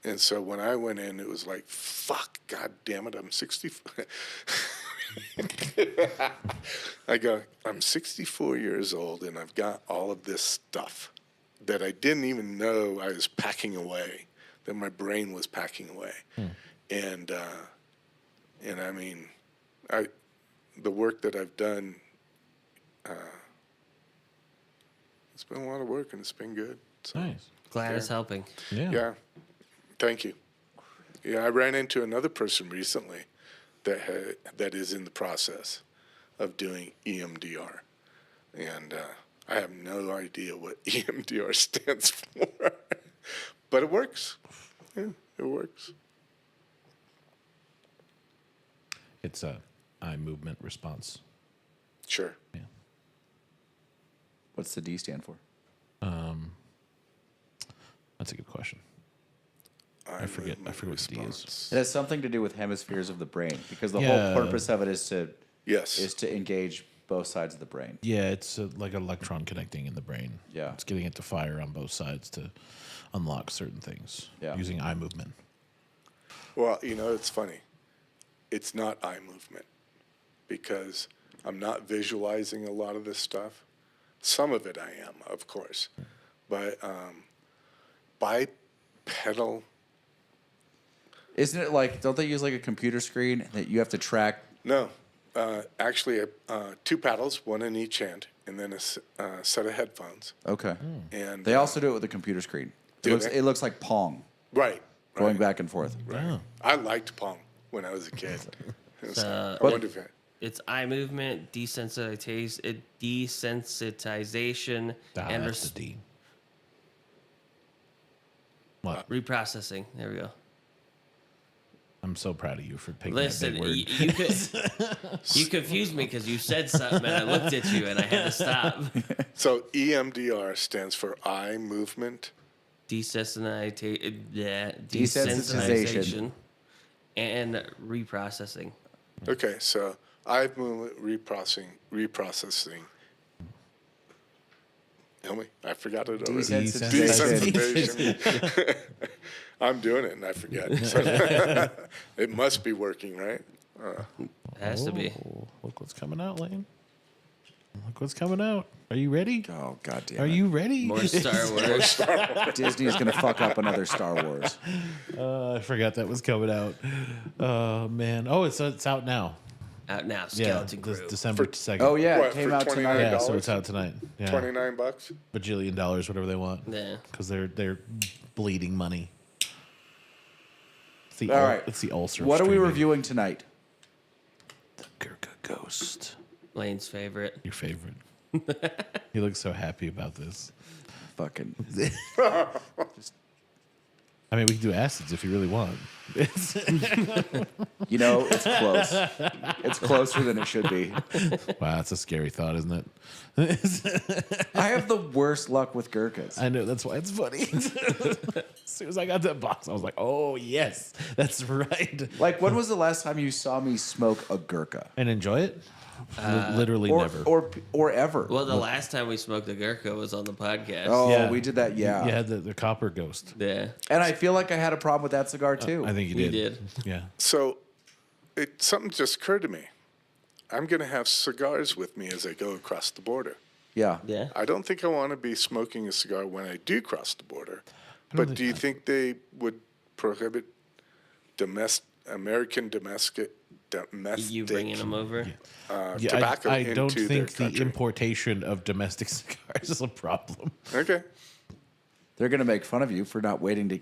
And so when I went in, it was like, fuck, God damn it, I'm 60. I go, I'm 64 years old, and I've got all of this stuff that I didn't even know I was packing away, that my brain was packing away. And I mean, the work that I've done, it's been a lot of work, and it's been good. So, Nice. Glad it's helping. Yeah. yeah, thank you. Yeah, I ran into another person recently that is in the process of doing EMDR, and I have no idea what EMDR stands for, but it works. Yeah, it works. It's a eye movement response. Sure. Yeah. What's the D stand for? That's a good question. I forget what the D is. It has something to do with hemispheres of the brain, because the Yeah. whole purpose of it is Yes. to engage both sides of the brain. Yeah, it's like an electron connecting in the brain. Yeah. It's getting it to fire on both sides to unlock certain things using eye movement. Well, it's funny. It's not eye movement, because I'm not visualizing a lot of this stuff. Some of it I am, of course, but bipedal. Isn't it like, don't they use like a computer screen that you have to track? No, Actually, 2 paddles, one in each hand, and then a set of headphones. Okay. And They also do it with a computer screen. Do It they? looks like Pong right, going right. back and forth. Yeah. I liked Pong when I was a kid. It was- I But- wonder if it, It's eye movement, desensitization, and That's the D. What? reprocessing. There we go. I'm so proud of you for picking Listen, that big word. you confused me because you said something and I looked at you and I had to stop. so EMDR stands for eye movement. Desensitization and reprocessing. Okay, so eye movement reprocessing. Help me, I forgot it already. Desensitization. Desensitization. I'm doing it and I forget. So it must be working, right? It has to be. Oh, look what's coming out, Lane. Look what's coming out. Are you ready? Oh, God damn Are it. you ready? More Star Wars. Disney's going to fuck up another Star Wars. I forgot that was coming out. Oh, man. Oh, it's out now. Out now, Yeah, Skeleton Crew. December 2nd. Oh, yeah. What, It came for out tonight. Yeah, so $29? it's out tonight. Yeah. $29. Bajillion dollars, whatever they want. Yeah. Because they're bleeding money. It's the All right. It's the ulcer. What are we streaming. reviewing tonight? The Gurkha Ghost. Lane's favorite. Your favorite. He looks so happy about this. Fucking. I mean, we can do acids if you really want. You know, it's close. It's closer than it should be. Wow, that's a scary thought, isn't it? I have the worst luck with Gurkhas. I know, that's why it's funny. As soon as I got that box, I was like, oh, yes, that's right. Like, when was the last time you saw me smoke a Gurkha? And enjoy it? Literally Or, never. or ever. Well, the last time we smoked the Gurkha was on the podcast. Oh, Yeah. we did that, yeah. You had the copper ghost. Yeah. And I feel like I had a problem with that cigar, too. I think you We did. did. Yeah. So something just occurred to me. I'm going to have cigars with me as I go across the border. Yeah. Yeah. I don't think I want to be smoking a cigar when I do cross the border. But do you think they would prohibit American domestic You bringing them over? Yeah, tobacco I don't into their think the country? importation of domestic cigars is a problem. Okay. They're going to make fun of you for not waiting to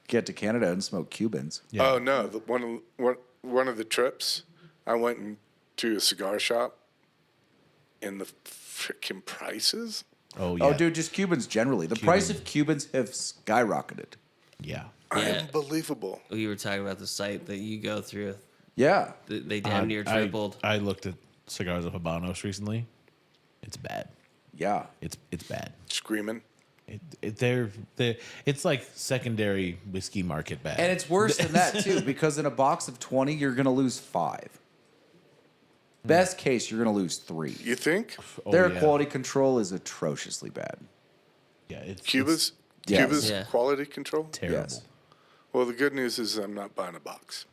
get to Canada and smoke Cubans. Yeah. Oh no! One of the trips, I went into a cigar shop, and the freaking prices. Oh, yeah. Oh, dude, just Cubans generally. The price of Cubans have skyrocketed. Yeah. Yeah. Unbelievable. We were talking about the site that you go through. Yeah. They damn near tripled. I looked at cigars of Habanos recently. It's bad. Yeah. It's bad. Screaming. They're it's like secondary whiskey market bad. And it's worse than that, too, because in a box of 20, you're going to lose 5. Best case, you're going to lose 3. You think? Oh, Their yeah. quality control is atrociously bad. Yeah, it's Cuba's Yes. Cuba's Yeah. quality control. terrible. Yes. Well, the good news is I'm not buying a box.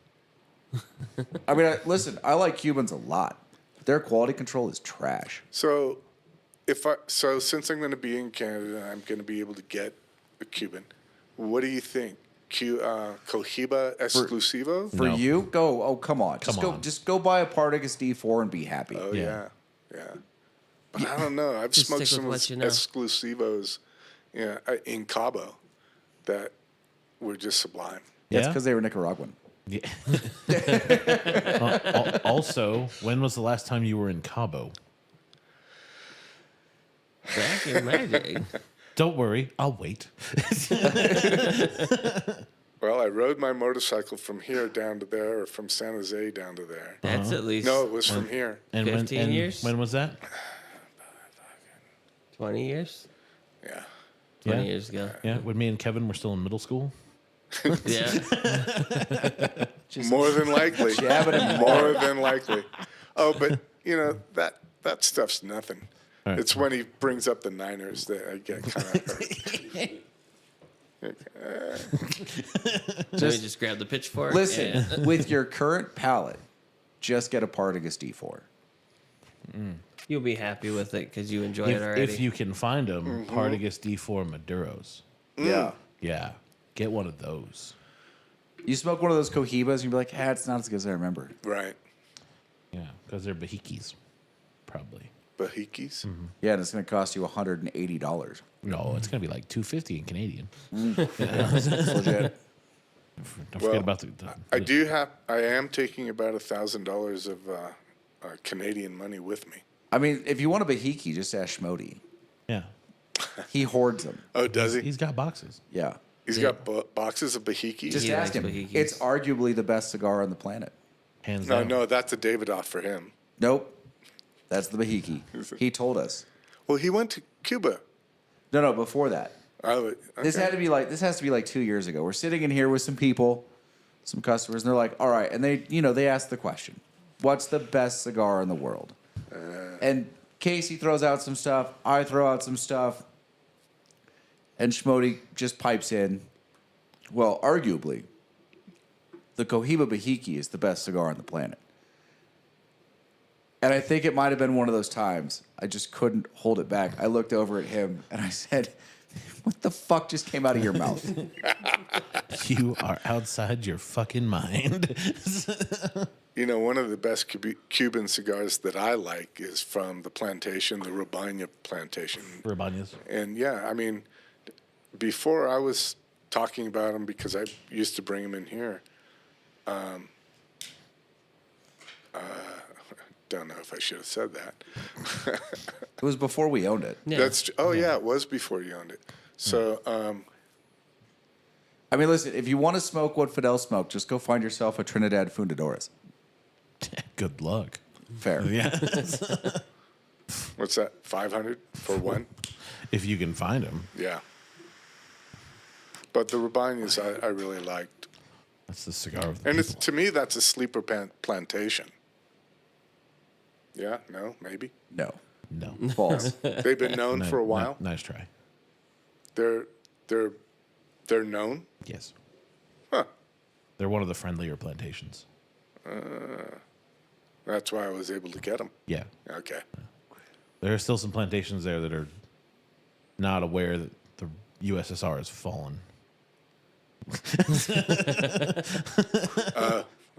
I mean, listen, I like Cubans a lot. Their quality control is trash. So, since I'm going to be in Canada, I'm going to be able to get a Cuban. What do you think? Cohiba Exclusivo? For No. you, go. Oh, come on. Come on. Just go buy a Partagas D4 and be happy. Oh Yeah. yeah. But I don't know. I've Just smoked stick with some what you know. Exclusivos, in Cabo, that were just sublime. That's Yeah? because they were Nicaraguan. Yeah. Also, when was the last time you were in Cabo? Back in my day. Don't worry, I'll wait. Well, I rode my motorcycle from here down to there, or from San Jose down to there. That's at least No, it was from here. And 15 years? When was that? 20 years? Yeah. 20 Yeah. years ago. Yeah, when me and Kevin were still in middle school. Yeah. More than likely. Jabbing him More than likely. Oh, but that stuff's nothing. Right. It's when he brings up the Niners that I get kind of hurt. Let me just grab the pitchfork. Listen, and- with your current palate, just get a Partagas D4. You'll be happy with it because you enjoy it already. If you can find them, Partagas D4 Maduros. Yeah. Yeah, get one of those. You smoke one of those Cohibas and you'll be like, it's not as good as I remember. Right. Yeah, Because they're Bahikis, probably. Bahikis. Yeah, and it's going to cost you $180. No, it's gonna be like $250 in Canadian. It's legit. Don't Well, forget about the I am taking about $1,000 of Canadian money with me. I mean, if you want a Bahiki, just ask Schmody. yeah. He hoards them. Oh, does he? He's got boxes. Yeah. He's got boxes of Bahikis. Just He ask likes him. Bahikis. It's arguably the best cigar on the planet. Hands No, down. no, that's a Davidoff for him. Nope. That's the Bahiki. He told us. Well, he went to Cuba. No, before that. Oh, okay. This has to be like 2 years ago. We're sitting in here with some people, some customers, and they're like, all right. And they ask the question, what's the best cigar in the world? And Casey throws out some stuff. I throw out some stuff. And Schmody just pipes in, well, arguably, the Cohiba Bahiki is the best cigar on the planet. And I think it might have been one of those times I just couldn't hold it back. I looked over at him and I said, what the fuck just came out of your mouth? You are outside your fucking mind. You know, one of the best Cuban cigars that I like is from the plantation, the Robina plantation. Rabañas. And yeah, I mean, before I was talking about them because I used to bring them in here. Don't know if I should have said that. It was before we owned it. Yeah. Yeah, it was before you owned it. So, I mean, listen, if you want to smoke what Fidel smoked, just go find yourself a Trinidad Fundadoras. Good luck. Fair. Yeah. what's that? 500 for one? If you can find them. Yeah. But the Rubanas I really liked. That's the cigar of the And people. to me, that's a sleeper plantation. Yeah, no, maybe. No. No. False. They've been known for a while. Nice try. They're known. Yes. Huh. They're one of the friendlier plantations. That's why I was able to get them. Yeah. Okay. There are still some plantations there that are not aware that the USSR has fallen.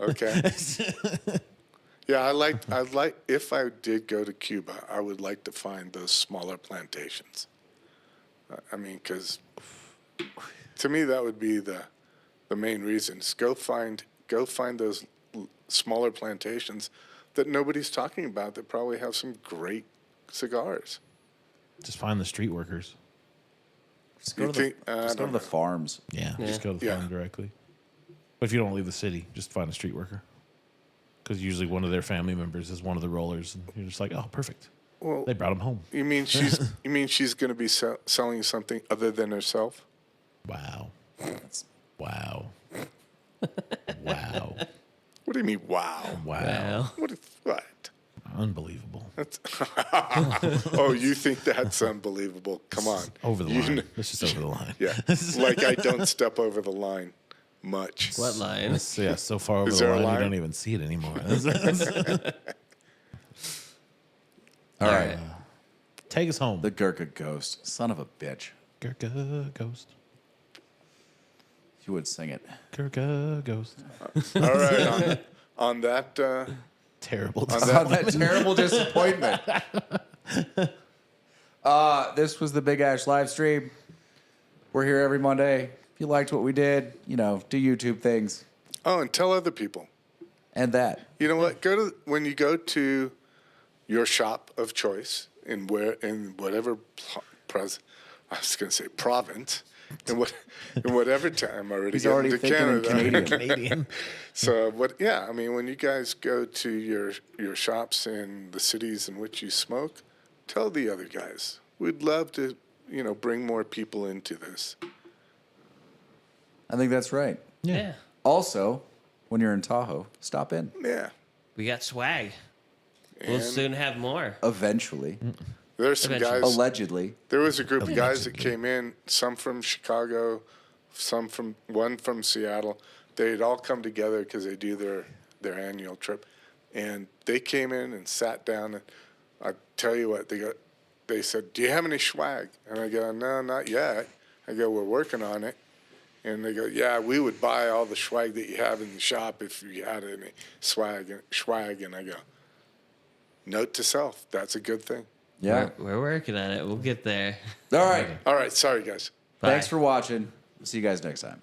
Okay. Yeah, I like. If I did go to Cuba, I would like to find those smaller plantations. I mean, because to me that would be the main reason. Is go find those smaller plantations that nobody's talking about that probably have some great cigars. Just find the street workers. Just go You to think- the, I just go don't to the know. farms. Yeah. Just go to the Yeah. farm directly. But if you don't leave the city, just find a street worker. Because usually one of their family members is one of the rollers, and you're just like, oh, perfect. Well, They brought him home. you mean she's going to be selling something other than herself? Wow. Wow. Wow. What do you mean? Wow. Wow. What? Unbelievable. That's oh, you think that's unbelievable? Come on. Over the You line. kn- It's just over the line. Yeah, like I don't step over the line much. What line? It's, yeah, so far over Is the there a line, line? you don't even see it anymore. All right. Take us home. The Gurkha Ghost. Son of a bitch. Gurkha Ghost. You would sing it. Gurkha Ghost. All right, on that. Terrible. On On that terrible disappointment. This was the Big Ash live stream. We're here every Monday. If you liked what we did, do YouTube things Oh, and tell other people. and that. You know what? When you go to your shop of choice in whatever I was going to say province. In whatever time, I'm already He's getting already to thinking in Canada. Canadian. So, yeah, I mean, when you guys go to your shops in the cities in which you smoke, tell the other guys. We'd love to, bring more people into this. I think that's right. Yeah. Also, when you're in Tahoe, stop in. Yeah. We got swag. We'll And soon have more. Eventually. there's some Eventually. guys. Allegedly. There was a group of guys that came in, some from Chicago, one from Seattle. They'd all come together because they do their annual trip. And they came in and sat down, and I tell you what, they said, do you have any swag? And I go, no, not yet. I go, we're working on it. And they go, yeah, we would buy all the swag that you have in the shop if you had any swag. And I go, note to self, that's a good thing. Yeah. We're working on it. We'll get there. All right. All right, sorry guys. Bye. Thanks for watching. See you guys next time.